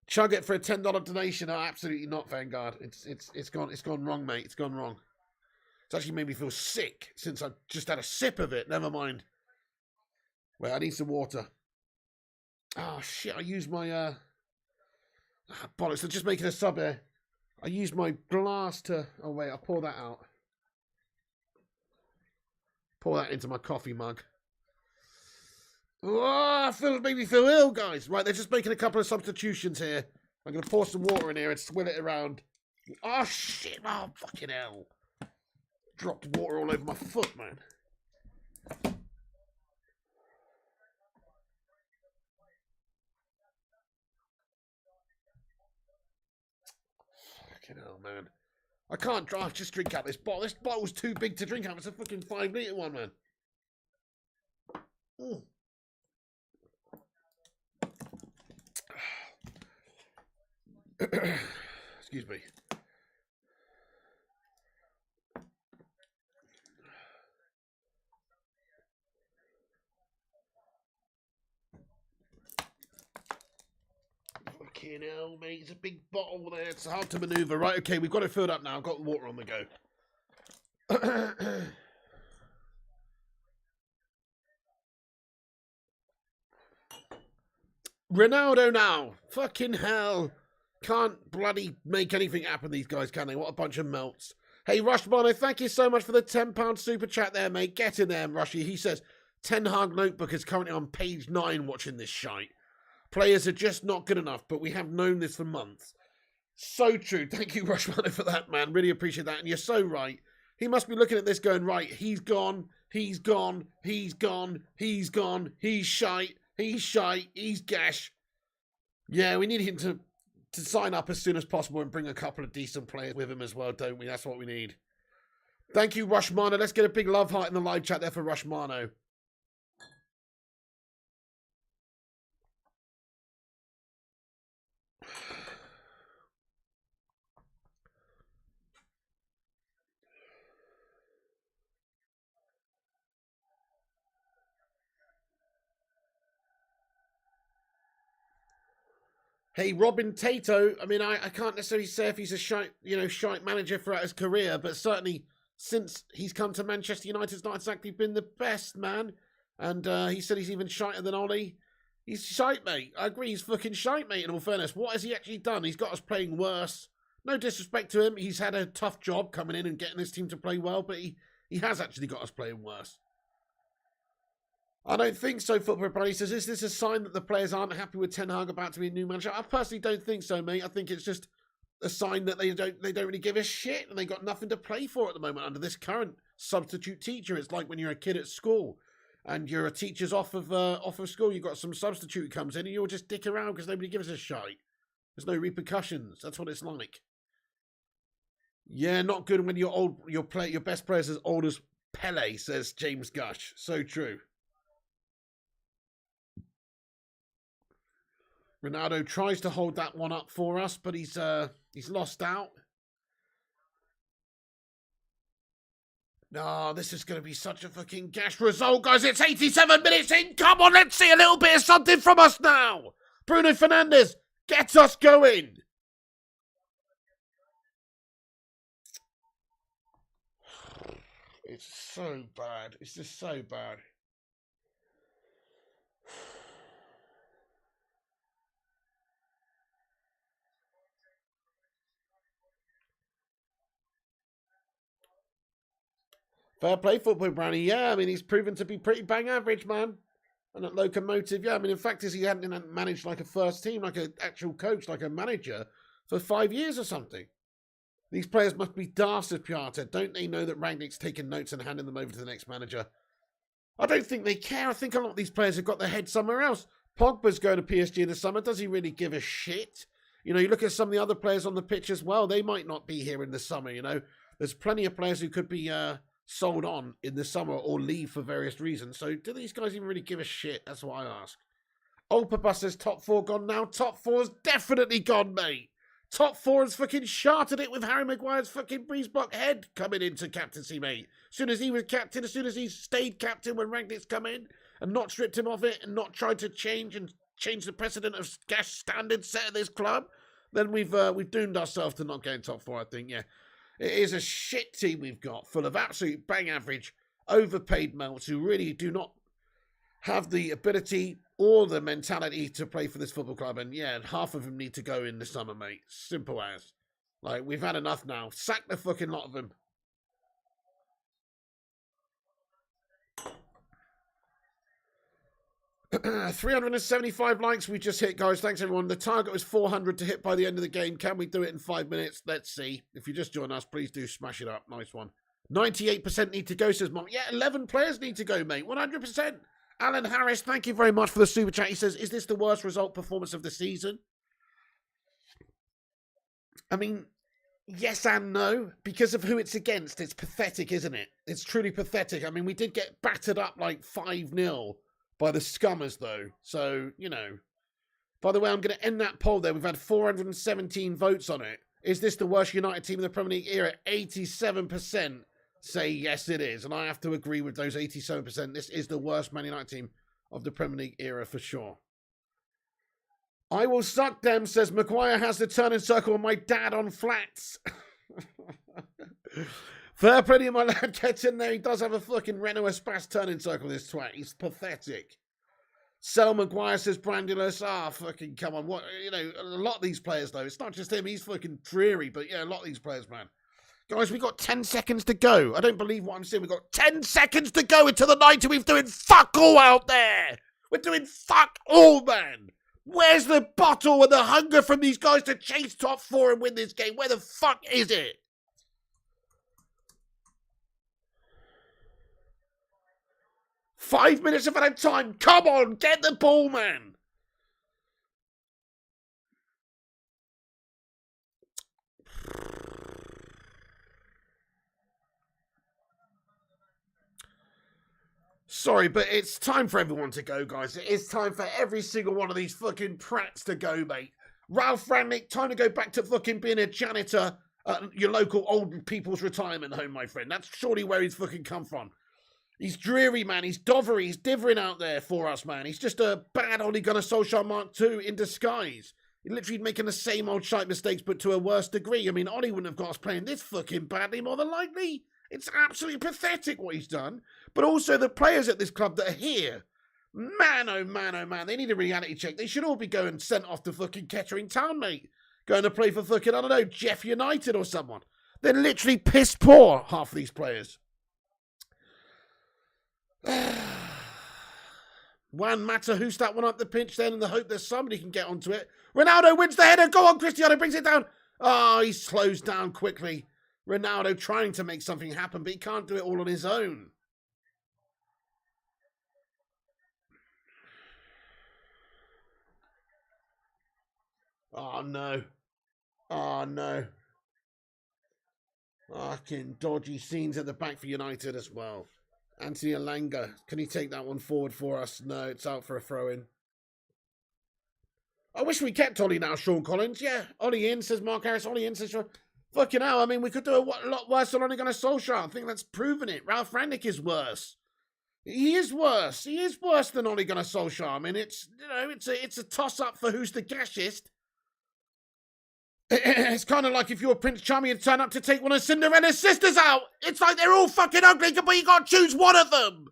Chug it for a $10 donation. Oh, absolutely not, Vanguard. It's gone wrong, mate. It's gone wrong. It's actually made me feel sick since I just had a sip of it. Never mind. Wait, I need some water. Oh, shit. I used my... bollocks. I'm just making a sub here. I used my glass to... Oh, wait. I'll pour that out. Pour that into my coffee mug. Oh, made me feel ill, guys. Right, they're just making a couple of substitutions here. I'm going to pour some water in here and swill it around. Oh, shit. Oh, fucking hell. Dropped water all over my foot, man. Fucking hell, man. I can't just drink out this bottle. This bottle's too big to drink out. It's a fucking 5-litre one, man. Mm. Excuse me. Fucking hell, mate. It's a big bottle there. It's hard to manoeuvre. Right, okay, we've got it filled up now. I've got water on the go. Ronaldo now. Fucking hell. Can't bloody make anything happen, these guys, can they? What a bunch of melts. Hey, Rushmano, thank you so much for the £10 super chat there, mate. Get in there, Rushy. He says, Ten Hag Notebook is currently on page 9 watching this shite. Players are just not good enough, but we have known this for months. So true. Thank you, Rushmano, for that, man. Really appreciate that. And you're so right. He must be looking at this going, right, he's gone, he's gone, he's gone, he's gone, he's shite, he's gash. Yeah, we need him to sign up as soon as possible and bring a couple of decent players with him as well, don't we? That's what we need. Thank you, Rushmano. Let's get a big love heart in the live chat there for Rushmano. Hey, Robin Tato. I mean, I can't necessarily say if he's a shite manager throughout his career, but certainly since he's come to Manchester United, it's not exactly been the best, man. And he said he's even shiter than Ollie. He's shite, mate. I agree, he's fucking shite, mate, in all fairness. What has he actually done? He's got us playing worse. No disrespect to him. He's had a tough job coming in and getting his team to play well, but he has actually got us playing worse. I don't think so, Football Brady says, is this a sign that the players aren't happy with Ten Hag about to be a new manager? I personally don't think so, mate. I think it's just a sign that they don't really give a shit and they got nothing to play for at the moment under this current substitute teacher. It's like when you're a kid at school and you're a teacher's off of school, you've got some substitute who comes in and you'll just dick around because nobody gives a shite. There's no repercussions. That's what it's like. Yeah, not good when you're old. Your best player's as old as Pele, says James Gush. So true. Ronaldo tries to hold that one up for us, but he's lost out. No, this is going to be such a fucking gash result, guys. It's 87 minutes in. Come on, let's see a little bit of something from us now. Bruno Fernandes, get us going. It's so bad. It's just so bad. Fair play, Football Brownie. Yeah, I mean, he's proven to be pretty bang average, man. And that locomotive, yeah. I mean, in fact, he hadn't managed like a first team, like an actual coach, like a manager for 5 years or something. These players must be daft as Piata. Don't they know that Rangnick's taking notes and handing them over to the next manager? I don't think they care. I think a lot of these players have got their head somewhere else. Pogba's going to PSG in the summer. Does he really give a shit? You know, you look at some of the other players on the pitch as well. They might not be here in the summer, you know. There's plenty of players who could be sold on in the summer or leave for various reasons. So do these guys even really give a shit? That's what I ask. Old Papa says top 4 gone now. Top 4's definitely gone, mate. Top 4 has fucking sharted it with Harry Maguire's fucking breeze block head coming into captaincy, mate. As soon as he was captain, as soon as he stayed captain when Rangnick's come in and not stripped him of it and not tried to change the precedent of Gash standards set at this club, then we've doomed ourselves to not getting top 4, I think, yeah. It is a shit team we've got, full of absolute bang average, overpaid melts who really do not have the ability or the mentality to play for this football club. And yeah, half of them need to go in the summer, mate. Simple as. Like, we've had enough now. Sack the fucking lot of them. 375 likes we just hit, guys. Thanks, everyone. The target was 400 to hit by the end of the game. Can we do it in 5 minutes? Let's see. If you just join us, please do smash it up. Nice one. 98% need to go, says Mom. Yeah, 11 players need to go, mate. 100%. Alan Harris, thank you very much for the super chat. He says, is this the worst result performance of the season? I mean, yes and no. Because of who it's against, it's pathetic, isn't it? It's truly pathetic. I mean, we did get battered up like 5-0 by the Scummers, though. So, you know. By the way, I'm going to end that poll there. We've had 417 votes on it. Is this the worst United team in the Premier League era? 87% say yes, it is. And I have to agree with those 87%. This is the worst Man United team of the Premier League era for sure. I will suck them, says Maguire has the turning circle on my dad on flats. Fair play to my lad, gets in there. He does have a fucking Renault Espace turning circle, this twat. He's pathetic. Sel Maguire says Brandulus. Fucking come on. What, you know, a lot of these players, though. It's not just him. He's fucking dreary. But, yeah, a lot of these players, man. Guys, we got 10 seconds to go. I don't believe what I'm saying. We've got 10 seconds to go into the 90. We're doing fuck all out there. We're doing fuck all, man. Where's the bottle and the hunger from these guys to chase top 4 and win this game? Where the fuck is it? Five minutes of added time. Come on, get the ball, man. Sorry, but it's time for everyone to go, guys. It is time for every single one of these fucking prats to go, mate. Ralph Rangnick, time to go back to fucking being a janitor at your local old people's retirement home, my friend. That's surely where he's fucking come from. He's dreary, man. He's dovery. He's divering out there for us, man. He's just a bad Ole Gunnar Solskjaer Mark II in disguise. He's literally making the same old shite mistakes, but to a worse degree. I mean, Ole wouldn't have got us playing this fucking badly, more than likely. It's absolutely pathetic what he's done. But also the players at this club that are here. Man, oh man, oh man. They need a reality check. They should all be going sent off to fucking Kettering Town, mate. Going to play for fucking, I don't know, Jeff United or someone. They're literally piss poor, half of these players. Juan Mata, who's that one up the pinch then in the hope that somebody can get onto it. Ronaldo wins the header. Go on, Cristiano brings it down. Oh, he slows down quickly. Ronaldo trying to make something happen, but he can't do it all on his own. Oh, no. Oh, no. Fucking dodgy scenes at the back for United as well. Anthony Alanga, can he take that one forward for us? No, it's out for a throw-in. I wish we kept Ollie now, Sean Collins. Yeah, Ollie in, says Mark Harris. Ollie in, says Sean. Fucking hell, I mean, we could do a lot worse than Ole Gunnar Solskjaer. I think that's proven it. Ralph Rangnick is worse. He is worse. He is worse than Ole Gunnar Solskjaer. I mean, it's, you know, it's a toss-up for who's the gashest. It's kind of like if you're Prince Charming and turn up to take one of Cinderella's sisters out. It's like they're all fucking ugly, but you got to choose one of them.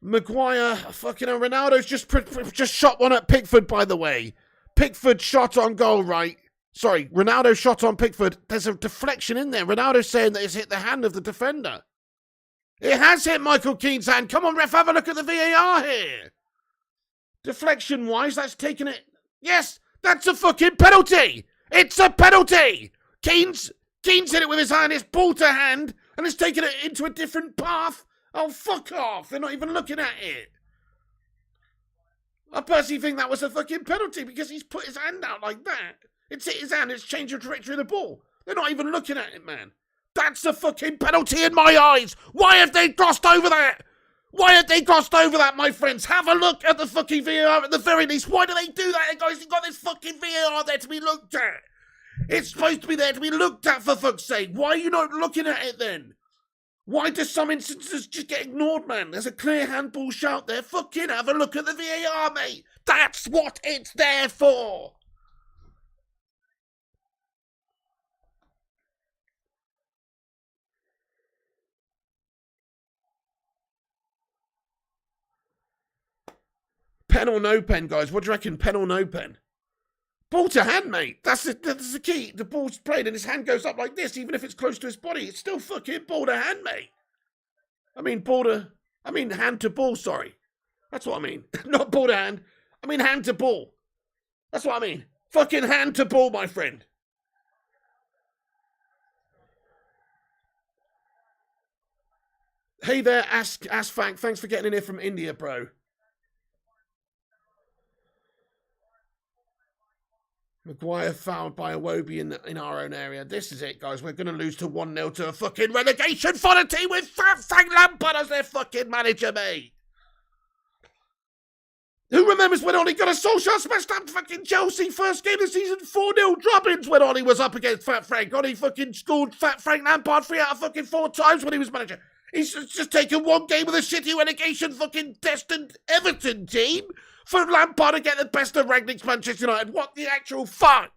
Maguire, fucking hell, Ronaldo's just shot one at Pickford, by the way. Pickford shot on goal, right? Sorry, Ronaldo shot on Pickford. There's a deflection in there. Ronaldo's saying that it's hit the hand of the defender. It has hit Michael Keane's hand. Come on, ref, have a look at the VAR here. Deflection-wise, that's taken it. Yes, that's a fucking penalty. It's a penalty. Keane's hit it with his hand. It's ball to hand, and it's taken it into a different path. Oh, fuck off. They're not even looking at it. I personally think that was a fucking penalty because he's put his hand out like that. It's hit his hand. It's changed the trajectory of the ball. They're not even looking at it, man. That's a fucking penalty in my eyes. Why have they glossed over that? Why have they glossed over that, my friends? Have a look at the fucking VAR at the very least. Why do they do that, guys? You've got this fucking VAR there to be looked at. It's supposed to be there to be looked at, for fuck's sake. Why are you not looking at it then? Why do some instances just get ignored, man? There's a clear handball shout there. Fucking have a look at the VAR, mate. That's what it's there for. Pen or no pen, guys? What do you reckon? Pen or no pen? Ball to hand, mate. That's the key. The ball's played and his hand goes up like this, even if it's close to his body. It's still fucking ball to hand, mate. I mean, ball to... I mean hand to ball, sorry. That's what I mean. Not ball to hand. I mean hand to ball. That's what I mean. Fucking hand to ball, my friend. Hey there, Asfak. Thanks for getting in here from India, bro. Maguire fouled by Iwobi in our own area. This is it, guys. We're going to lose to 1-0 to a fucking relegation fodder team with Frank Lampard as their fucking manager, mate. Who remembers when Ollie got a Solskjaer smashed up fucking Chelsea first game of the season 4-0 drubbins when Ollie was up against Fat Frank? Ollie fucking scored Fat Frank Lampard 3 out of fucking 4 times when he was manager. He's just taken one game with a shitty relegation fucking destined Everton team for Lampard to get the best of Rangnick's Manchester United. What the actual fuck?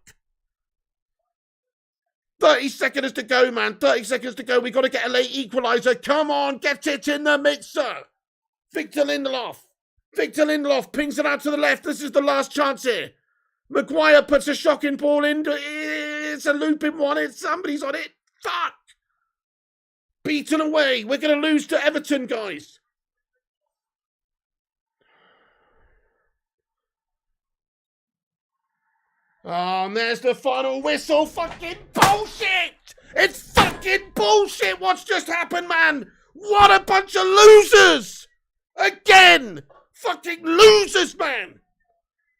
30 seconds to go, man. 30 seconds to go. We got to get a late equaliser. Come on, get it in the mixer. Victor Lindelof. Victor Lindelof pings it out to the left. This is the last chance here. Maguire puts a shocking ball in. It's a looping one. Somebody's on it. Fuck. Beaten away. We're going to lose to Everton, guys. Oh, and there's the final whistle. Fucking bullshit. It's fucking bullshit what's just happened, man. What a bunch of losers. Again. Fucking losers, man.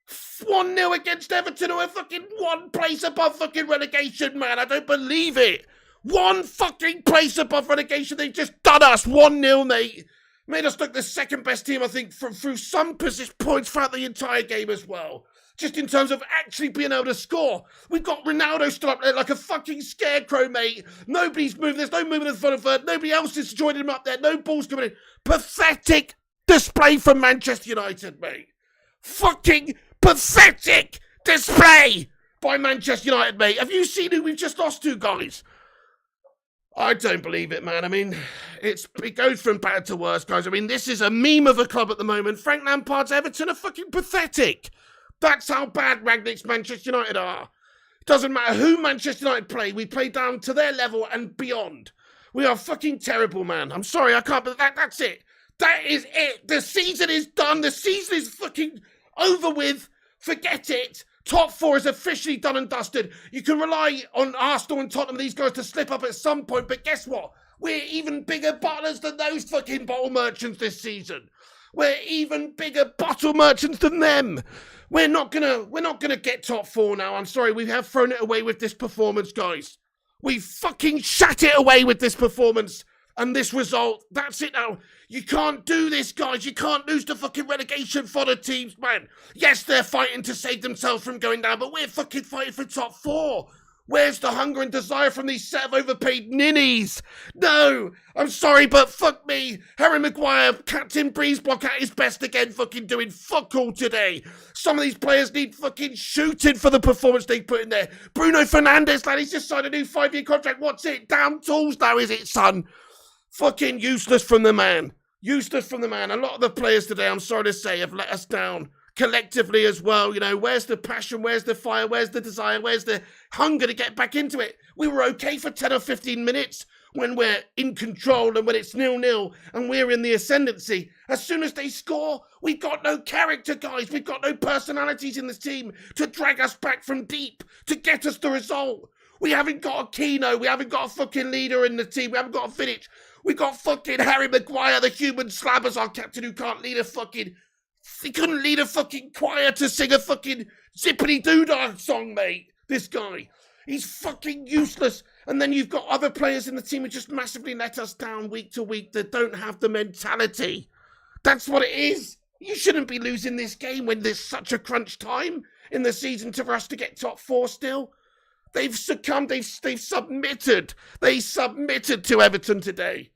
1-0 against Everton, who are fucking one place above fucking relegation, man. I don't believe it. One fucking place above relegation. They've just done us 1-0, mate. Made us look the second best team, I think, through some position points throughout the entire game as well. Just in terms of actually being able to score. We've got Ronaldo still up there like a fucking scarecrow, mate. Nobody's moving. There's no movement in the front of third. Nobody else is joining him up there. No balls coming in. Pathetic display from Manchester United, mate. Fucking pathetic display by Manchester United, mate. Have you seen who we've just lost to, guys? I don't believe it, man. I mean, it goes from bad to worse, guys. I mean, this is a meme of a club at the moment. Frank Lampard's Everton are fucking pathetic. That's how bad Rangnick's Manchester United are. It doesn't matter who Manchester United play. We play down to their level and beyond. We are fucking terrible, man. I'm sorry, I can't, but that's it. That is it. The season is done. The season is fucking over with. Forget it. Top 4 is officially done and dusted. You can rely on Arsenal and Tottenham, these guys, to slip up at some point, but guess what? We're even bigger butlers than those fucking bottle merchants this season. We're even bigger bottle merchants than them. We're not gonna get top 4 now. I'm sorry, we have thrown it away with this performance, guys. We fucking shat it away with this performance and this result. That's it now. You can't do this, guys. You can't lose to fucking relegation fodder teams, man. Yes, they're fighting to save themselves from going down, but we're fucking fighting for top 4. Where's the hunger and desire from these set of overpaid ninnies? No, I'm sorry, but fuck me. Harry Maguire, Captain Breezeblock at his best again, fucking doing fuck all today. Some of these players need fucking shooting for the performance they put in there. Bruno Fernandes, lad, he's just signed a new 5-year contract. What's it? Damn tools now, is it, son? Fucking useless from the man. Useless from the man. A lot of the players today, I'm sorry to say, have let us down. Collectively as well, you know, where's the passion, where's the fire, where's the desire, where's the hunger to get back into it? We were okay for 10 or 15 minutes when we're in control and when it's 0-0 and we're in the ascendancy. As soon as they score, we've got no character, guys. We've got no personalities in this team to drag us back from deep, to get us the result. We haven't got a Keno, we haven't got a fucking leader in the team, we haven't got a Vidic. We got fucking Harry Maguire, the human slab, as our captain, who can't lead a fucking... He couldn't lead a fucking choir to sing a fucking zippity-doo-dah song, mate. This guy. He's fucking useless. And then you've got other players in the team who just massively let us down week to week that don't have the mentality. That's what it is. You shouldn't be losing this game when there's such a crunch time in the season for us to get top 4 still. They've succumbed. They've submitted. They submitted to Everton today.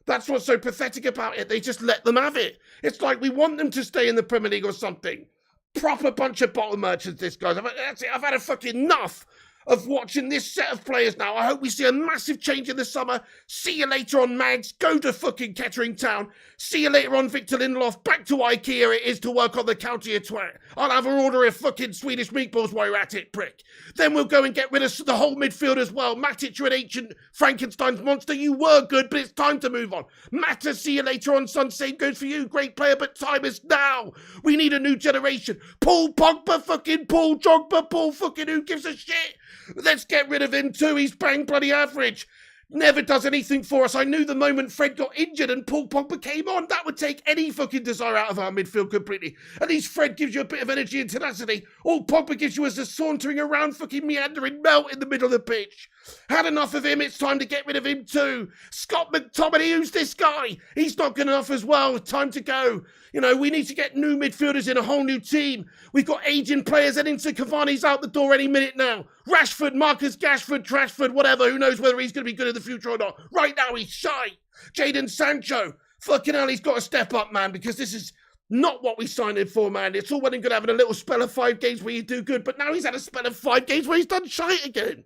That's what's so pathetic about it. They just let them have it. It's like we want them to stay in the Premier League or something. Proper bunch of bottle merchants, this guys. That's it. I've had a fucking enough of watching this set of players now. I hope we see a massive change in the summer. See you later on, Mags. Go to fucking Kettering Town. See you later on, Victor Lindelof. Back to IKEA it is to work on the counter, you twat. I'll have an order of fucking Swedish meatballs while you're at it, prick. Then we'll go and get rid of the whole midfield as well. Matic, you're an ancient Frankenstein's monster. You were good, but it's time to move on. Mata, see you later on, son. Same goes for you. Great player, but time is now. We need a new generation. Paul Pogba, fucking Paul Jogba, Paul fucking who gives a shit? Let's get rid of him too. He's bang bloody average. Never does anything for us. I knew the moment Fred got injured and Paul Pogba came on, that would take any fucking desire out of our midfield completely. At least Fred gives you a bit of energy and tenacity. All Pogba gives you is a sauntering around fucking meandering melt in the middle of the pitch. Had enough of him. It's time to get rid of him too. Scott McTominay, who's this guy? He's not good enough as well. Time to go. You know, we need to get new midfielders in, a whole new team. We've got aging players, and into Cavani's out the door any minute now. Rashford, Marcus Rashford, Trashford, whatever. Who knows whether he's going to be good in the future or not. Right now, he's shy. Jadon Sancho. Fucking hell, he's got to step up, man, because this is not what we signed him for, man. It's all well and good having a little spell of 5 games where you do good, but now he's had a spell of 5 games where he's done shite again.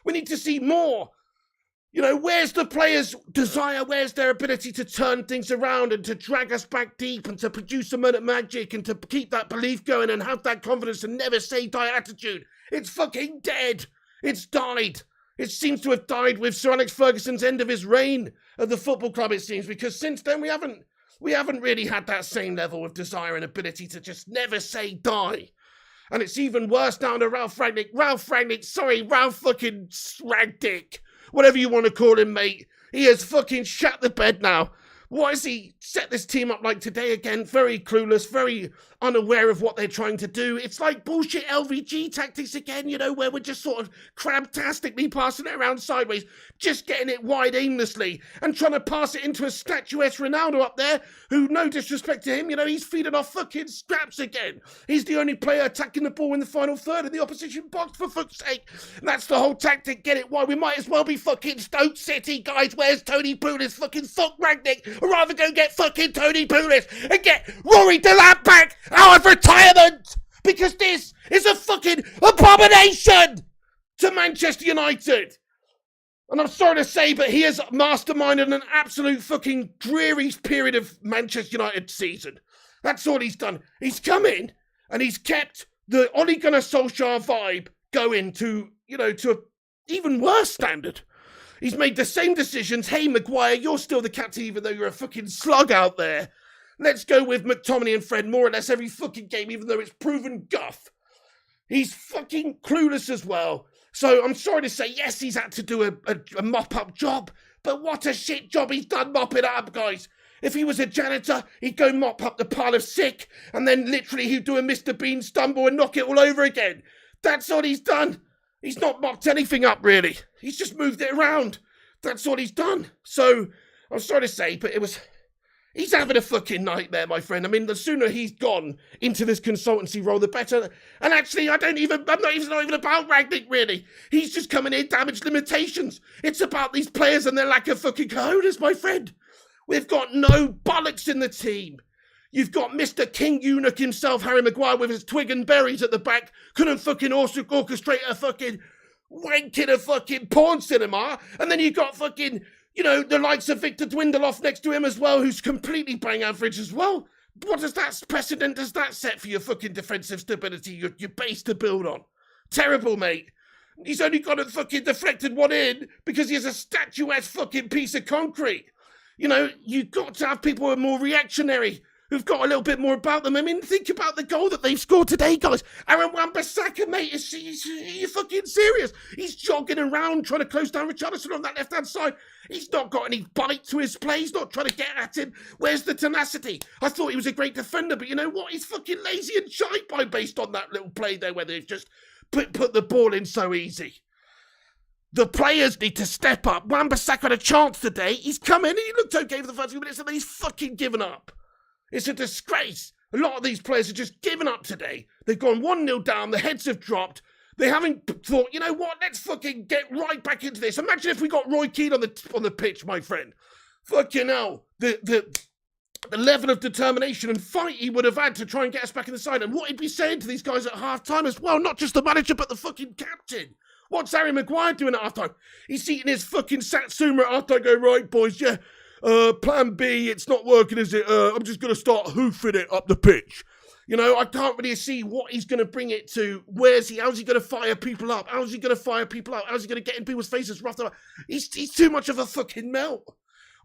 We need to see more. You know, where's the players' desire? Where's their ability to turn things around and to drag us back deep and to produce a minute magic and to keep that belief going and have that confidence and never say die attitude? It's fucking dead. It's died. It seems to have died with Sir Alex Ferguson's end of his reign at the football club, it seems, because since then we haven't really had that same level of desire and ability to just never say die. And it's even worse down to Ralph fucking Ragdick. Whatever you want to call him, mate. He has fucking shut the bed now. Why has he set this team up like today again? Very clueless, very unaware of what they're trying to do. It's like bullshit LVG tactics again, you know, where we're just sort of crabtastically passing it around sideways, just getting it wide aimlessly and trying to pass it into a statuesque Ronaldo up there who, no disrespect to him, you know, he's feeding off fucking scraps again. He's the only player attacking the ball in the final third of the opposition box, for fuck's sake. And that's the whole tactic. Get it wide. We might as well be fucking Stoke City, guys. Where's Tony Pulis? Fucking fuck Ragnick. I'd rather go get fucking Tony Pulis and get Rory Delap back out of retirement, because this is a fucking abomination to Manchester United. And I'm sorry to say, but he has masterminded an absolute fucking dreary period of Manchester United season. That's all he's done. He's come in and he's kept the Ole Gunnar Solskjaer vibe going to, you know, to an even worse standard. He's made the same decisions. Hey, Maguire, you're still the captain even though you're a fucking slug out there. Let's go with McTominay and Fred more or less every fucking game, even though it's proven guff. He's fucking clueless as well. So I'm sorry to say, yes, he's had to do a mop-up job, but what a shit job he's done mopping up, guys. If he was a janitor, he'd go mop up the pile of sick, and then literally he'd do a Mr. Bean stumble and knock it all over again. That's all he's done. He's not mopped anything up, really. He's just moved it around. That's all he's done. So, I'm sorry to say, but he's having a fucking nightmare, my friend. I mean, the sooner he's gone into this consultancy role, the better. And actually, I'm not even about Ragnick, really. He's just coming in, damage limitations. It's about these players and their lack of fucking cojones, my friend. We've got no bollocks in the team. You've got Mr. King Eunuch himself, Harry Maguire, with his twig and berries at the back. Couldn't fucking orchestrate a fucking wank in a fucking porn cinema. And then you got fucking, you know, the likes of Victor Dwindleoff next to him as well, who's completely bang average as well. What precedent does that set for your fucking defensive stability, your base to build on? Terrible, mate. He's only got a fucking deflected one in because he has a statuesque fucking piece of concrete. You know, you've got to have people who are more reactionary, who've got a little bit more about them. I mean, think about the goal that they've scored today, guys. Aaron Wan-Bissaka, mate, are you fucking serious? He's jogging around trying to close down Richarlison on that left-hand side. He's not got any bite to his play. He's not trying to get at him. Where's the tenacity? I thought he was a great defender, but you know what? He's fucking lazy and shy based on that little play there where they've just put the ball in so easy. The players need to step up. Wan-Bissaka had a chance today. He's come in, he looked okay for the first few minutes, and then he's fucking given up. It's a disgrace. A lot of these players are just given up today. They've gone 1-0 down, the heads have dropped. They haven't thought, you know what, let's fucking get right back into this. Imagine if we got Roy Keane on the pitch, my friend. Fucking hell. The level of determination and fight he would have had to try and get us back in the side. And what he'd be saying to these guys at half-time as well, not just the manager, but the fucking captain. What's Harry Maguire doing at halftime? He's eating his fucking Satsuma at halftime going, right, boys, yeah, plan B, it's not working, is it? I'm just going to start hoofing it up the pitch. You know, I can't really see what he's going to bring it to. How's he going to fire people up? How's he going to fire people up? How's he going to get in people's faces, rough them up? He's too much of a fucking melt.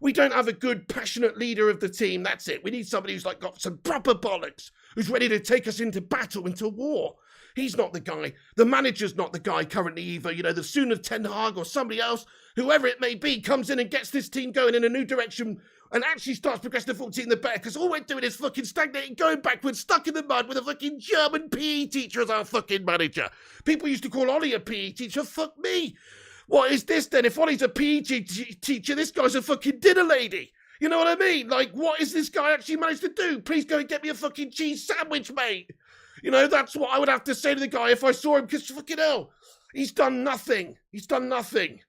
We don't have a good, passionate leader of the team. That's it. We need somebody who's like got some proper bollocks, who's ready to take us into battle, into war. He's not the guy. The manager's not the guy currently either. You know, the sooner Ten Hag or somebody else, whoever it may be, comes in and gets this team going in a new direction and actually starts progressing the football team the better, because all we're doing is fucking stagnating, going backwards, stuck in the mud with a fucking German PE teacher as our fucking manager. People used to call Ollie a PE teacher. Fuck me. What is this then? If Ollie's a PE teacher, this guy's a fucking dinner lady. You know what I mean? Like, what is this guy actually managed to do? Please go and get me a fucking cheese sandwich, mate. You know, that's what I would have to say to the guy if I saw him, because fucking hell, he's done nothing. He's done nothing.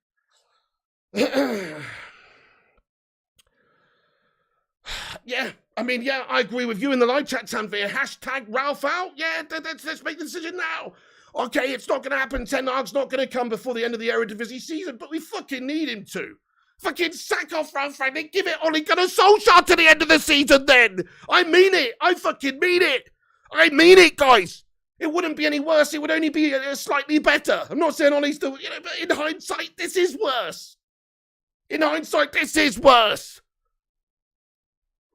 Yeah, I mean, yeah, I agree with you in the live chat, Tanvir. Hashtag Ralph out. Yeah, let's make the decision now. Okay, it's not going to happen. Ten Hag's not going to come before the end of the Eredivisie season, but we fucking need him to. Fucking sack off Ralph Rangnick. Give it Ole Gunnar Solskjaer to the end of the season then. I mean it. I fucking mean it. I mean it, guys. It wouldn't be any worse. It would only be slightly better. I'm not saying Ole's still, but in hindsight, this is worse. In hindsight, this is worse.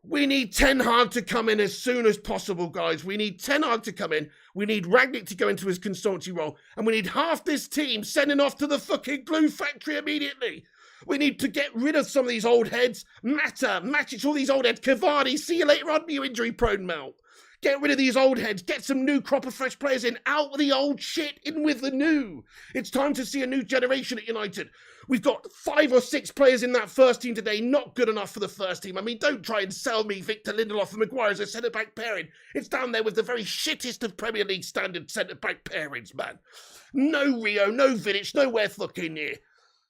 We need Ten Hag to come in as soon as possible, guys. We need Ten Hag to come in. We need Rangnick to go into his consultancy role. And we need half this team sending off to the fucking glue factory immediately. We need to get rid of some of these old heads. Matic, all these old heads. Cavani, see you later on, you injury-prone Mel. Get rid of these old heads. Get some new crop of fresh players in. Out with the old shit, in with the new. It's time to see a new generation at United. We've got 5 or 6 players in that first team today. Not good enough for the first team. I mean, don't try and sell me Victor Lindelof and Maguire as a centre-back pairing. It's down there with the very shittest of Premier League standard centre-back pairings, man. No Rio, no Vidic, nowhere fucking near.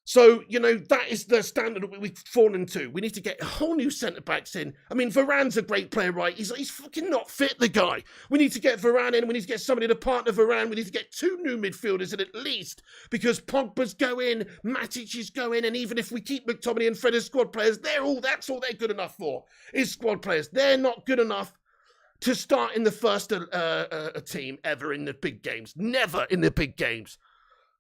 So, you know, that is the standard that we've fallen to. We need to get a whole new centre-backs in. I mean, Varane's a great player, right? He's fucking not fit, the guy. We need to get Varane in. We need to get somebody to partner Varane. We need to get 2 new midfielders in at least, because Pogba's going, Matic is going, and even if we keep McTominay and Fred as squad players, that's all they're good enough for, is squad players. They're not good enough to start in the first team ever in the big games. Never in the big games.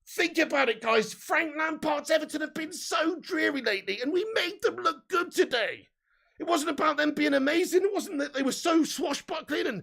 Think about it, guys. Frank Lampard's Everton have been so dreary lately, and we made them look good today. It wasn't about them being amazing. It wasn't that they were so swashbuckling and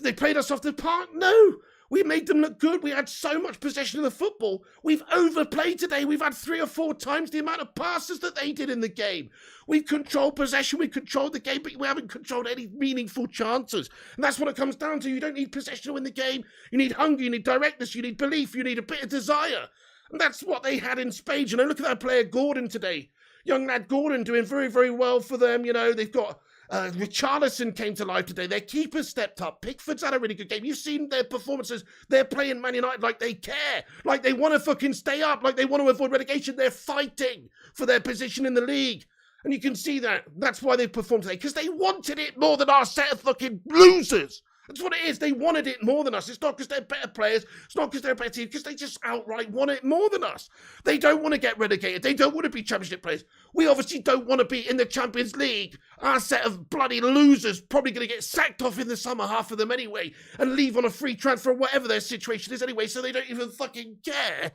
they played us off the park. No, we made them look good. We had so much possession of the football. We've overplayed today. We've had 3 or 4 times the amount of passes that they did in the game. We've controlled possession. We've controlled the game, but we haven't controlled any meaningful chances. And that's what it comes down to. You don't need possession to win the game. You need hunger. You need directness. You need belief. You need a bit of desire. And that's what they had in spades. You know, look at that player Gordon today. Young lad Gordon doing very, very well for them. You know, they've got Richarlison came to life today. Their keeper stepped up. Pickford's had a really good game. You've seen their performances. They're playing Man United like they care. Like they want to fucking stay up. Like they want to avoid relegation. They're fighting for their position in the league. And you can see that. That's why they've performed today. Because they wanted it more than our set of fucking losers. That's what it is. They wanted it more than us. It's not because they're better players. It's not because they're a better team. Because they just outright want it more than us. They don't want to get relegated. They don't want to be championship players. We obviously don't want to be in the Champions League. Our set of bloody losers probably going to get sacked off in the summer, half of them anyway, and leave on a free transfer, whatever their situation is anyway, so they don't even fucking care.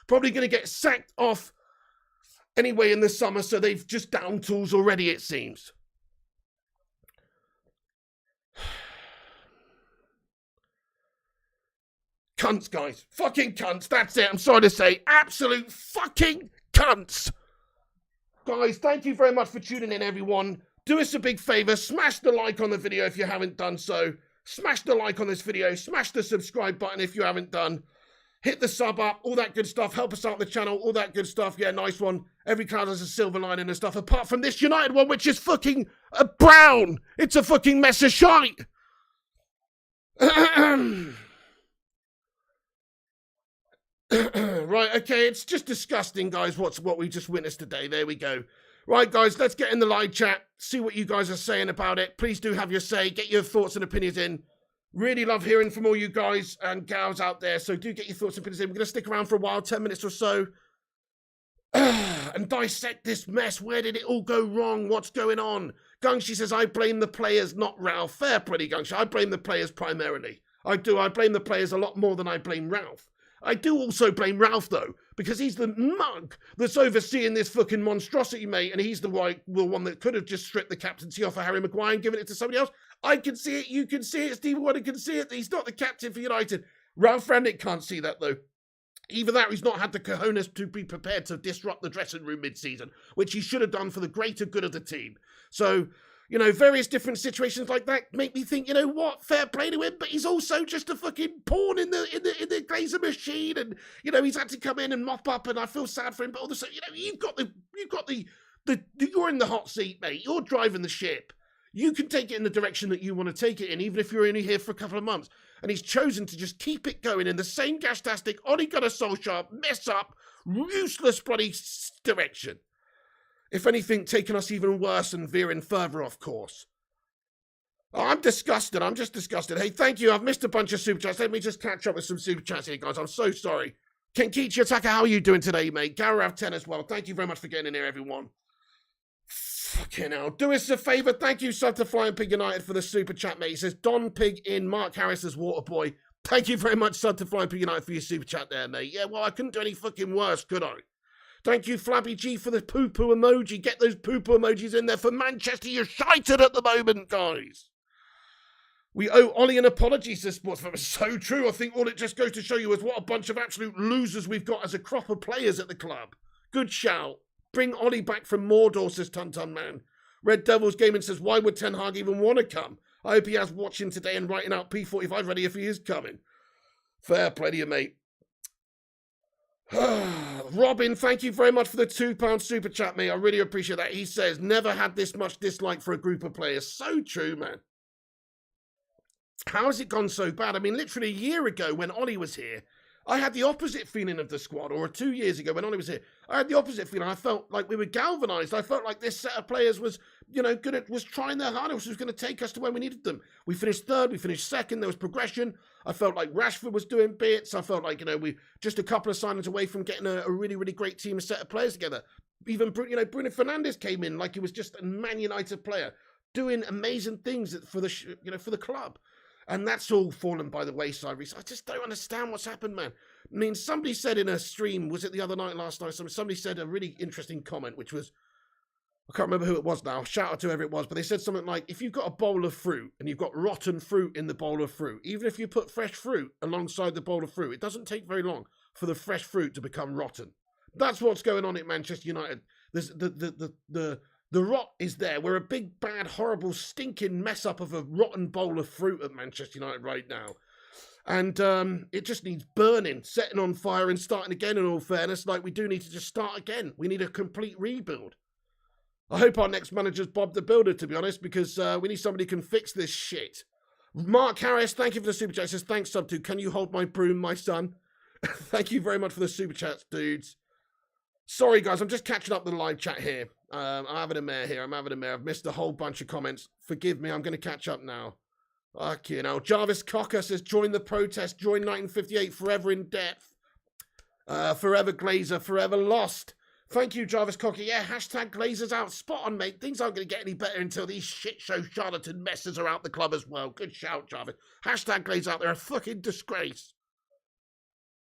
Probably going to get sacked off anyway in the summer, so they've just down tools already, it seems. Cunts, guys. Fucking cunts. That's it. I'm sorry to say. Absolute fucking cunts. Guys, thank you very much for tuning in, everyone. Do us a big favour. Smash the like on the video if you haven't done so. Smash the like on this video. Smash the subscribe button if you haven't done. Hit the sub up. All that good stuff. Help us out the channel. All that good stuff. Yeah, nice one. Every cloud has a silver lining and stuff. Apart from this United one, which is fucking brown. It's a fucking mess of shite. Right, okay, it's just disgusting, guys, what we just witnessed today. There we go. Right, guys, let's get in the live chat, see what you guys are saying about it. Please do have your say, get your thoughts and opinions in. Really love hearing from all you guys and gals out there. So do get your thoughts and opinions in. We're going to stick around for a while, 10 minutes or so, and dissect this mess. Where did it all go wrong? What's going on? Gungshi says, I blame the players, not Ralph. Fair play, Gungshi. I blame the players primarily. I do. I blame the players a lot more than I blame Ralph. I do also blame Ralph, though, because he's the mug that's overseeing this fucking monstrosity, mate, and he's the one that could have just stripped the captaincy off of Harry Maguire and given it to somebody else. I can see it, you can see it, Stevie Wonder can see it. He's not the captain for United. Ralph Rangnick can't see that, though. Either that or he's not had the cojones to be prepared to disrupt the dressing room mid-season, which he should have done for the greater good of the team. So, you know, various different situations like that make me think, you know what, fair play to him, but he's also just a fucking pawn in the Glazer machine, and you know he's had to come in and mop up, and I feel sad for him. But also, you know, you're in the hot seat, mate. You're driving the ship. You can take it in the direction that you want to take it in, even if you're only here for a couple of months. And he's chosen to just keep it going in the same gastastic, Ole Gunnar Solskjaer, mess up, useless bloody direction. If anything, taking us even worse and veering further off course. Oh, I'm disgusted. I'm just disgusted. Hey, thank you. I've missed a bunch of super chats. Let me just catch up with some super chats here, guys. I'm so sorry. Kenkichi Ataka, how are you doing today, mate? Garav 10 as well. Thank you very much for getting in here, everyone. Fucking hell. Do us a favour. Thank you, Sub to Flying Pig United, for the super chat, mate. He says, Don Pig in, Mark Harris as Waterboy. Thank you very much, Sub to Flying Pig United, for your super chat there, mate. Yeah, well, I couldn't do any fucking worse, could I? Thank you, Flabby G, for the poo-poo emoji. Get those poo-poo emojis in there for Manchester. You're shited at the moment, guys. We owe Ollie an apology, says Sportsfan. It's so true. I think all it just goes to show you is what a bunch of absolute losers we've got as a crop of players at the club. Good shout. Bring Ollie back from Mordor, says Tun Man. Red Devils Gaming says, why would Ten Hag even want to come? I hope he has watching today and writing out P45 ready if he is coming. Fair play to you, mate. Robin, thank you very much for the £2 super chat, mate. I really appreciate that. He says, never had this much dislike for a group of players. So true, man. How has it gone so bad? I mean, literally a year ago when Ollie was here, I had the opposite feeling of the squad, or 2 years ago when Ollie was here. I had the opposite feeling. I felt like we were galvanised. I felt like this set of players was, you know, was trying their hardest, was going to take us to where we needed them. We finished third, we finished second, there was progression. I felt like Rashford was doing bits. I felt like, you know, we just a couple of signings away from getting a really, really great team, a set of players together. Even, you know, Bruno Fernandes came in like he was just a Man United player, doing amazing things for the club. And that's all fallen by the wayside. I just don't understand what's happened, man. I mean, somebody said in a stream, was it the other night, last night, somebody said a really interesting comment, which was, I can't remember who it was now, shout out to whoever it was, but they said something like, if you've got a bowl of fruit and you've got rotten fruit in the bowl of fruit, even if you put fresh fruit alongside the bowl of fruit, it doesn't take very long for the fresh fruit to become rotten. That's what's going on at Manchester United. There's the rot is there. We're a big, bad, horrible, stinking mess up of a rotten bowl of fruit at Manchester United right now. And it just needs burning, setting on fire and starting again, in all fairness. Like, we do need to just start again. We need a complete rebuild. I hope our next manager's Bob the Builder, to be honest, because we need somebody who can fix this shit. Mark Harris, thank you for the super chat. Says, thanks, Sub2. Can you hold my broom, my son? Thank you very much for the super chats, dudes. Sorry, guys, I'm just catching up the live chat here. I'm having a mare here. I've missed a whole bunch of comments. Forgive me, I'm going to catch up now. Fuck you know. Jarvis Cocker says, join the protest, join 1958, forever in depth. Forever Glazer, forever lost. Thank you, Jarvis Cocker. Yeah, hashtag Glazers out. Spot on, mate. Things aren't going to get any better until these shit show charlatan messes are out the club as well. Good shout, Jarvis. Hashtag Glazer out. They're a fucking disgrace.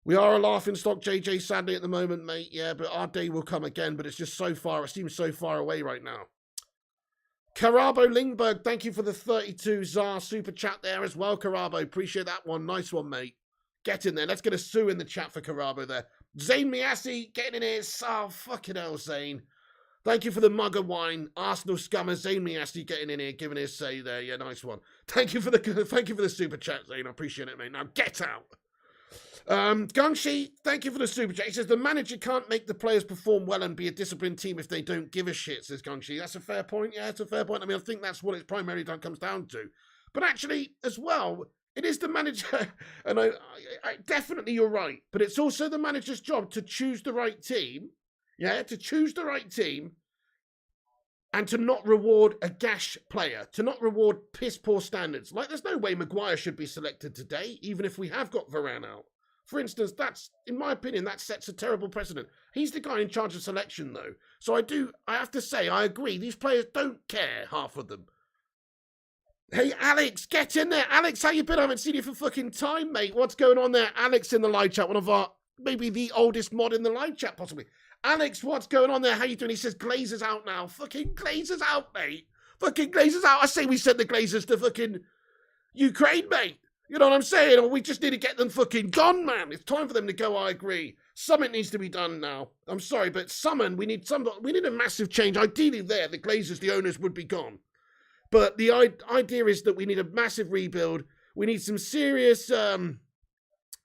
We are a laughing stock, JJ, sadly, at the moment, mate. Yeah, but our day will come again, but it's just so far. It seems so far away right now. Carabo Lingberg, thank you for the 32 ZAR super chat there as well, Carabo. Appreciate that one. Nice one, mate. Get in there. Let's get a sue in the chat for Carabo there. Zane Miassi, getting in here. Oh, fucking hell, Zane. Thank you for the mug of wine. Arsenal scummer, Zane Miassi, getting in here, giving his say there. Yeah, nice one. Thank you for the super chat, Zane. I appreciate it, mate. Now get out. Gungshi, thank you for the super chat. He says, the manager can't make the players perform well and be a disciplined team if they don't give a shit, says Gungshi. That's a fair point. Yeah, it's a fair point. I mean, I think that's what it primarily comes down to. But actually, as well, it is the manager, and I definitely you're right, but it's also the manager's job to choose the right team, yeah, to choose the right team, and to not reward a gash player, to not reward piss-poor standards. Like, there's no way Maguire should be selected today, even if we have got Varane out. For instance, that's, in my opinion, that sets a terrible precedent. He's the guy in charge of selection, though. So I have to say, I agree. These players don't care, half of them. Hey, Alex, get in there. Alex, how you been? I haven't seen you for fucking time, mate. What's going on there? Alex in the live chat, one of our, maybe the oldest mod in the live chat, possibly. Alex, what's going on there? How you doing? He says Glazer's out now. Fucking Glazer's out, mate. Fucking Glazer's out. I say we send the Glazers to fucking Ukraine, mate. You know what I'm saying? Or we just need to get them fucking gone, man. It's time for them to go, I agree. Something needs to be done now. I'm sorry, but we need a massive change. Ideally there, the Glazers, the owners, would be gone. But the idea is that we need a massive rebuild. We need some serious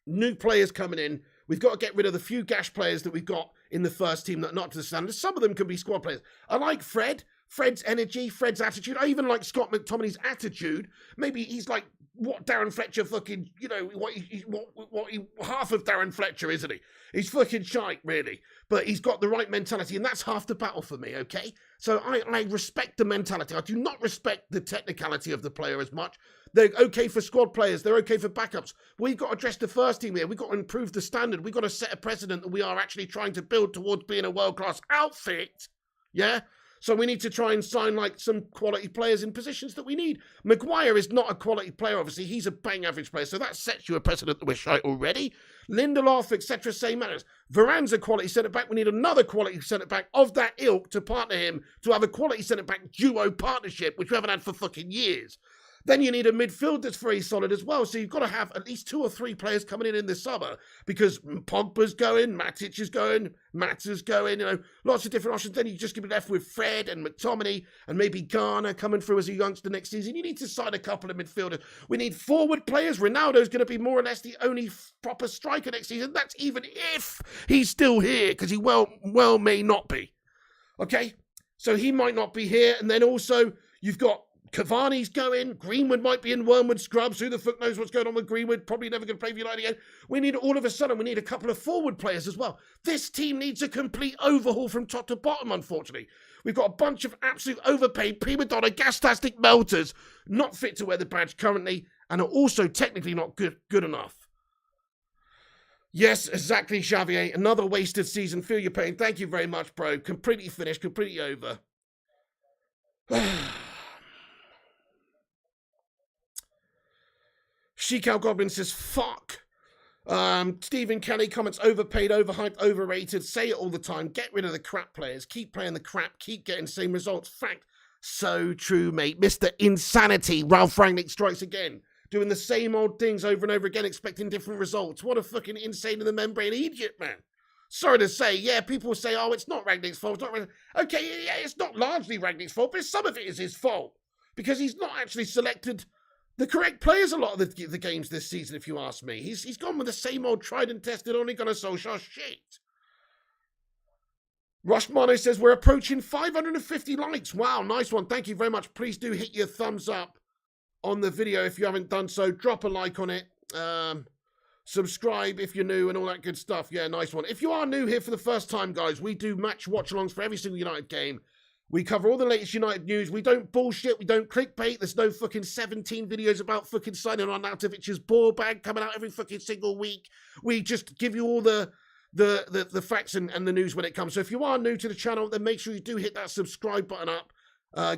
new players coming in. We've got to get rid of the few gash players that we've got in the first team that are not to the standard. Some of them can be squad players. I like Fred's energy, Fred's attitude. I even like Scott McTominay's attitude. Maybe he's like what Darren Fletcher fucking, you know, half of Darren Fletcher, isn't he? He's fucking shite, really. But he's got the right mentality, and that's half the battle for me, okay? So I respect the mentality. I do not respect the technicality of the player as much. They're okay for squad players. They're okay for backups. We've got to address the first team here. We've got to improve the standard. We've got to set a precedent that we are actually trying to build towards being a world-class outfit. Yeah? So we need to try and sign like some quality players in positions that we need. Maguire is not a quality player, obviously. He's a bang average player. So that sets you a precedent that we're shite already. Lindelof, etc. same matters. Varane's a quality centre-back. We need another quality centre-back of that ilk to partner him to have a quality centre-back duo partnership, which we haven't had for fucking years. Then you need a midfield that's very solid as well. So you've got to have at least 2 or 3 players coming in this summer because Pogba's going, Matic is going, Mats is going, you know, lots of different options. Then you just be left with Fred and McTominay and maybe Garner coming through as a youngster next season. You need to sign a couple of midfielders. We need forward players. Ronaldo's going to be more or less the only proper striker next season. That's even if he's still here because he well may not be. Okay? So he might not be here. And then also you've got Cavani's going. Greenwood might be in Wormwood scrubs. Who the fuck knows what's going on with Greenwood? Probably never going to play for United again. We need all of a sudden, we need a couple of forward players as well. This team needs a complete overhaul from top to bottom, unfortunately. We've got a bunch of absolute overpaid, prima donna, gas-tastic melters, not fit to wear the badge currently, and are also technically not good enough. Yes, exactly, Xavier. Another wasted season. Feel your pain. Thank you very much, bro. Completely finished, completely over. Sheikal Goblin says, fuck. Stephen Kelly comments, overpaid, overhyped, overrated. Say it all the time. Get rid of the crap players. Keep playing the crap. Keep getting the same results. Fact. So true, mate. Mr. Insanity. Ralph Rangnick strikes again. Doing the same old things over and over again, expecting different results. What a fucking insane in the membrane idiot, man. Sorry to say, yeah, people say, oh, it's not Rangnick's fault. It's not okay, yeah, it's not largely Rangnick's fault, but some of it is his fault. Because he's not actually selected the correct players a lot of the games this season, if you ask me. He's gone with the same old tried and tested, only gonna Solskjaer shit. Rushmano says, we're approaching 550 likes. Wow, nice one. Thank you very much. Please do hit your thumbs up on the video if you haven't done so. Drop a like on it. Subscribe if you're new and all that good stuff. Yeah, nice one. If you are new here for the first time, guys, we do match watch-alongs for every single United game. We cover all the latest United news. We don't bullshit. We don't clickbait. There's no fucking 17 videos about fucking signing on Arnautovic's ball bag coming out every fucking single week. We just give you all the facts and the news when it comes. So if you are new to the channel, then make sure you do hit that subscribe button up.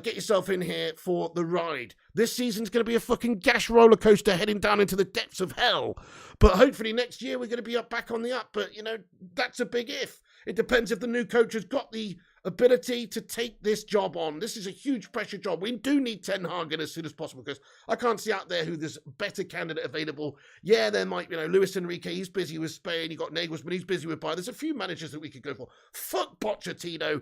Get yourself in here for the ride. This season's going to be a fucking gash roller coaster heading down into the depths of hell. But hopefully next year we're going to be back on the up. But, you know, that's a big if. It depends if the new coach has got the ability to take this job on. This is a huge pressure job. We do need Ten Hag in as soon as possible because I can't see out there who there's a better candidate available. Yeah, there might, you know, Luis Enrique, he's busy with Spain. You got Nagelsmann, he's busy with Bayern. There's a few managers that we could go for. Fuck Pochettino,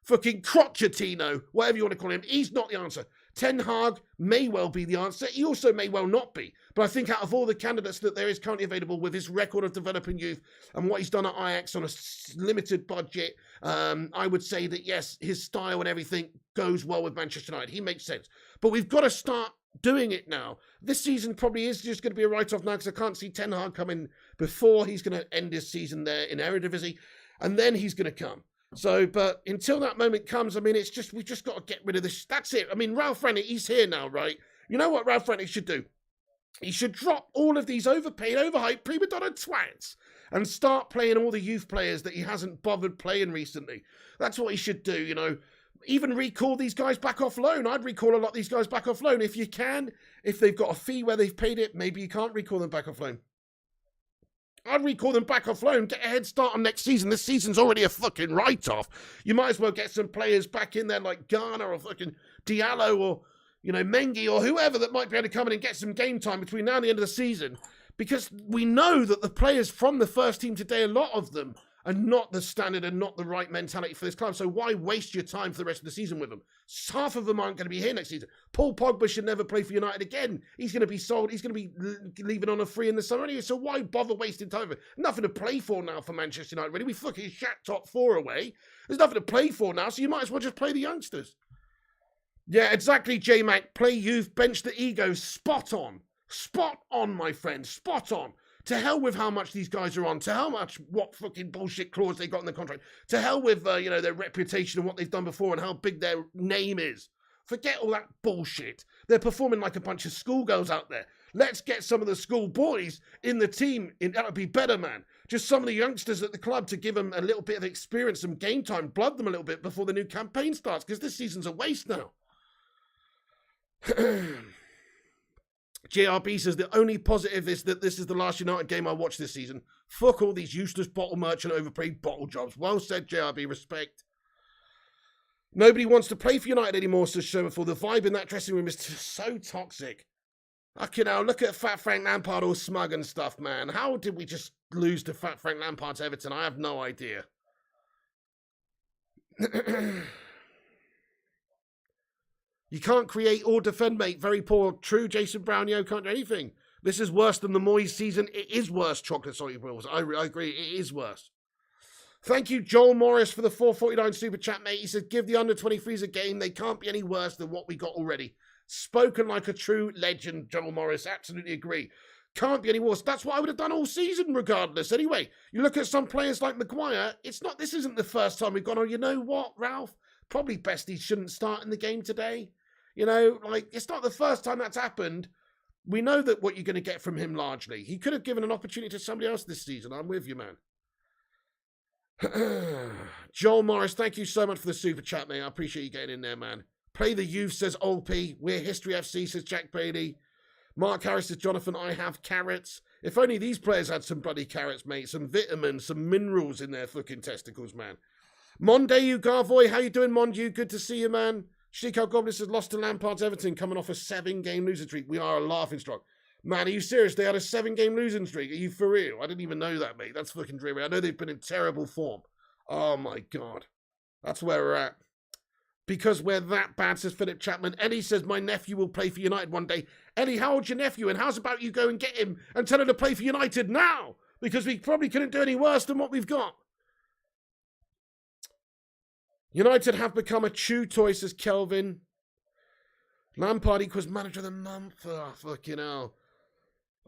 fucking Crochetino, whatever you want to call him. He's not the answer. Ten Hag may well be the answer. He also may well not be. But I think out of all the candidates that there is currently available with his record of developing youth and what he's done at Ajax on a limited budget, I would say that, yes, his style and everything goes well with Manchester United. He makes sense. But we've got to start doing it now. This season probably is just going to be a write-off now because I can't see Ten Hag coming before he's going to end his season there in Eredivisie. And then he's going to come. So, but until that moment comes, I mean, it's just, we've just got to get rid of this. That's it. I mean, Ralph Rangnick, he's here now, right? You know what Ralph Rangnick should do? He should drop all of these overpaid, overhyped, prima donna twats and start playing all the youth players that he hasn't bothered playing recently. That's what he should do, you know. Even recall these guys back off loan. I'd recall a lot of these guys back off loan. If you can, if they've got a fee where they've paid it, maybe you can't recall them back off loan. I'd recall them back off loan, get a head start on next season. This season's already a fucking write-off. You might as well get some players back in there like Garner or fucking Diallo or, you know, Mengi or whoever that might be able to come in and get some game time between now and the end of the season. Because we know that the players from the first team today, a lot of them, are not the standard and not the right mentality for this club. So why waste your time for the rest of the season with them? Half of them aren't going to be here next season. Paul Pogba should never play for United again. He's going to be sold. He's going to be leaving on a free in the summer anyway. So why bother wasting time for it? Nothing to play for now for Manchester United, really. We fucking shat top 4 away. There's nothing to play for now, so you might as well just play the youngsters. Yeah, exactly, J-Mac. Play youth, bench the egos. Spot on. Spot on, my friend. Spot on. To hell with how much these guys are on. To hell much what fucking bullshit clause they got in the contract. To hell with, you know, their reputation and what they've done before and how big their name is. Forget all that bullshit. They're performing like a bunch of schoolgirls out there. Let's get some of the school boys in the team. That would be better, man. Just some of the youngsters at the club to give them a little bit of experience, some game time, blood them a little bit before the new campaign starts, because this season's a waste now. JRB says the only positive is that this is the last United game I watched this season. Fuck all these useless bottle merchant overpaid bottle jobs. Well said, JRB. Respect. Nobody wants to play for United anymore, says Sherman. The vibe in that dressing room is so toxic. Fucking hell, look at Fat Frank Lampard all smug and stuff, man. How did we just lose to Fat Frank Lampard to Everton? I have no idea. You can't create or defend, mate. Very poor. True, Jason Brown, can't do anything. This is worse than the Moyes season. It is worse, Chocolate Salty Wills. I agree, it is worse. Thank you, Joel Morris, for the 449 super chat, mate. He said, give the under-23s a game. They can't be any worse than what we got already. Spoken like a true legend, Joel Morris. Absolutely agree. Can't be any worse. That's what I would have done all season regardless. Anyway, you look at some players like Maguire. This isn't the first time we've gone, oh, you know what, Ralph? Probably best he shouldn't start in the game today. You know, like, it's not the first time that's happened. We know that what you're going to get from him largely. He could have given an opportunity to somebody else this season. I'm with you, man. Joel Morris, thank you so much for the super chat, mate. I appreciate you getting in there, man. Play the youth, says Old P. We're History FC, says Jack Bailey. Mark Harris says, Jonathan, I have carrots. If only these players had some bloody carrots, mate. Some vitamins, some minerals in their fucking testicles, man. Mondayu Garvoy, how you doing, Mondayu? Good to see you, man. Shikal Goblin says, lost to Lampard's Everton, coming off a 7-game losing streak. We are a laughing stock. Man, are you serious? They had a 7-game losing streak. Are you for real? I didn't even know that, mate. That's fucking dreary. I know they've been in terrible form. Oh, my God. That's where we're at. Because we're that bad, says Philip Chapman. Ellie says, my nephew will play for United one day. Ellie, how old's your nephew? And how's about you go and get him and tell him to play for United now? Because we probably couldn't do any worse than what we've got. United have become a chew toy, says Kelvin. Lampard equals manager of the month. Oh, fucking hell.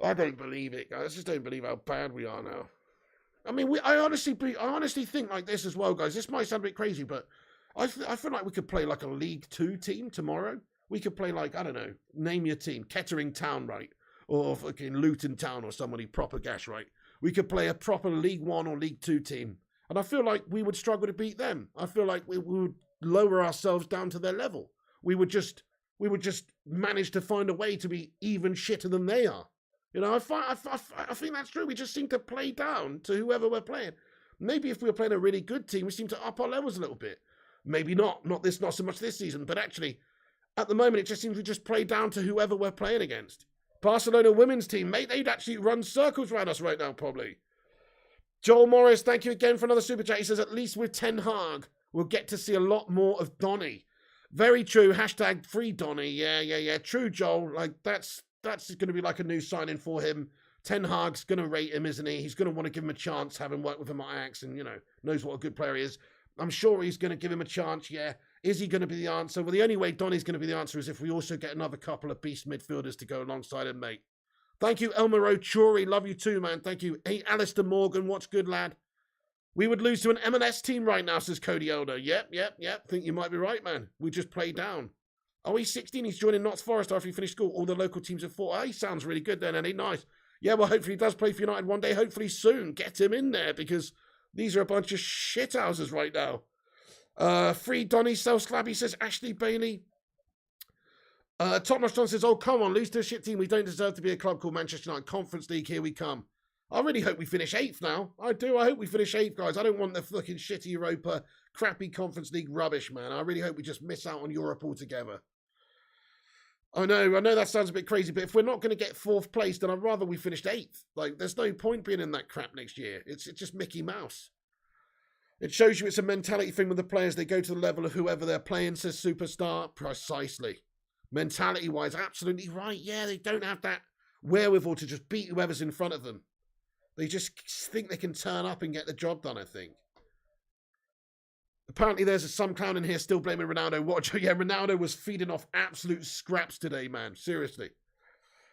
I don't believe it, guys. I just don't believe how bad we are now. I mean, I honestly think like this as well, guys. This might sound a bit crazy, but I feel like we could play like a League 2 team tomorrow. We could play like, I don't know, name your team. Kettering Town, right? Or fucking Luton Town or somebody proper gash, right? We could play a proper League 1 or League 2 team. And I feel like we would struggle to beat them. I feel like we would lower ourselves down to their level. We would just manage to find a way to be even shitter than they are. You know, I think that's true. We just seem to play down to whoever we're playing. Maybe if we were playing a really good team, we seem to up our levels a little bit. Maybe not so much this season, but actually, at the moment, it just seems we just play down to whoever we're playing against. Barcelona women's team, mate, they'd actually run circles around us right now, probably. Joel Morris, thank you again for another super chat. He says, at least with Ten Hag, we'll get to see a lot more of Donny. Very true. Hashtag free Donny. Yeah. True, Joel. Like, that's going to be like a new signing for him. Ten Hag's going to rate him, isn't he? He's going to want to give him a chance, having worked with him at Ajax and, you know, knows what a good player he is. I'm sure he's going to give him a chance, yeah. Is he going to be the answer? Well, the only way Donny's going to be the answer is if we also get another couple of beast midfielders to go alongside him, mate. Thank you, Elmer Ochuri. Love you too, man. Thank you. Hey, Alistair Morgan. What's good, lad? We would lose to an MLS team right now, says Cody Elder. Yep. Think you might be right, man. We just played down. Oh, he's 16. He's joining Notts Forest after he finished school. All the local teams have fought. Oh, he sounds really good then, Eddie. Nice. Yeah, well, hopefully he does play for United one day. Hopefully soon. Get him in there because these are a bunch of shithouses right now. Free Donny Self Slabby says Ashley Bailey. Top Notch John says, oh, come on, lose to a shit team. We don't deserve to be a club called Manchester United Conference League. Here we come. I really hope we finish 8th now. I do. I hope we finish 8th, guys. I don't want the fucking shitty Europa, crappy Conference League rubbish, man. I really hope we just miss out on Europe altogether. I know that sounds a bit crazy, but if we're not going to get 4th place, then I'd rather we finished 8th. Like, there's no point being in that crap next year. It's just Mickey Mouse. It shows you it's a mentality thing with the players. They go to the level of whoever they're playing, says Superstar. Precisely. Mentality-wise, absolutely right. Yeah, they don't have that wherewithal to just beat whoever's in front of them. They just think they can turn up and get the job done, I think. Apparently there's some clown in here still blaming Ronaldo. Watch, yeah, Ronaldo was feeding off absolute scraps today, man. Seriously.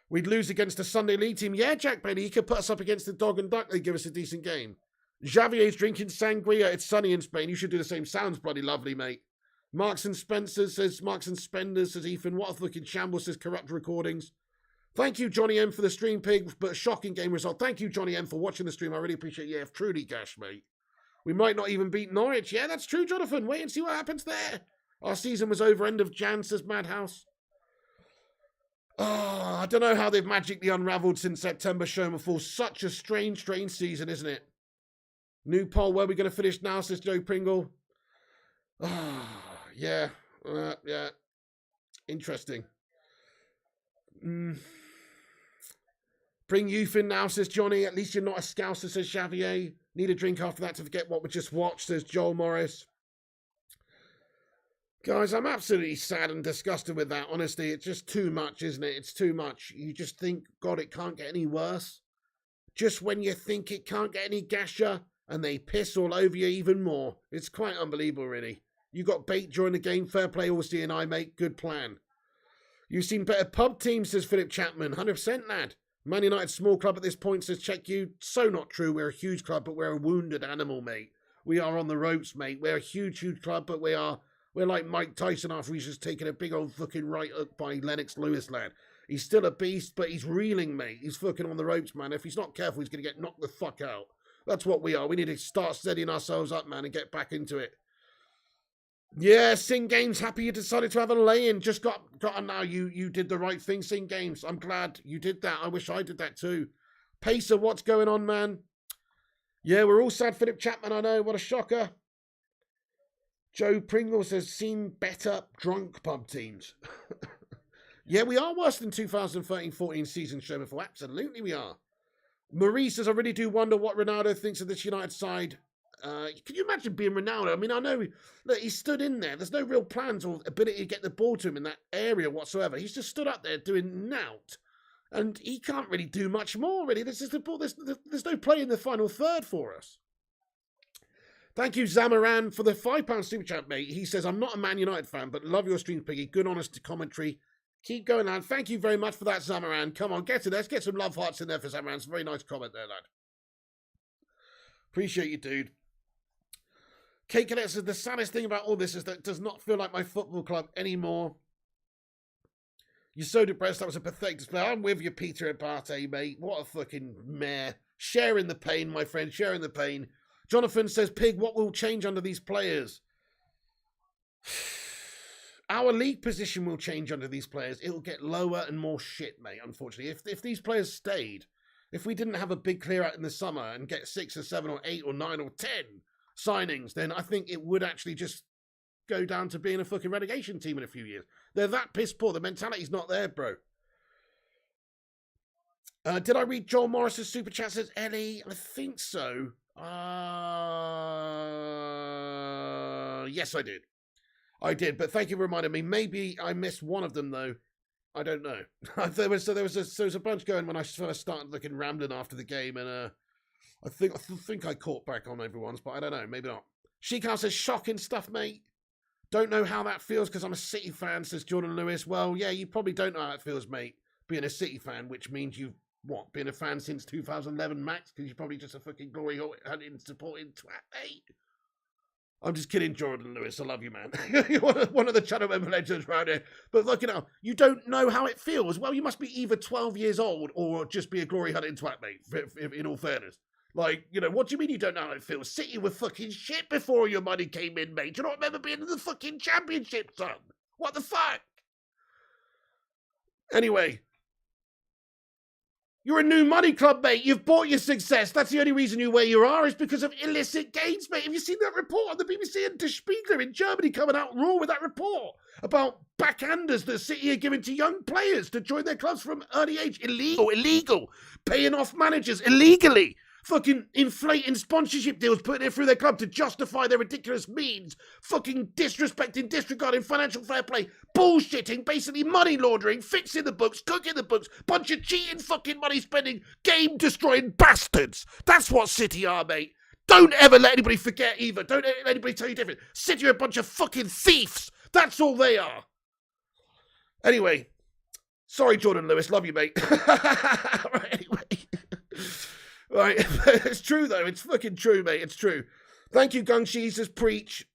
We'd lose against a Sunday League team. Yeah, Jack Bailey, he could put us up against the Dog and Duck. They'd give us a decent game. Javier's drinking sangria. It's sunny in Spain. You should do the same. Sounds bloody lovely, mate. Marks and Spenders says Ethan. What a fucking shambles, says Corrupt Recordings. Thank you, Johnny M, for the stream, Pig, but a shocking game result. Thank you, Johnny M, for watching the stream. I really appreciate it. Yeah, truly, Gash, mate. We might not even beat Norwich. Yeah, that's true, Jonathan. Wait and see what happens there. Our season was over end of Jan, says Madhouse. Oh, I don't know how they've magically unravelled since September showing before. Such a strange season, isn't it? New poll, where are we going to finish now, says Joe Pringle. Yeah. Interesting. Bring youth in now, says Johnny. At least you're not a scouser, says Xavier. Need a drink after that to forget what we just watched, says Joel Morris. Guys, I'm absolutely sad and disgusted with that. Honestly, it's just too much, isn't it? It's too much. You just think, God, it can't get any worse. Just when you think it can't get any gasher, and they piss all over you even more. It's quite unbelievable, really. You got bait during the game. Fair play, all C&I, mate. Good plan. You've seen better pub teams, says Philip Chapman. 100%, lad. Man United, small club at this point, says Check You. So not true. We're a huge club, but we're a wounded animal, mate. We are on the ropes, mate. We're a huge club, but we're like Mike Tyson after he's just taken a big old fucking right hook by Lennox Lewis, lad. He's still a beast, but he's reeling, mate. He's fucking on the ropes, man. If he's not careful, he's going to get knocked the fuck out. That's what we are. We need to start steadying ourselves up, man, and get back into it. Yeah, Sing Games, happy you decided to have a lay-in. Just got on now. You did the right thing, Sing Games. I'm glad you did that. I wish I did that too. Pacer, what's going on, man? Yeah, we're all sad, Philip Chapman, I know. What a shocker. Joe Pringle says, seen better drunk pub teams. Yeah, we are worse than 2013-14 season show before. Absolutely we are. Marie says, I really do wonder what Ronaldo thinks of this United side. Can you imagine being Ronaldo? I mean, I know, look, he stood in there. There's no real plans or ability to get the ball to him in that area whatsoever. He's just stood up there doing nout. And he can't really do much more, really. There's no play in the final third for us. Thank you, Zamaran, for the £5 super chat, mate. He says, I'm not a Man United fan, but love your stream, Piggy. Good, honest commentary. Keep going, lad. Thank you very much for that, Zamaran. Come on, get to there. Let's get some love hearts in there for Zamaran. It's a very nice comment there, lad. Appreciate you, dude. Kate Cadet says, the saddest thing about all this is that it does not feel like my football club anymore. You're so depressed. That was a pathetic display. I'm with you, Peter Abate, mate. What a fucking mare. Sharing the pain, my friend. Sharing the pain. Jonathan says, Pig, what will change under these players? Our league position will change under these players. It'll get lower and more shit, mate, unfortunately. If these players stayed, if we didn't have a big clear out in the summer and get 6 or 7 or 8 or 9 or 10 signings, then I think it would actually just go down to being a fucking relegation team in a few years. They're that piss poor. The mentality's not there, bro. Did I read Joel Morris's super chat? Says Ellie. I think so. Yes, I did. I did, but thank you for reminding me. Maybe I missed one of them, though. I don't know. there was a bunch going when I first started looking rambling after the game, and I think I caught back on everyone's, but I don't know. Maybe not. Shekar says, shocking stuff, mate. Don't know how that feels because I'm a City fan, says Jordan Lewis. Well, yeah, you probably don't know how it feels, mate, being a City fan, which means you've what, been a fan since 2011 max, because you're probably just a fucking glory hunting supporting twat, mate. I'm just kidding, Jordan Lewis. I love you, man. You're one of the channel member legends around here. But look, you don't know how it feels. Well, you must be either 12 years old or just be a glory hunting twat, mate, in all fairness. Like, what do you mean you don't know how it feels? City were fucking shit before your money came in, mate. Do you not remember being in the fucking championship, son? What the fuck? Anyway. You're a new money club, mate. You've bought your success. That's the only reason you're where you are is because of illicit gains, mate. Have you seen that report on the BBC and Der Spiegel in Germany coming out raw with that report about backhanders that City are giving to young players to join their clubs from early age? Illegal. Paying off managers illegally. Fucking inflating sponsorship deals, putting it through their club to justify their ridiculous means. Fucking disrespecting, disregarding financial fair play. Bullshitting, basically money laundering, fixing the books, cooking the books. Bunch of cheating, fucking money spending, game destroying bastards. That's what City are, mate. Don't ever let anybody forget either. Don't let anybody tell you different. City are a bunch of fucking thieves. That's all they are. Anyway. Sorry, Jordan Lewis. Love you, mate. Right, anyway. Right, it's true though. It's fucking true, mate. It's true. Thank you, Gung Jesus. Preach.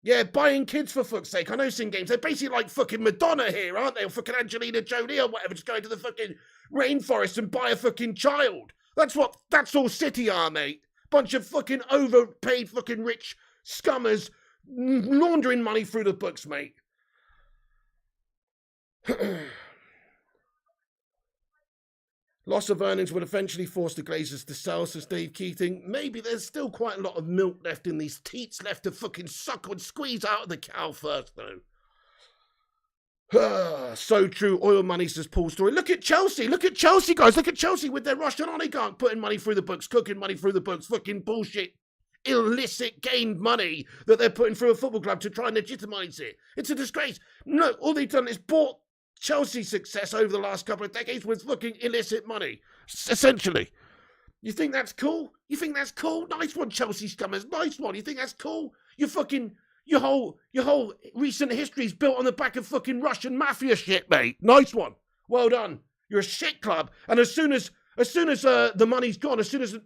Yeah, buying kids for fuck's sake. I know Sin Games. They're basically like fucking Madonna here, aren't they? Or fucking Angelina Jolie or whatever. Just going to the fucking rainforest and buy a fucking child. That's all City are, mate. Bunch of fucking overpaid fucking rich scummers laundering money through the books, mate. Loss of earnings would eventually force the Glazers to sell, says Dave Keating. Maybe there's still quite a lot of milk left in these teats left to fucking suck and squeeze out of the cow first, though. So true. Oil money, says Paul Story. Look at Chelsea. Look at Chelsea, guys. Look at Chelsea with their Russian oligarch putting money through the books, cooking money through the books, fucking bullshit, illicit gained money that they're putting through a football club to try and legitimise it. It's a disgrace. No, all they've done is bought Chelsea's success over the last couple of decades with fucking illicit money, essentially. You think that's cool? You think that's cool? Nice one, Chelsea scummers. Nice one. You think that's cool? Your whole recent history is built on the back of fucking Russian mafia shit, mate. Nice one. Well done. You're a shit club. And as soon as the money's gone, as soon as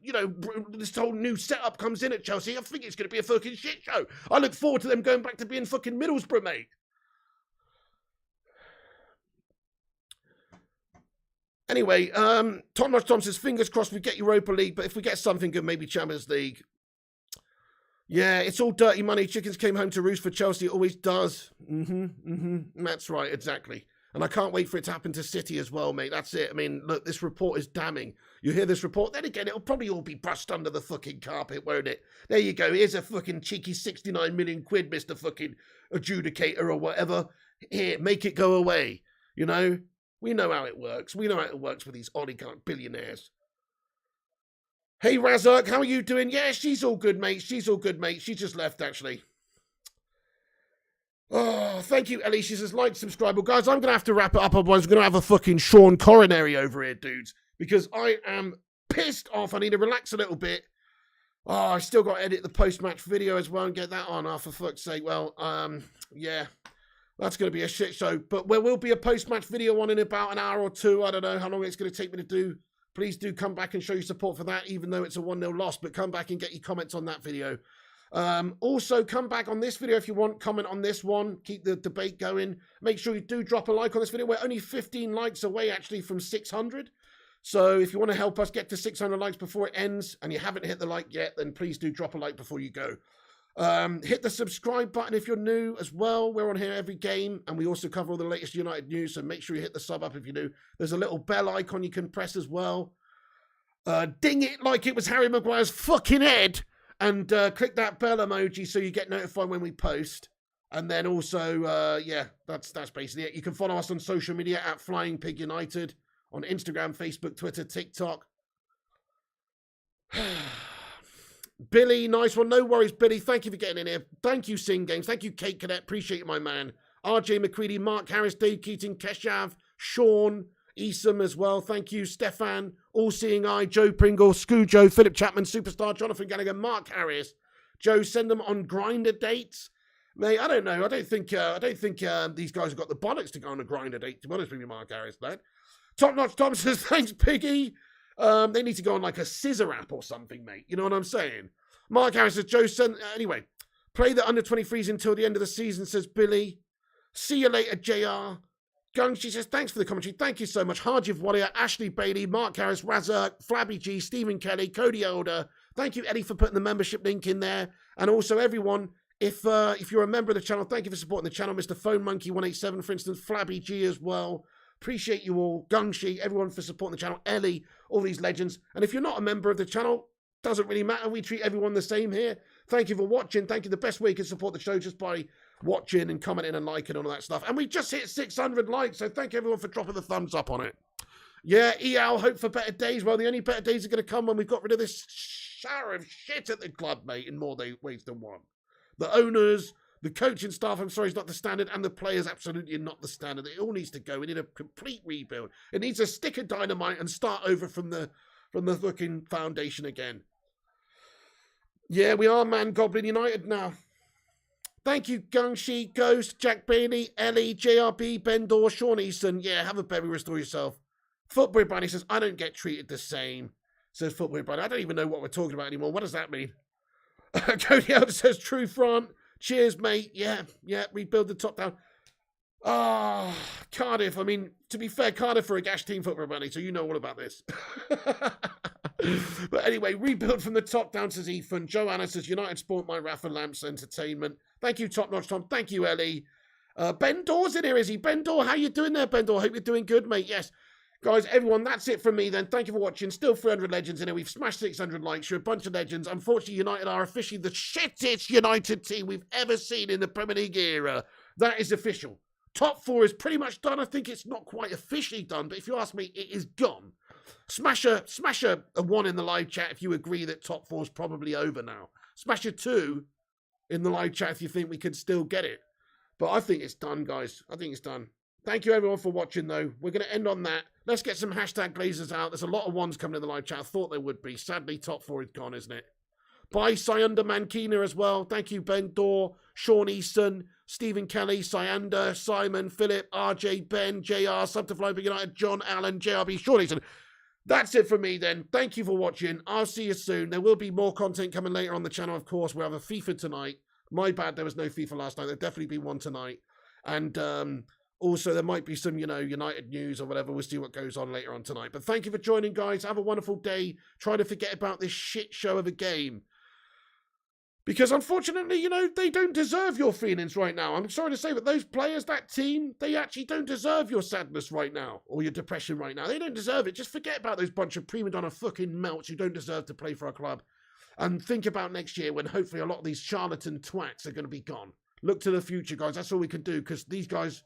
this whole new setup comes in at Chelsea, I think it's going to be a fucking shit show. I look forward to them going back to being fucking Middlesbrough, mate. Anyway, Tom says, fingers crossed we get Europa League, but if we get something good, maybe Champions League. Yeah, it's all dirty money. Chickens came home to roost for Chelsea. It always does. That's right, exactly. And I can't wait for it to happen to City as well, mate. That's it. I mean, look, this report is damning. You hear this report, then again, it'll probably all be brushed under the fucking carpet, won't it? There you go. Here's a fucking cheeky 69 million quid, Mr. fucking adjudicator or whatever. Here, make it go away, We know how it works. We know how it works with these oligarch billionaires. Hey, Razak, how are you doing? Yeah, she's all good, mate. She's all good, mate. She just left, actually. Oh, thank you, Ellie. She says, like, subscribe. Well, guys, I'm going to have to wrap it up. Otherwise, we're going to have a fucking Sean coronary over here, dudes. Because I am pissed off. I need to relax a little bit. Oh, I still got to edit the post-match video as well and get that on. Oh, for fuck's sake. Well, yeah. That's going to be a shit show. But there will be a post-match video on in about an hour or two. I don't know how long it's going to take me to do. Please do come back and show your support for that, even though it's a 1-0 loss. But come back and get your comments on that video. Also, come back on this video if you want. Comment on this one. Keep the debate going. Make sure you do drop a like on this video. We're only 15 likes away, actually, from 600. So if you want to help us get to 600 likes before it ends and you haven't hit the like yet, then please do drop a like before you go. Hit the subscribe button if you're new as well. We're on here every game, and we also cover all the latest United news, so make sure you hit the sub up if you're new. There's a little bell icon you can press as well. Ding it like it was Harry Maguire's fucking head, and click that bell emoji so you get notified when we post. And then also, yeah, that's basically it. You can follow us on social media at Flying Pig United on Instagram, Facebook, Twitter, TikTok. Billy, nice one. No worries, Billy. Thank you for getting in here. Thank you, Sing Games. Thank you, Kate Cadet. Appreciate it, my man. RJ McCready, Mark Harris, Dave Keating, Keshav, Sean, Esom as well. Thank you, Stefan, All Seeing Eye, Joe Pringle, Scoojo, Philip Chapman, Superstar, Jonathan Gallagher, Mark Harris. Joe, send them on grinder dates. Mate, I don't know. I don't think these guys have got the bollocks to go on a grinder date, to be honest with you, Mark Harris, lad. Top Notch Tom says, thanks, Piggy. They need to go on like a scissor app or something, mate. You know what I'm saying? Mark Harris says, Joe sent... Anyway, play the under-23s until the end of the season, says Billy. See you later, JR. Gungshi says, thanks for the commentary. Thank you so much. Harjiv Warrior, Ashley Bailey, Mark Harris, Razak, Flabby G, Stephen Kelly, Cody Elder. Thank you, Eddie, for putting the membership link in there. And also, everyone, if you're a member of the channel, thank you for supporting the channel. Mr. Phone Monkey 187, for instance, Flabby G as well. Appreciate you all. Gungshi, everyone for supporting the channel. Ellie, all these legends. And if you're not a member of the channel, doesn't really matter. We treat everyone the same here. Thank you for watching. Thank you. The best way you can support the show just by watching and commenting and liking and all that stuff. And we just hit 600 likes, so thank you everyone for dropping the thumbs up on it. Yeah, EL, hope for better days. Well, the only better days are going to come when we've got rid of this shower of shit at the club, mate, in more ways than one. The owners, the coaching staff, I'm sorry, is not the standard, and the players absolutely not the standard. It all needs to go. We need a complete rebuild. It needs a stick of dynamite and start over from the fucking foundation again. Yeah, we are Man Goblin United now. Thank you, Gungshi, Ghost, Jack Bailey, Ellie, JRB, Bendor, Sean Easton. Yeah, have a berry, restore yourself. Football Bunny says, I don't get treated the same. Says Football Bunny. I don't even know what we're talking about anymore. What does that mean? Cody Elder says, true front. Cheers, mate. Yeah, rebuild the top down. Cardiff. I mean, to be fair, Cardiff are a gash team, Football Bunny, so you know all about this. But anyway, rebuild from the top down, says Ethan. Joanna says, United Sport, my Rafa Lamps Entertainment. Thank you, Top Notch Tom. Thank you, Ellie. Ben Dor's in here, is he? Ben Dor, how you doing there, Ben Dor? Hope you're doing good, mate. Yes. Guys, everyone, that's it from me then. Thank you for watching. Still 300 legends in here. We've smashed 600 likes. You're a bunch of legends. Unfortunately, United are officially the shittest United team we've ever seen in the Premier League era. That is official. Top four is pretty much done. I think it's not quite officially done, but if you ask me, it is gone. Smash a 1 in the live chat if you agree that top four is probably over now. Smash a 2 in the live chat if you think we could still get it. But I think it's done, guys. I think it's done. Thank you, everyone, for watching, though. We're going to end on that. Let's get some hashtag Glazers out. There's a lot of ones coming in the live chat. I thought there would be. Sadly, top four is gone, isn't it? Bye, Syanda Mankina as well. Thank you, Ben Dor, Sean Easton, Stephen Kelly, Syanda, Simon, Philip, RJ, Ben, JR, Sub to Fly Big United, John, Allen, JRB, Sean Easton. That's it from me then. Thank you for watching. I'll see you soon. There will be more content coming later on the channel, of course. We'll have a FIFA tonight. My bad, there was no FIFA last night. There'll definitely be one tonight. And also, there might be some, United news or whatever. We'll see what goes on later on tonight. But thank you for joining, guys. Have a wonderful day. Try to forget about this shit show of a game. Because unfortunately, they don't deserve your feelings right now. I'm sorry to say, but those players, that team, they actually don't deserve your sadness right now. Or your depression right now. They don't deserve it. Just forget about those bunch of prima donna fucking melts who don't deserve to play for our club. And think about next year when hopefully a lot of these charlatan twats are going to be gone. Look to the future, guys. That's all we can do. Because these guys,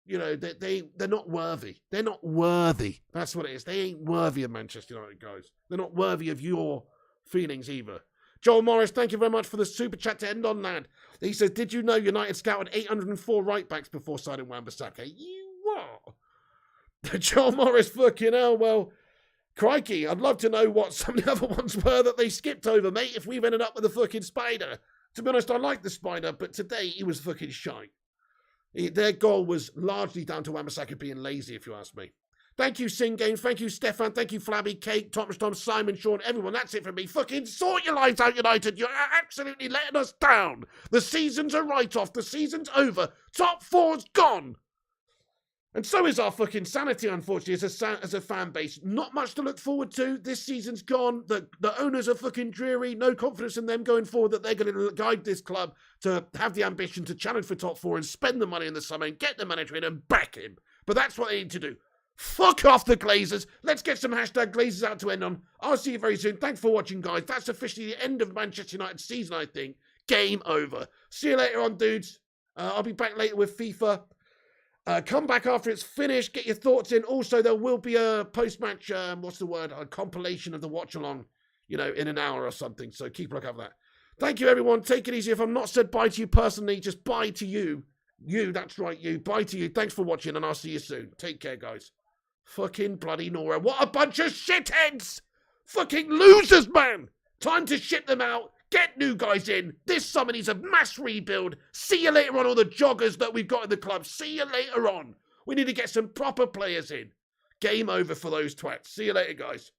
they're not worthy. They're not worthy. That's what it is. They ain't worthy of Manchester United, guys. They're not worthy of your feelings either. Joel Morris, thank you very much for the super chat to end on, lad. He says, did you know United scouted 804 right-backs before signing Wan-Bissaka? You what? Joel Morris, fucking hell, well, crikey, I'd love to know what some of the other ones were that they skipped over, mate, if we've ended up with a fucking spider. To be honest, I like the spider, but today he was fucking shite. Their goal was largely down to Wan-Bissaka being lazy, if you ask me. Thank you, Sing Games. Thank you, Stefan. Thank you, Flabby, Kate, Thomas, Tom, Simon, Sean, everyone. That's it from me. Fucking sort your lives out, United. You're absolutely letting us down. The season's a write-off. The season's over. Top four's gone. And so is our fucking sanity, unfortunately, as a fan base. Not much to look forward to. This season's gone. The owners are fucking dreary. No confidence in them going forward that they're going to guide this club to have the ambition to challenge for top four and spend the money in the summer and get the manager in and back him. But that's what they need to do. Fuck off the Glazers. Let's get some hashtag Glazers out to end on. I'll see you very soon. Thanks for watching, guys. That's officially the end of Manchester United season, I think. Game over. See you later on, dudes. I'll be back later with FIFA. Come back after it's finished. Get your thoughts in. Also, there will be a post-match, a compilation of the watch-along, in an hour or something. So keep a look out for that. Thank you, everyone. Take it easy. If I'm not said bye to you personally, just bye to you. You, that's right, you. Bye to you. Thanks for watching, and I'll see you soon. Take care, guys. Fucking bloody Nora. What a bunch of shitheads! Fucking losers, man! Time to ship them out. Get new guys in. This summer needs a mass rebuild. See you later on, all the joggers that we've got in the club. See you later on. We need to get some proper players in. Game over for those twats. See you later, guys.